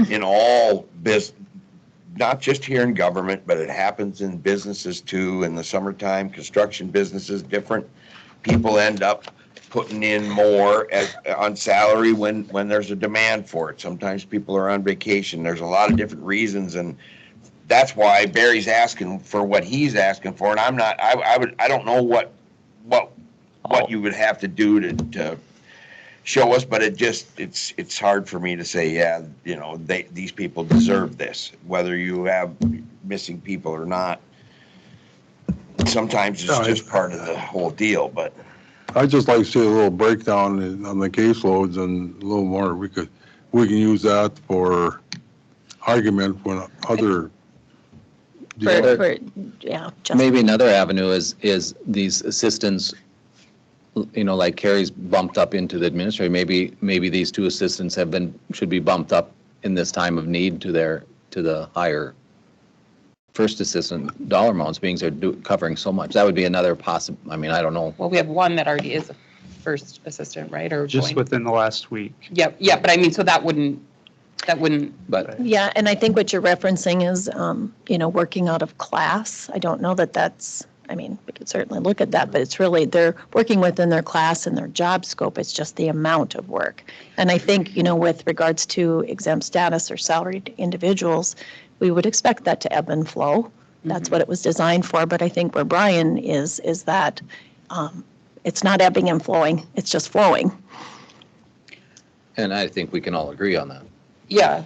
[SPEAKER 7] in all business, not just here in government, but it happens in businesses too. In the summertime, construction businesses, different people end up putting in more on salary when there's a demand for it. Sometimes people are on vacation. There's a lot of different reasons, and that's why Barry's asking for what he's asking for. And I'm not. I don't know what you would have to do to show us, but it's hard for me to say, yeah, these people deserve this, whether you have missing people or not. Sometimes it's just part of the whole deal, but.
[SPEAKER 1] I'd just like to see a little breakdown on the caseloads and a little more. We can use that for argument when other.
[SPEAKER 8] Maybe another avenue is these assistants, like Carrie's bumped up into the administrator. Maybe these two assistants should be bumped up in this time of need to the higher first assistant dollar amounts, being they're covering so much. That would be another possible. I mean, I don't know.
[SPEAKER 6] Well, we have one that already is a first assistant, right? Or
[SPEAKER 20] just within the last week.
[SPEAKER 6] Yeah, but I mean, so that wouldn't.
[SPEAKER 8] But
[SPEAKER 3] yeah, and I think what you're referencing is, working out of class. I don't know that's. I mean, we could certainly look at that, but it's really they're working within their class and their job scope. It's just the amount of work. And I think, with regards to exempt status or salaried individuals, we would expect that to ebb and flow. That's what it was designed for. But I think where Brian is that it's not ebbing and flowing. It's just flowing.
[SPEAKER 8] And I think we can all agree on that.
[SPEAKER 6] Yeah.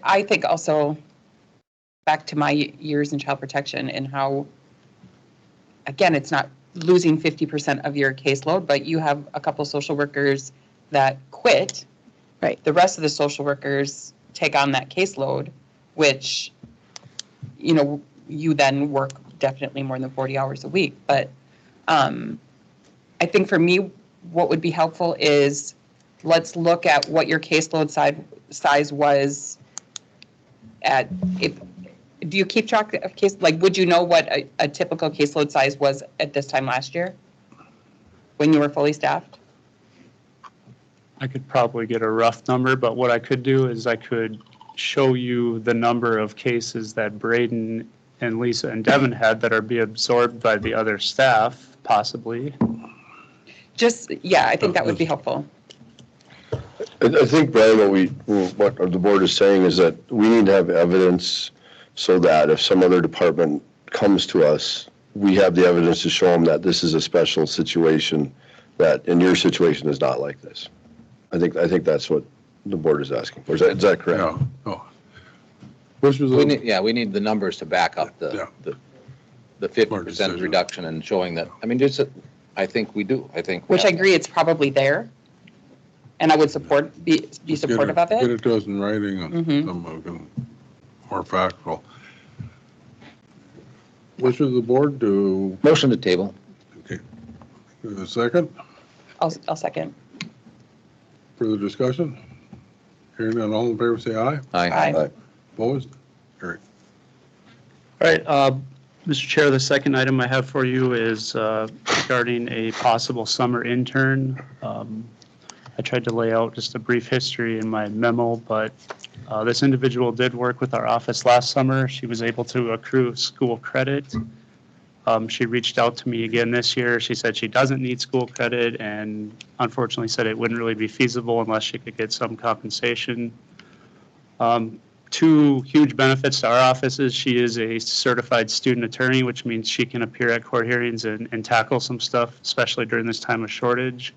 [SPEAKER 6] I think also back to my years in child protection and how, again, it's not losing 50% of your caseload, but you have a couple social workers that quit.
[SPEAKER 3] Right.
[SPEAKER 6] The rest of the social workers take on that caseload, which, you know, you then work definitely more than 40 hours a week. But I think for me, what would be helpful is let's look at what your caseload size was at, do you keep track of like, would you know what a typical caseload size was at this time last year when you were fully staffed?
[SPEAKER 20] I could probably get a rough number, but what I could do is I could show you the number of cases that Braden and Lisa and Devin had that are being absorbed by the other staff, possibly.
[SPEAKER 6] Just, yeah, I think that would be helpful.
[SPEAKER 5] I think, Brian, what the board is saying is that we need to have evidence so that if some other department comes to us, we have the evidence to show them that this is a special situation, that in your situation is not like this. I think that's what the board is asking for. Is that correct?
[SPEAKER 1] Yeah. Oh. Which was
[SPEAKER 8] We need the numbers to back up the 50% reduction and showing that, I mean, I think we do.
[SPEAKER 6] Which I agree, it's probably there. And I would be supportive of it.
[SPEAKER 1] Get it to us in writing and some more factual. Wish of the board to.
[SPEAKER 8] Motion to table.
[SPEAKER 1] Okay. A second?
[SPEAKER 6] I'll second.
[SPEAKER 1] Further discussion? Hearing none, all in favor say aye.
[SPEAKER 6] Aye.
[SPEAKER 1] Opposed? Carried.
[SPEAKER 20] All right, Mr. Chair, the second item I have for you is regarding a possible summer intern. I tried to lay out just a brief history in my memo, but this individual did work with our office last summer. She was able to accrue school credit. She reached out to me again this year. She said she doesn't need school credit and unfortunately said it wouldn't really be feasible unless she could get some compensation. Two huge benefits to our office is she is a certified student attorney, which means she can appear at court hearings and tackle some stuff, especially during this time of shortage.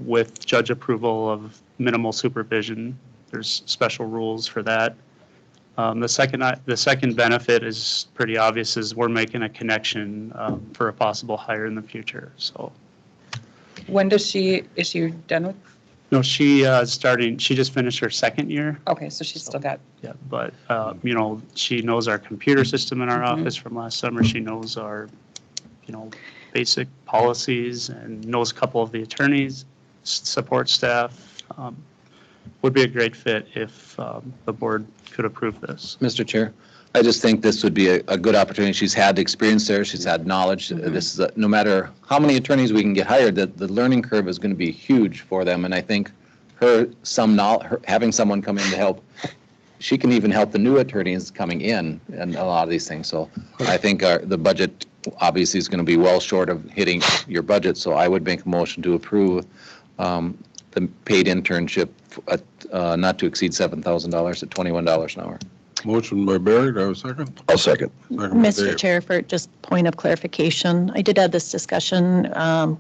[SPEAKER 20] With judge approval of minimal supervision. There's special rules for that. The second benefit is pretty obvious, is we're making a connection for a possible hire in the future. So.
[SPEAKER 6] When is she done with?
[SPEAKER 20] No, she just finished her second year.
[SPEAKER 6] Okay, so she's still got.
[SPEAKER 20] Yeah, but you know, she knows our computer system in our office from last summer. She knows our, you know, basic policies and knows a couple of the attorneys, support staff. Would be a great fit if the board could approve this.
[SPEAKER 8] Mr. Chair, I just think this would be a good opportunity. She's had experience there. She's had knowledge. This is no matter how many attorneys we can get hired, the learning curve is going to be huge for them. And I think having someone come in to help, she can even help the new attorneys coming in and a lot of these things. So I think the budget obviously is going to be well short of hitting your budget. So I would make a motion to approve the paid internship not to exceed $7,000 at $21 an hour.
[SPEAKER 1] Motion by Barry, do I have a second?
[SPEAKER 5] I'll second.
[SPEAKER 3] Mr. Chair, for just point of clarification, I did have this discussion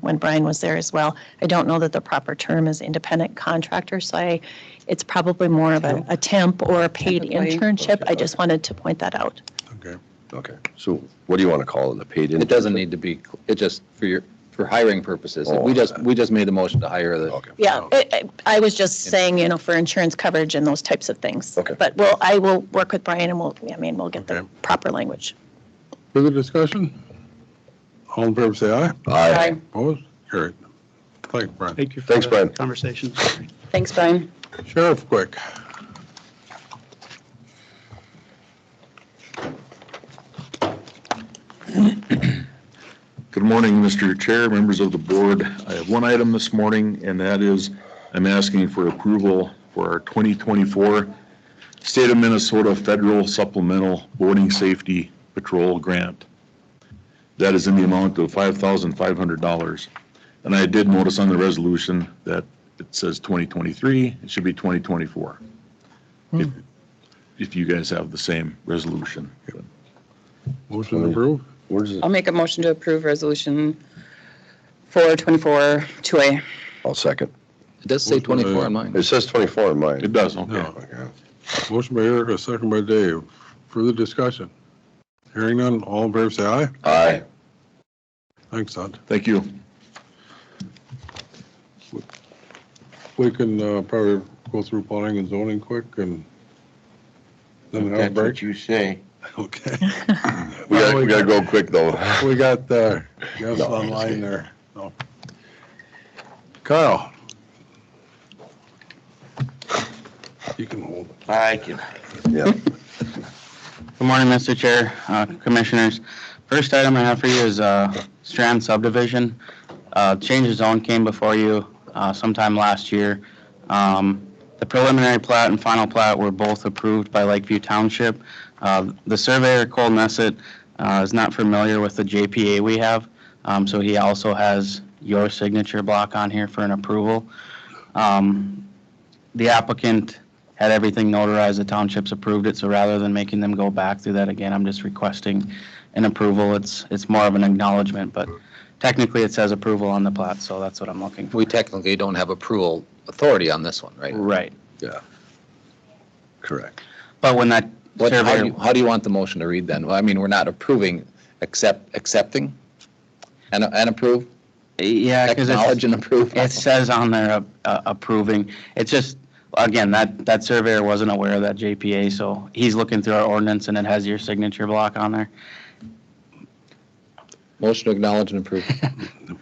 [SPEAKER 3] when Brian was there as well. I don't know that the proper term is independent contractor, so it's probably more of a temp or a paid internship. I just wanted to point that out.
[SPEAKER 5] Okay. So what do you want to call it? A paid intern?
[SPEAKER 8] It doesn't need to be, it just for hiring purposes. We just made the motion to hire the.
[SPEAKER 5] Okay.
[SPEAKER 3] Yeah, I was just saying, you know, for insurance coverage and those types of things.
[SPEAKER 5] Okay.
[SPEAKER 3] But I will work with Brian and we'll get the proper language.
[SPEAKER 1] Further discussion? All in favor say aye.
[SPEAKER 5] Aye.
[SPEAKER 1] Opposed? Carried. Thanks, Brian.
[SPEAKER 20] Thank you for
[SPEAKER 5] Thanks,
[SPEAKER 20] the
[SPEAKER 5] Brian.
[SPEAKER 20] conversation.
[SPEAKER 6] Thanks, Brian.
[SPEAKER 1] Sheriff, quick.
[SPEAKER 21] Good morning, Mr. Chair, members of the board. I have one item this morning, and that is I'm asking for approval for our 2024 State of Minnesota Federal Supplemental Boating Safety Patrol Grant. That is in the amount of $5,500. And I did notice on the resolution that it says 2023, it should be 2024. If you guys have the same resolution.
[SPEAKER 1] Motion approved.
[SPEAKER 6] I'll make a motion to approve resolution 424 2A.
[SPEAKER 5] I'll second.
[SPEAKER 8] It does say 24 on mine.
[SPEAKER 5] It says 24 on mine.
[SPEAKER 21] It does, okay.
[SPEAKER 1] Motion by Eric, a second by Dave. Further discussion? Hearing none, all in favor say aye.
[SPEAKER 5] Aye.
[SPEAKER 1] Thanks, Ed.
[SPEAKER 21] Thank you.
[SPEAKER 1] We can probably go through planning and zoning quick and then have a
[SPEAKER 7] That's
[SPEAKER 1] break.
[SPEAKER 7] what you say.
[SPEAKER 1] Okay.
[SPEAKER 5] We gotta go quick, though.
[SPEAKER 1] We got guests online there. So. Kyle. You can hold it.
[SPEAKER 7] I can.
[SPEAKER 5] Yeah.
[SPEAKER 10] Good morning, Mr. Chair, Commissioners. First item I have for you is Strand subdivision. Change of zone came before you sometime last year. The preliminary plat and final plat were both approved by Lakeview Township. The surveyor, Cole Nessett, is not familiar with the JPA we have, so he also has your signature block on here for an approval. The applicant had everything notarized, the townships approved it, so rather than making them go back through that again, I'm just requesting an approval. It's more of an acknowledgement, but technically it says approval on the plat, so that's what I'm looking for.
[SPEAKER 8] We technically don't have approval authority on this one, right?
[SPEAKER 10] Right.
[SPEAKER 5] Yeah. Correct.
[SPEAKER 10] But when that surveyor,
[SPEAKER 8] How do you want the motion to read then? Well, I mean, we're not approving, accepting and approve?
[SPEAKER 10] yeah, because
[SPEAKER 8] Acknowledge and approve?
[SPEAKER 10] it says on there approving. It's just, again, that surveyor wasn't aware of that JPA, so he's looking through our ordinance and it has your signature block on there.
[SPEAKER 8] Motion to acknowledge and approve.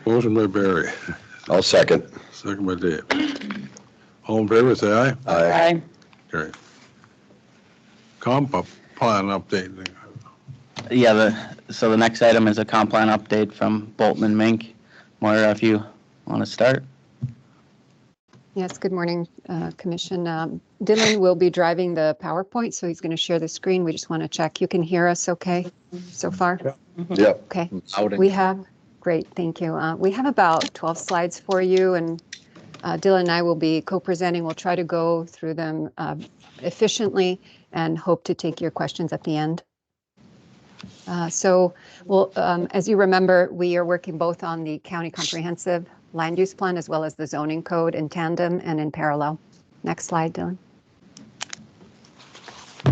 [SPEAKER 1] Motion by Barry,
[SPEAKER 5] I'll second.
[SPEAKER 1] second by Dave. All in favor, say aye.
[SPEAKER 5] Aye.
[SPEAKER 1] Carry. Comp plan update.
[SPEAKER 10] Yeah, so the next item is a comp plan update from Bolton and Mink. Moira, if you want to start.
[SPEAKER 22] Yes, good morning, Commission. Dylan will be driving the PowerPoint, so he's going to share the screen. We just want to check. You can hear us okay so far?
[SPEAKER 5] Yep.
[SPEAKER 22] Okay.
[SPEAKER 8] Outing.
[SPEAKER 22] We have, great, thank you. We have about 12 slides for you, and Dylan and I will be co-presenting. We'll try to go through them efficiently and hope to take your questions at the end. As you remember, we are working both on the county comprehensive land use plan as well as the zoning code in tandem and in parallel. Next slide, Dylan.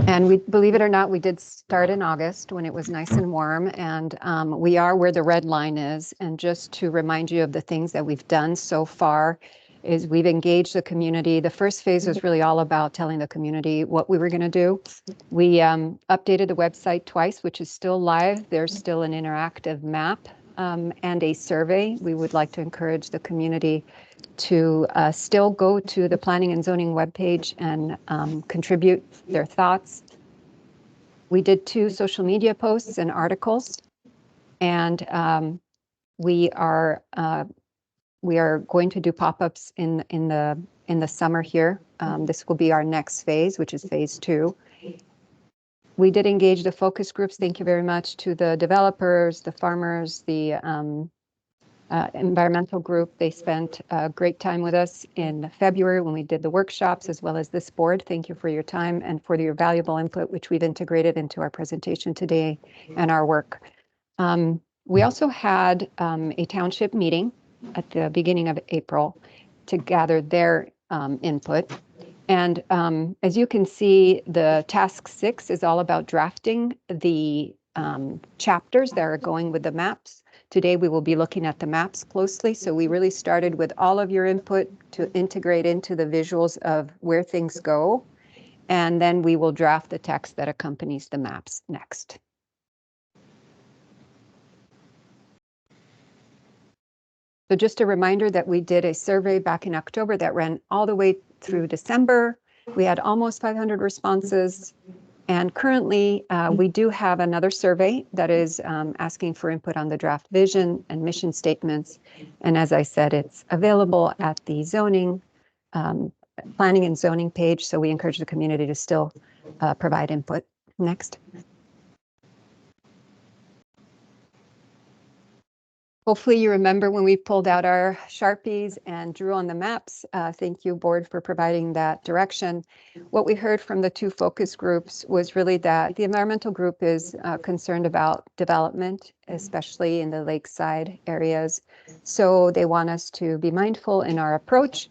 [SPEAKER 22] And we, believe it or not, we did start in August when it was nice and warm, and we are where the red line is. And just to remind you of the things that we've done so far is we've engaged the community. The first phase was really all about telling the community what we were going to do. We updated the website twice, which is still live. There's still an interactive map and a survey. We would like to encourage the community to still go to the planning and zoning webpage and contribute their thoughts. We did 2 social media posts and articles, and we are going to do pop-ups in the summer here. This will be our next phase, which is phase 2. We did engage the focus groups. Thank you very much to the developers, the farmers, the environmental group. They spent a great time with us in February when we did the workshops, as well as this board. Thank you for your time and for your valuable input, which we've integrated into our presentation today and our work. We also had a township meeting at the beginning of April to gather their input. And as you can see, the task 6 is all about drafting the chapters that are going with the maps. Today, we will be looking at the maps closely. So we really started with all of your input to integrate into the visuals of where things go. And then we will draft the text that accompanies the maps next. So just a reminder that we did a survey back in October that ran all the way through December. We had almost 500 responses. And currently, we do have another survey that is asking for input on the draft vision and mission statements. And as I said, it's available at the zoning, planning and zoning page. So we encourage the community to still provide input. Next. Hopefully you remember when we pulled out our Sharpies and drew on the maps. Thank you, board, for providing that direction. What we heard from the 2 focus groups was really that the environmental group is concerned about development, especially in the lakeside areas. So they want us to be mindful in our approach.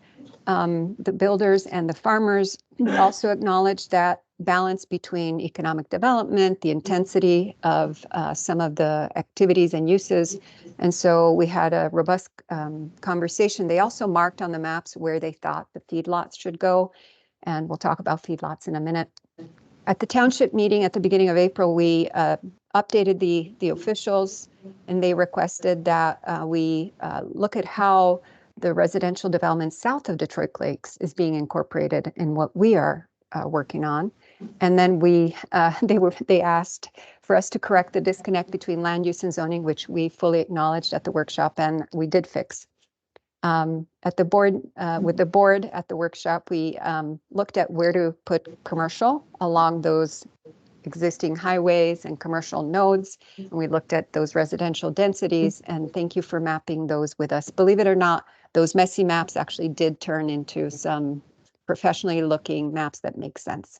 [SPEAKER 22] The builders and the farmers also acknowledge that balance between economic development, the intensity of some of the activities and uses. And so we had a robust conversation. They also marked on the maps where they thought the feedlots should go. And we'll talk about feedlots in a minute. At the township meeting at the beginning of April, we updated the officials, and they requested that we look at how the residential development south of Detroit Lakes is being incorporated in what we are working on. And then they asked for us to correct the disconnect between land use and zoning, which we fully acknowledged at the workshop, and we did fix. At the board, with the board at the workshop, we looked at where to put commercial along those existing highways and commercial nodes. And we looked at those residential densities, and thank you for mapping those with us. Believe it or not, those messy maps actually did turn into some professionally looking maps that make sense.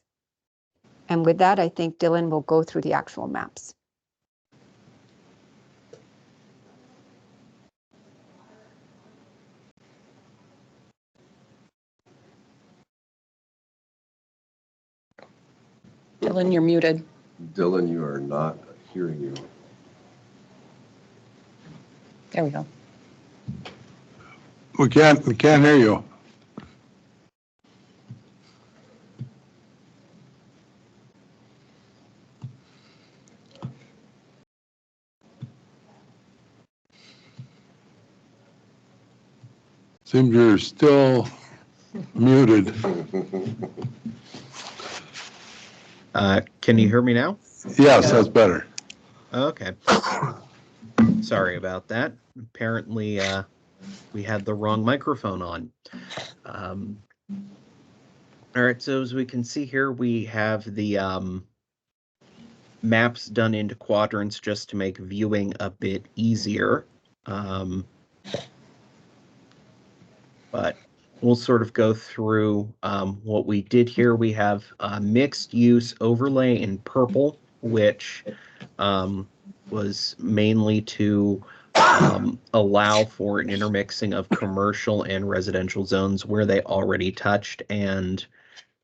[SPEAKER 22] And with that, I think Dylan will go through the actual maps.
[SPEAKER 6] Dylan, you're muted.
[SPEAKER 5] Dylan, you are not hearing you.
[SPEAKER 6] There we go.
[SPEAKER 1] We can't hear you. Seems you're still muted.
[SPEAKER 9] Can you hear me now?
[SPEAKER 1] Yes, that's better.
[SPEAKER 9] Okay. Sorry about that. Apparently, we had the wrong microphone on. All right, so as we can see here, we have the maps done into quadrants just to make viewing a bit easier. But we'll sort of go through what we did here. We have mixed use overlay in purple, which was mainly to allow for an intermixing of commercial and residential zones where they already touched, and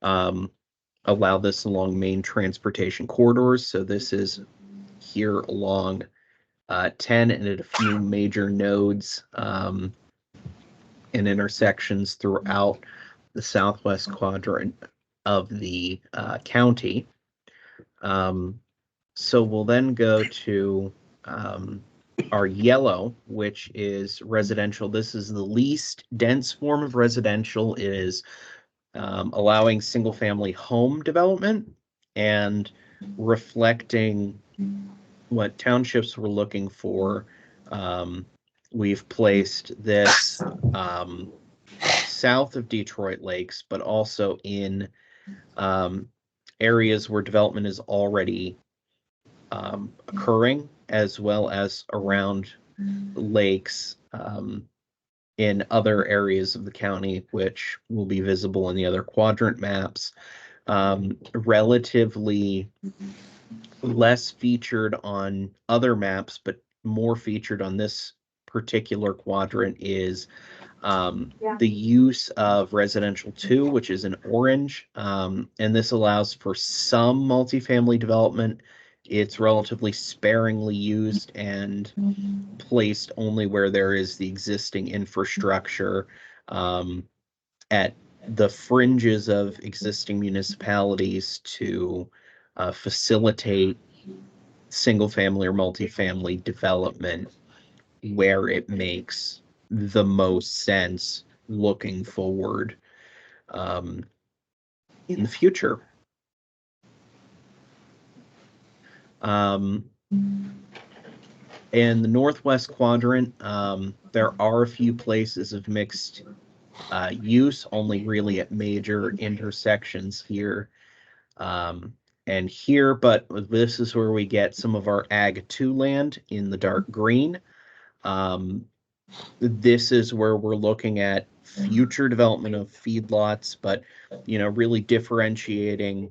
[SPEAKER 9] allow this along main transportation corridors. So this is here along 10 and at a few major nodes and intersections throughout the southwest quadrant of the county. So we'll then go to our yellow, which is residential. This is the least dense form of residential. It is allowing single-family home development and reflecting what townships were looking for. We've placed this south of Detroit Lakes, but also in areas where development is already occurring, as well as around lakes in other areas of the county, which will be visible in the other quadrant maps. Relatively less featured on other maps, but more featured on this particular quadrant is the use of residential 2, which is in orange, and this allows for some multifamily development. It's relatively sparingly used and placed only where there is the existing infrastructure at the fringes of existing municipalities to facilitate single-family or multifamily development where it makes the most sense looking forward in the future. In the northwest quadrant, there are a few places of mixed use, only really at major intersections here and here, but this is where we get some of our Ag 2 land in the dark green. This is where we're looking at future development of feedlots, but really differentiating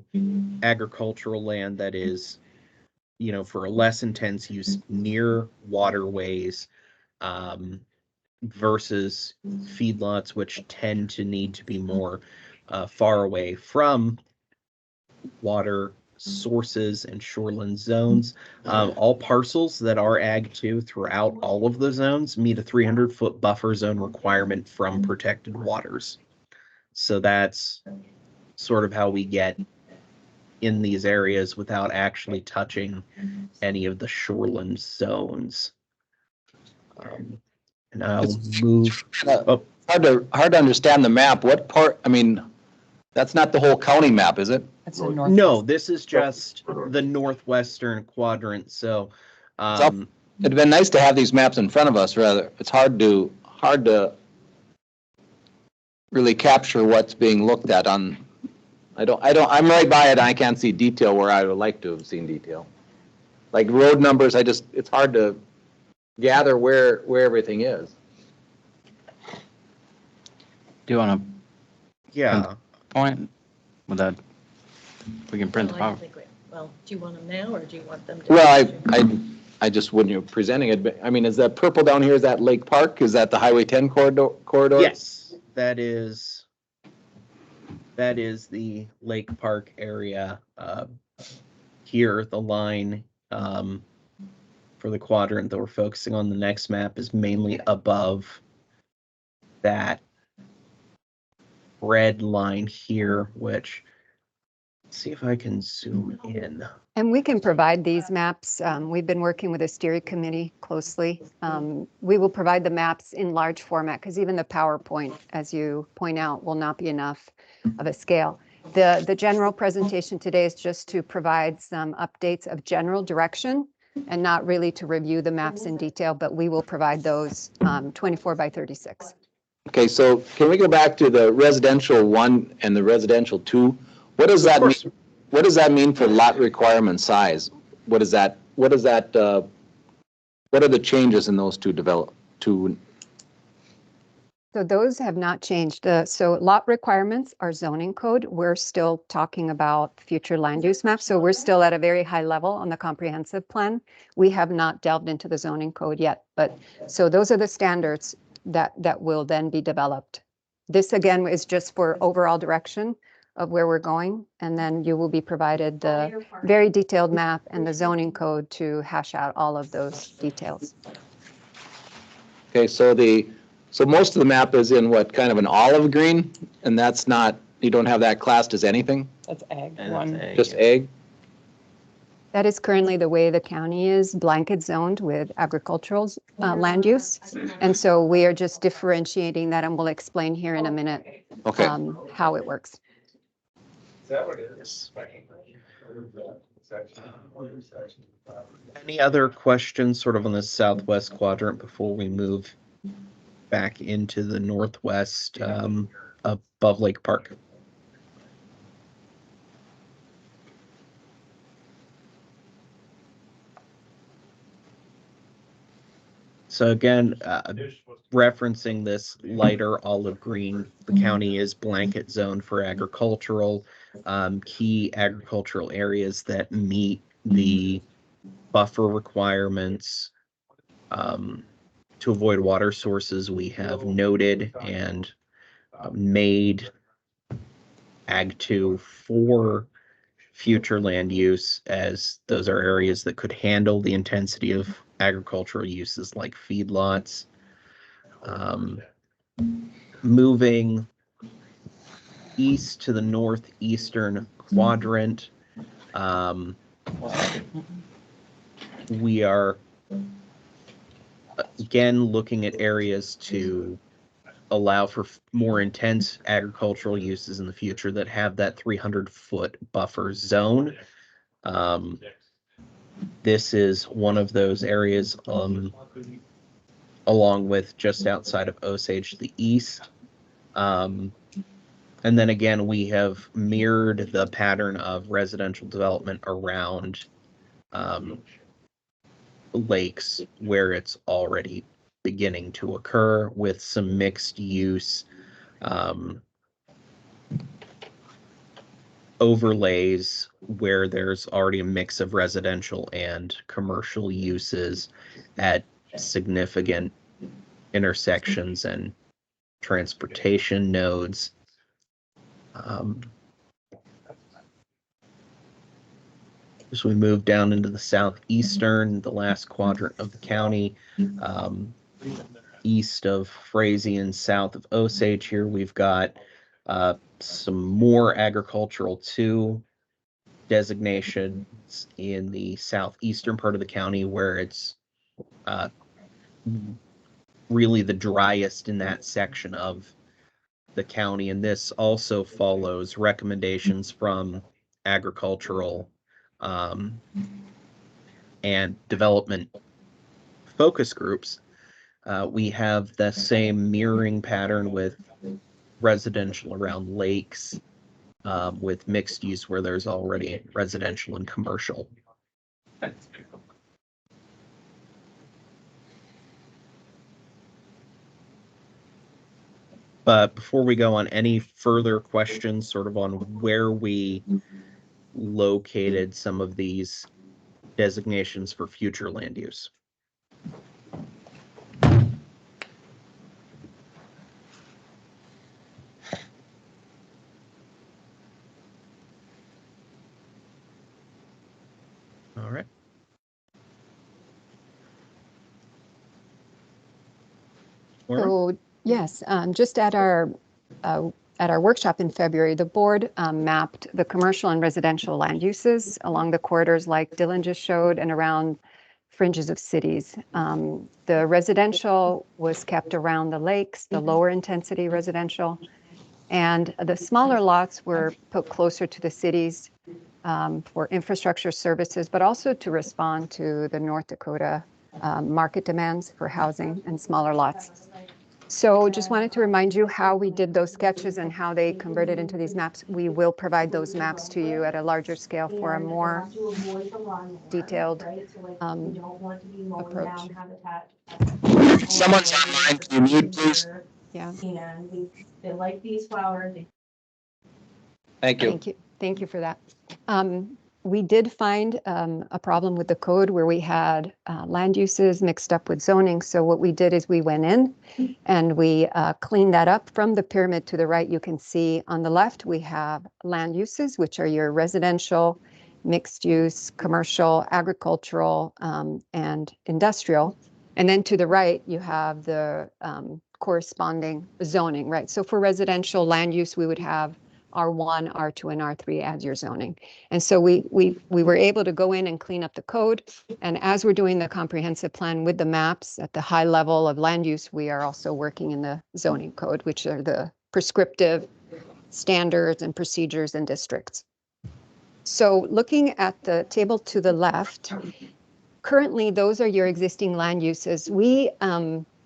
[SPEAKER 9] agricultural land that is for a less intense use near waterways versus feedlots, which tend to need to be more far away from water sources and shoreline zones. All parcels that are Ag 2 throughout all of the zones meet a 300-foot buffer zone requirement from protected waters. So that's sort of how we get in these areas without actually touching any of the shoreline zones. And I'll move. Oh,
[SPEAKER 8] Hard to understand the map. What part, I mean, that's not the whole county map, is it?
[SPEAKER 9] No, this is just the northwestern quadrant. So,
[SPEAKER 8] It'd been nice to have these maps in front of us, rather. It's hard to really capture what's being looked at on, I'm right by it, and I can't see detail where I would like to have seen detail. Like road numbers, it's hard to gather where everything is.
[SPEAKER 10] Do you want
[SPEAKER 9] yeah.
[SPEAKER 10] to point with that? We can print the
[SPEAKER 3] Well, I
[SPEAKER 10] power.
[SPEAKER 3] don't think well, do you want them now, or do you want them to?
[SPEAKER 8] Well, I just, when you're presenting it, but, I mean, is that purple down here, is that Lake Park? Is that the Highway 10 corridor?
[SPEAKER 9] Yes, that is the Lake Park area. Here, the line for the quadrant that we're focusing on the next map is mainly above that red line here, which, let's see if I can zoom in.
[SPEAKER 22] And we can provide these maps. We've been working with the steering committee closely. We will provide the maps in large format because even the PowerPoint, as you point out, will not be enough of a scale. The general presentation today is just to provide some updates of general direction and not really to review the maps in detail, but we will provide those 24 by 36.
[SPEAKER 8] Okay, so can we go back to the residential 1 and the residential 2? What does that mean? What does that mean for lot requirement size? What are the changes in those two?
[SPEAKER 22] So those have not changed. So lot requirements are zoning code. We're still talking about future land use maps. So we're still at a very high level on the comprehensive plan. We have not delved into the zoning code yet, but so those are the standards that will then be developed. This again is just for overall direction of where we're going, and then you will be provided the very detailed map and the zoning code to hash out all of those details.
[SPEAKER 8] Okay, so most of the map is in what, kind of an olive green, and that's not, you don't have that classed as anything?
[SPEAKER 6] That's Ag 1.
[SPEAKER 8] Just ag?
[SPEAKER 22] That is currently the way the county is blanket zoned with agricultural land use. And so we are just differentiating that, and we'll explain here in a minute how it works.
[SPEAKER 9] Is that what it is? Any other questions sort of on the southwest quadrant before we move back into the northwest above Lake Park? So again, referencing this lighter olive green, the county is blanket zone for agricultural, key agricultural areas that meet the buffer requirements to avoid water sources. We have noted and made Ag 2 for future land use, as those are areas that could handle the intensity of agricultural uses like feedlots. Moving east to the northeastern quadrant, we are again looking at areas to allow for more intense agricultural uses in the future that have that 300-foot buffer zone. This is one of those areas along with just outside of Osage to the east. And then again, we have mirrored the pattern of residential development around lakes where it's already beginning to occur, with some mixed use overlays where there's already a mix of residential and commercial uses at significant intersections and transportation nodes. As we move down into the southeastern, the last quadrant of the county, east of Frazee and south of Osage, here we've got some more agricultural 2 designations in the southeastern part of the county where it's really the driest in that section of the county. And this also follows recommendations from agricultural and development focus groups. We have the same mirroring pattern with residential around lakes, with mixed use where there's already residential and commercial. But before we go on, any further questions sort of on where we located some of these designations for future land use? All right.
[SPEAKER 22] So, yes, just at our workshop in February, the board mapped the commercial and residential land uses along the corridors like Dylan just showed and around fringes of cities. The residential was kept around the lakes, the lower intensity residential, and the smaller lots were put closer to the cities for infrastructure services, but also to respond to the North Dakota market demands for housing and smaller lots. So just wanted to remind you how we did those sketches and how they converted into these maps. We will provide those maps to you at a larger scale for a more detailed approach.
[SPEAKER 10] Someone's online, can you mute, please?
[SPEAKER 22] Yeah.
[SPEAKER 16] They like these flowers.
[SPEAKER 8] Thank you.
[SPEAKER 22] Thank you for that. We did find a problem with the code where we had land uses mixed up with zoning. So what we did is we went in and we cleaned that up. From the pyramid to the right, you can see on the left, we have land uses, which are your residential, mixed use, commercial, agricultural, and industrial. And then to the right, you have the corresponding zoning, right? So for residential land use, we would have R1, R2, and R3 as your zoning. And so we were able to go in and clean up the code. And as we're doing the comprehensive plan with the maps at the high level of land use, we are also working in the zoning code, which are the prescriptive standards and procedures and districts. So looking at the table to the left, currently those are your existing land uses. We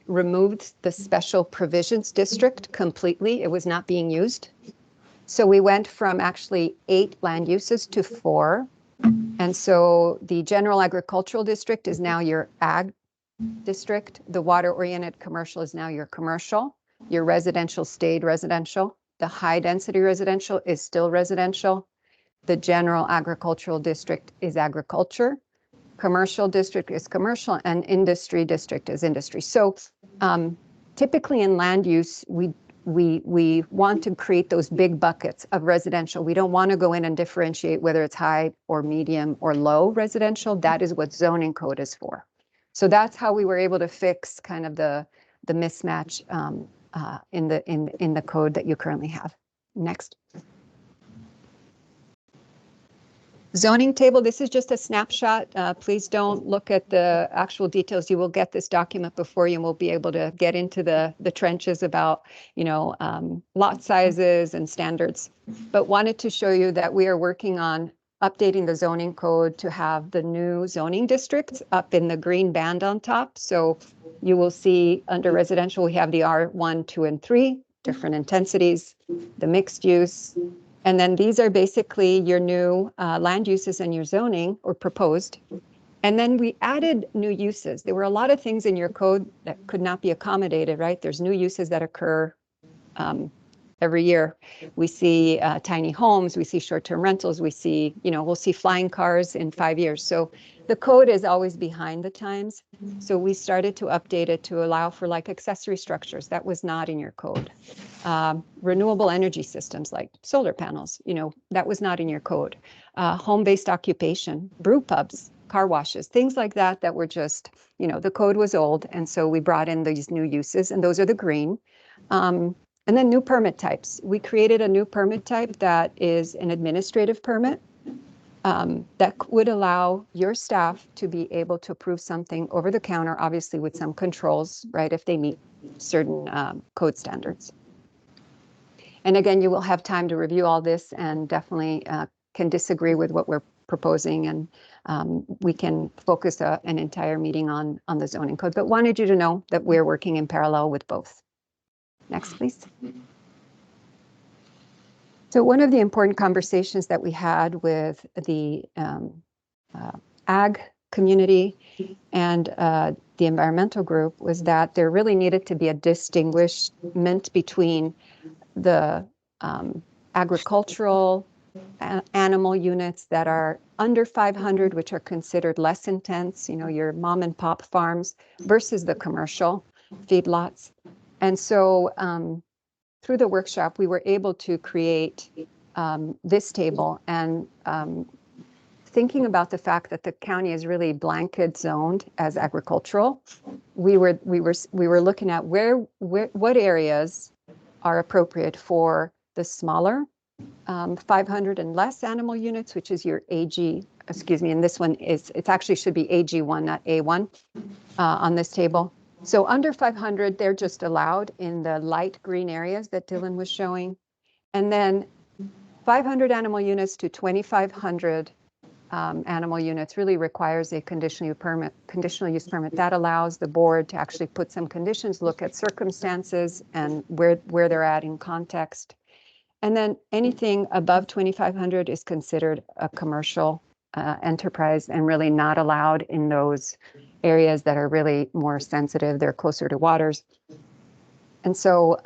[SPEAKER 22] removed the special provisions district completely. It was not being used. So we went from actually 8 land uses to 4. And so the general agricultural district is now your ag district. The water-oriented commercial is now your commercial. Your residential stayed residential. The high-density residential is still residential. The general agricultural district is agriculture. Commercial district is commercial, and industry district is industry. So typically in land use, we want to create those big buckets of residential. We don't want to go in and differentiate whether it's high or medium or low residential. That is what zoning code is for. So that's how we were able to fix kind of the mismatch in the code that you currently have. Next. Zoning table, this is just a snapshot. Please don't look at the actual details. You will get this document before you and we'll be able to get into the trenches about, lot sizes and standards. But wanted to show you that we are working on updating the zoning code to have the new zoning districts up in the green band on top. So you will see under residential, we have the R1, 2, and 3, different intensities, the mixed use. And then these are basically your new land uses and your zoning, or proposed. And then we added new uses. There were a lot of things in your code that could not be accommodated, right? There's new uses that occur every year. We see tiny homes, we see short-term rentals, we see, we'll see flying cars in 5 years. So the code is always behind the times. So we started to update it to allow for like accessory structures. That was not in your code. Renewable energy systems like solar panels, that was not in your code. home-based occupation, brew pubs, car washes, things like that that were just, the code was old, and so we brought in these new uses, and those are the green. And then new permit types. We created a new permit type that is an administrative permit that would allow your staff to be able to approve something over the counter, obviously with some controls, right, if they meet certain code standards. And again, you will have time to review all this and definitely can disagree with what we're proposing, and we can focus an entire meeting on the zoning code. But wanted you to know that we're working in parallel with both. Next, please. So one of the important conversations that we had with the ag community and the environmental group was that there really needed to be a distinguishment between the agricultural animal units that are under 500, which are considered less intense, your mom and pop farms, versus the commercial feedlots. And so through the workshop, we were able to create this table, and thinking about the fact that the county is really blanket zoned as agricultural, we were looking at what areas are appropriate for the smaller 500 and less animal units, which is your AG, excuse me, and this one it actually should be AG1, not A1 on this table. So under 500, they're just allowed in the light green areas that Dylan was showing. And then 500 animal units to 2,500 animal units really requires a conditional use permit. That allows the board to actually put some conditions, look at circumstances and where they're at in context. And then anything above 2,500 is considered a commercial enterprise and really not allowed in those areas that are really more sensitive. They're closer to waters. And so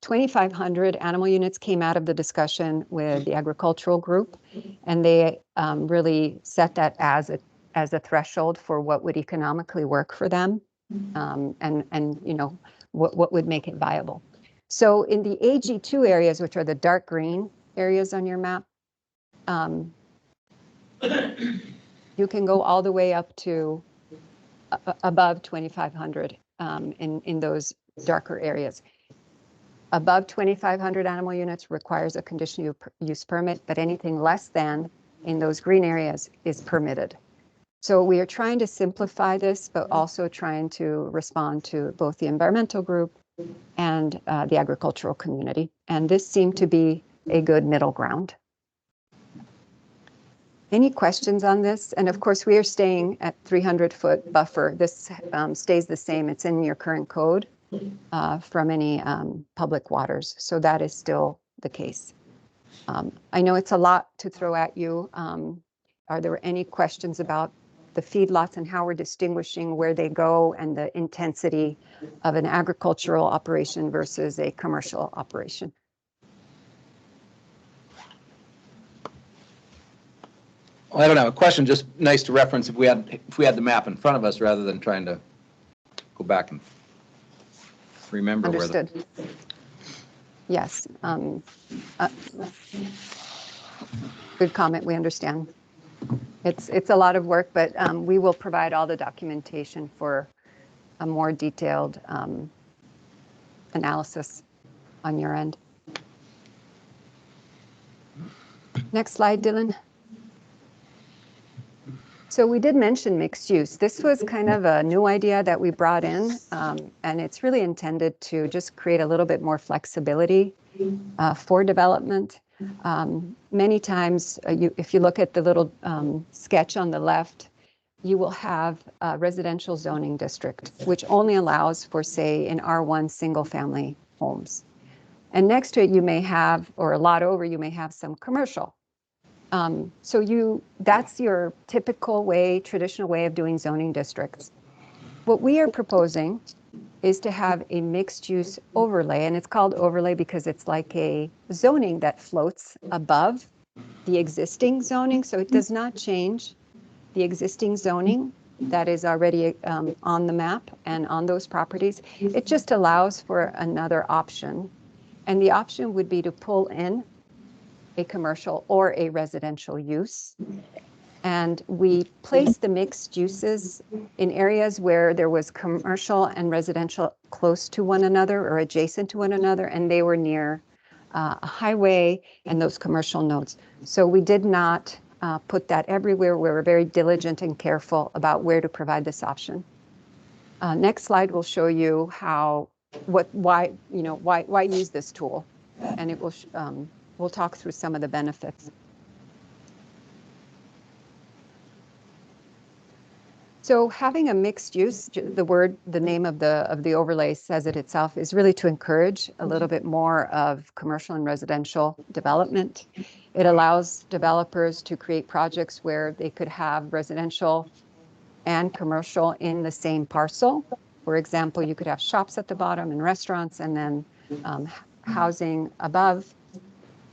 [SPEAKER 22] 2,500 animal units came out of the discussion with the agricultural group, and they really set that as a threshold for what would economically work for them, and what would make it viable. So in the AG2 areas, which are the dark green areas on your map, you can go all the way up to above 2,500 in those darker areas. Above 2,500 animal units requires a conditional use permit, but anything less than in those green areas is permitted. So we are trying to simplify this, but also trying to respond to both the environmental group and the agricultural community. And this seemed to be a good middle ground. Any questions on this? And of course, we are staying at 300-foot buffer. This stays the same. It's in your current code from any public waters. So that is still the case. I know it's a lot to throw at you. Are there any questions about the feedlots and how we're distinguishing where they go and the intensity of an agricultural operation versus a commercial operation?
[SPEAKER 8] Well, I don't have a question, just nice to reference if we had the map in front of us rather than trying to go back and remember
[SPEAKER 22] Understood. Yes. Good comment. We understand. It's a lot of work, but we will provide all the documentation for a more detailed analysis on your end. Next slide, Dylan. So we did mention mixed use. This was kind of a new idea that we brought in, and it's really intended to just create a little bit more flexibility for development. Many times, if you look at the little sketch on the left, you will have a residential zoning district, which only allows for, say, an R1 single-family homes. And next to it, you may have, or a lot over, you may have some commercial. So that's your typical way, traditional way of doing zoning districts. What we are proposing is to have a mixed-use overlay, and it's called overlay because it's like a zoning that floats above the existing zoning, so it does not change the existing zoning that is already on the map and on those properties. It just allows for another option, and the option would be to pull in a commercial or a residential use. And we placed the mixed uses in areas where there was commercial and residential close to one another or adjacent to one another, and they were near a highway and those commercial nodes. So we did not put that everywhere. We were very diligent and careful about where to provide this option. Next slide will show you why use this tool, and it will we'll talk through some of the benefits. So having a mixed use, the name of the overlay says it itself, is really to encourage a little bit more of commercial and residential development. It allows developers to create projects where they could have residential and commercial in the same parcel. For example, you could have shops at the bottom and restaurants and then housing above.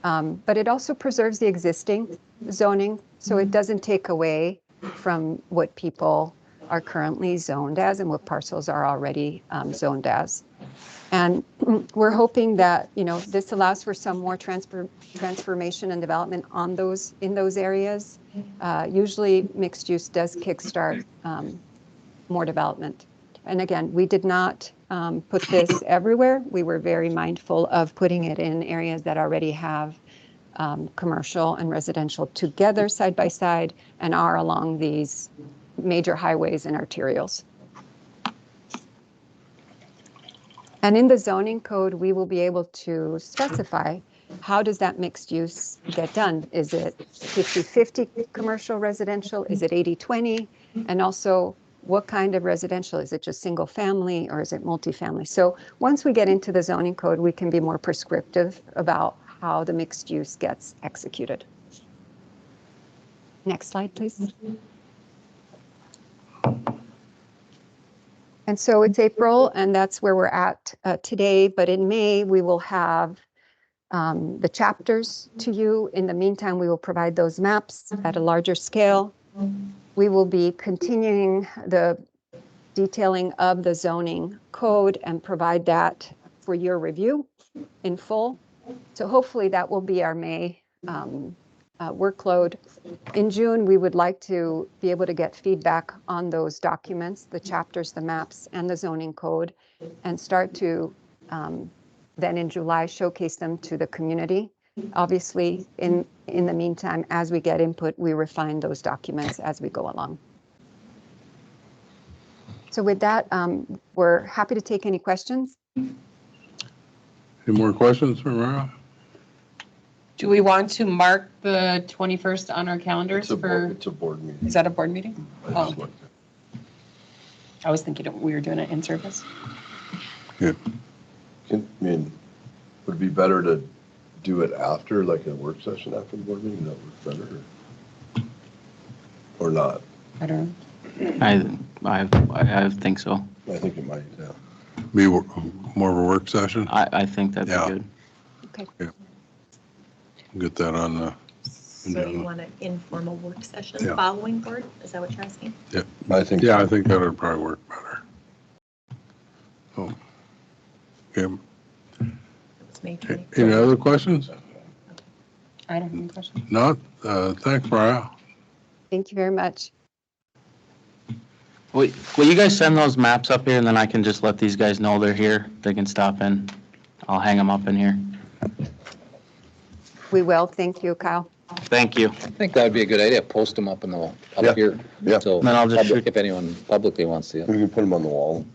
[SPEAKER 22] But it also preserves the existing zoning, so it doesn't take away from what people are currently zoned as and what parcels are already zoned as. And we're hoping that, this allows for some more transformation and development in those areas. Usually mixed use does kickstart more development. And again, we did not put this everywhere. We were very mindful of putting it in areas that already have commercial and residential together side by side and are along these major highways and arterials. And in the zoning code, we will be able to specify how does that mixed use get done? Is it 50-50 commercial residential? Is it 80-20? And also, what kind of residential? Is it just single family or is it multifamily? So once we get into the zoning code, we can be more prescriptive about how the mixed use gets executed. Next slide, please. And so it's April, and that's where we're at today. But in May, we will have the chapters to you. In the meantime, we will provide those maps at a larger scale. We will be continuing the detailing of the zoning code and provide that for your review in full. So hopefully that will be our May workload. In June, we would like to be able to get feedback on those documents, the chapters, the maps, and the zoning code, and start to then in July showcase them to the community. Obviously, in the meantime, as we get input, we refine those documents as we go along. So with that, we're happy to take any questions.
[SPEAKER 1] Any more questions for Mara?
[SPEAKER 6] Do we want to mark the 21st on our calendars for?
[SPEAKER 5] It's a board meeting.
[SPEAKER 6] Is that a board meeting?
[SPEAKER 5] I just looked
[SPEAKER 6] I was thinking we were doing it in service.
[SPEAKER 1] Yeah.
[SPEAKER 5] would it be better to do it after, like a work session after the board meeting? That works better, or not?
[SPEAKER 6] I don't
[SPEAKER 15] I think so.
[SPEAKER 5] I think it might, yeah.
[SPEAKER 1] Be more of a work session?
[SPEAKER 15] I think that'd
[SPEAKER 1] Yeah.
[SPEAKER 15] be good.
[SPEAKER 22] Okay.
[SPEAKER 1] Yeah. Get that on the
[SPEAKER 3] So you
[SPEAKER 1] agenda.
[SPEAKER 3] want an informal work session
[SPEAKER 1] Yeah.
[SPEAKER 3] following board? Is that what you're asking?
[SPEAKER 1] Yeah,
[SPEAKER 5] I think.
[SPEAKER 1] yeah,
[SPEAKER 5] so.
[SPEAKER 1] I think that would probably work better. So, okay.
[SPEAKER 3] It's May 20th.
[SPEAKER 1] Any other questions?
[SPEAKER 6] I don't have any questions.
[SPEAKER 1] Not? Thanks, Mariah.
[SPEAKER 22] Thank you very much.
[SPEAKER 10] Will you guys send those maps up here and then I can just let these guys know they're here? They can stop in. I'll hang them up in here.
[SPEAKER 22] We will. Thank you, Kyle.
[SPEAKER 10] Thank you.
[SPEAKER 8] I think that'd be a good idea, post them up in the,
[SPEAKER 5] Yeah.
[SPEAKER 8] up here.
[SPEAKER 5] Yeah.
[SPEAKER 8] So
[SPEAKER 10] Then I'll just
[SPEAKER 8] if anyone publicly wants to.
[SPEAKER 5] We can put them on the wall.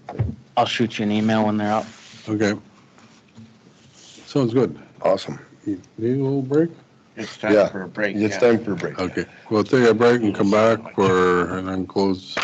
[SPEAKER 10] I'll shoot you an email when they're up.
[SPEAKER 1] Okay. Sounds good.
[SPEAKER 5] Awesome.
[SPEAKER 1] Need a little break?
[SPEAKER 7] It's time
[SPEAKER 5] Yeah.
[SPEAKER 7] for a break.
[SPEAKER 5] It's
[SPEAKER 7] yeah.
[SPEAKER 5] time for a break.
[SPEAKER 1] Okay, we'll take a break and come back and then close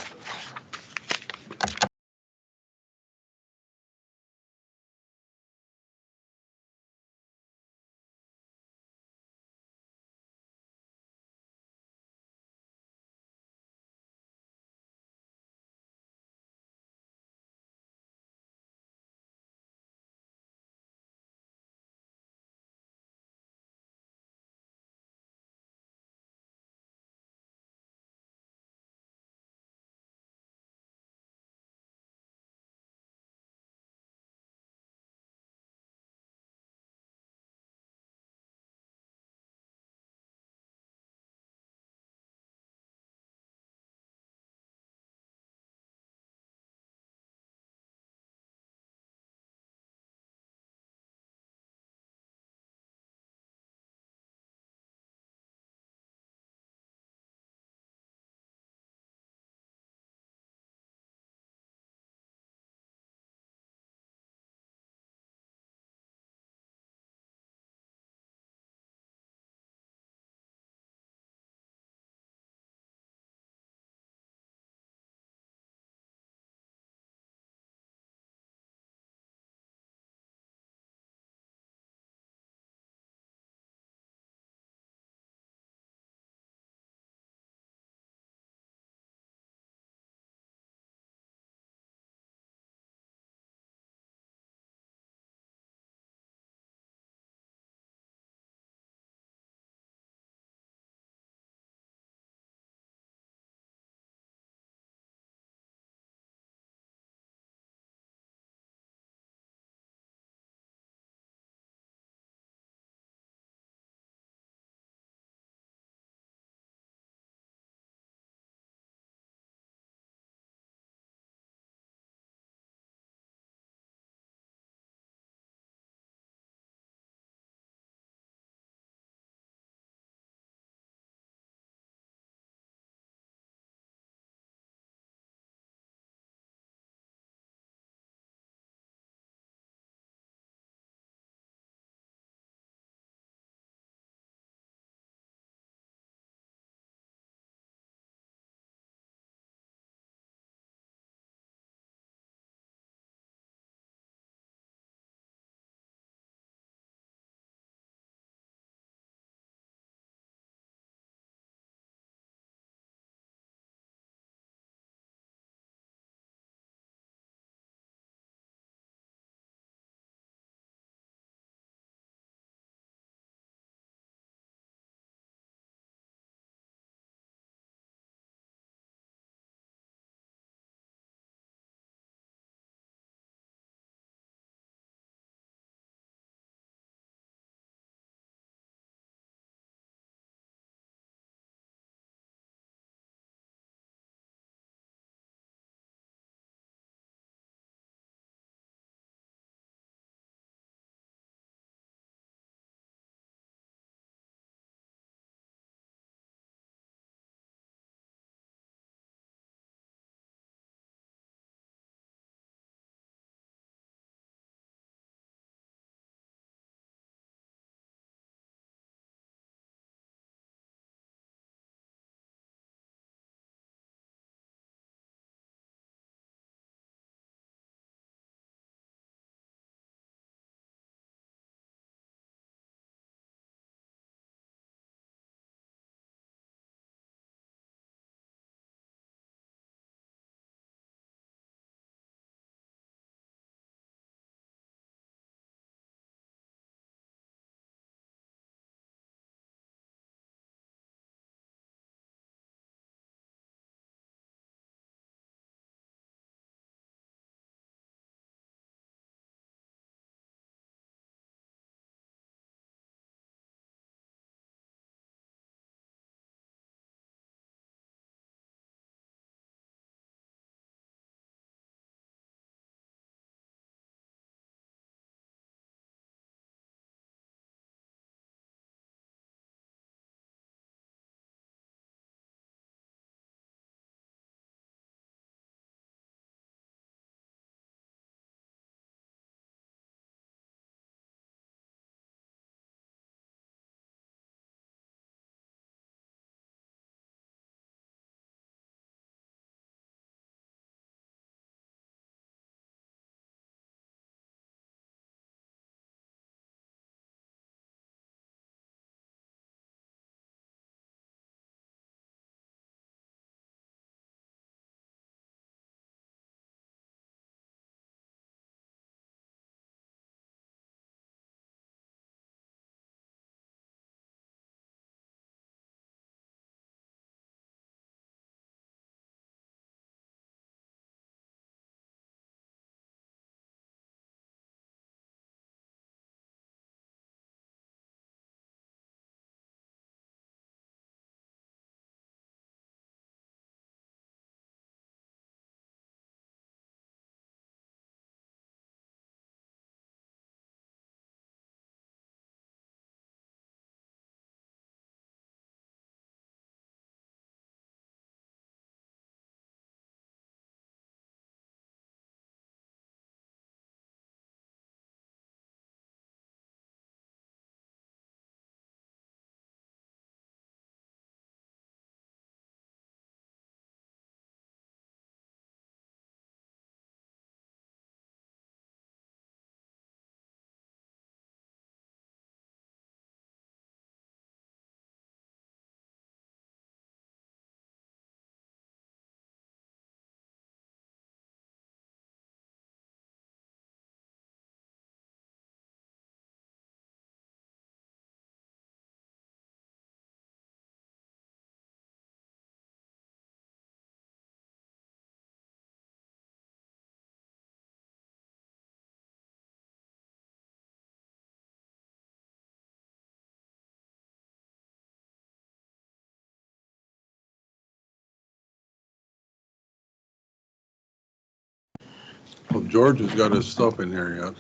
[SPEAKER 1] Well, George has got his stuff in here yet.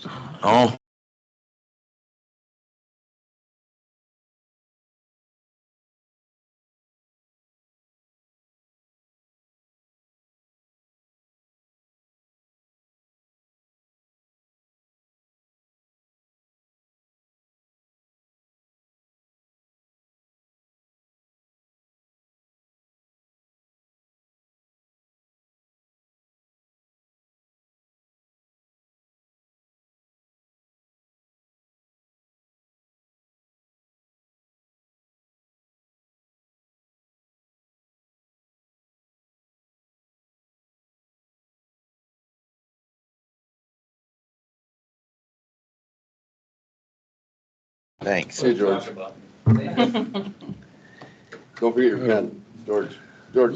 [SPEAKER 7] Oh. Thanks.
[SPEAKER 5] Hey, George. Don't forget your pen, George. George,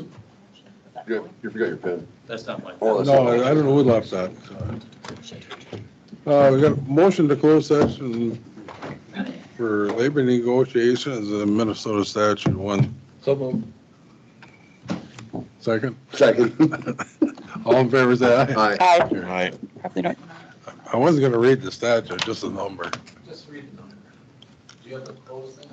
[SPEAKER 5] you forgot your pen.
[SPEAKER 15] That's not mine.
[SPEAKER 5] Oh, that's
[SPEAKER 1] No,
[SPEAKER 5] not-
[SPEAKER 1] I don't know who left that. We got a motion to close session for labor negotiations in Minnesota statute 1.
[SPEAKER 5] So moved.
[SPEAKER 1] Second.
[SPEAKER 5] Second.
[SPEAKER 1] All in favor, say aye.
[SPEAKER 5] Aye.
[SPEAKER 6] Aye.
[SPEAKER 7] Right.
[SPEAKER 6] Probably don't.
[SPEAKER 1] I wasn't gonna read the statute, just the number.
[SPEAKER 8] Just read the number. Do you have the close thing?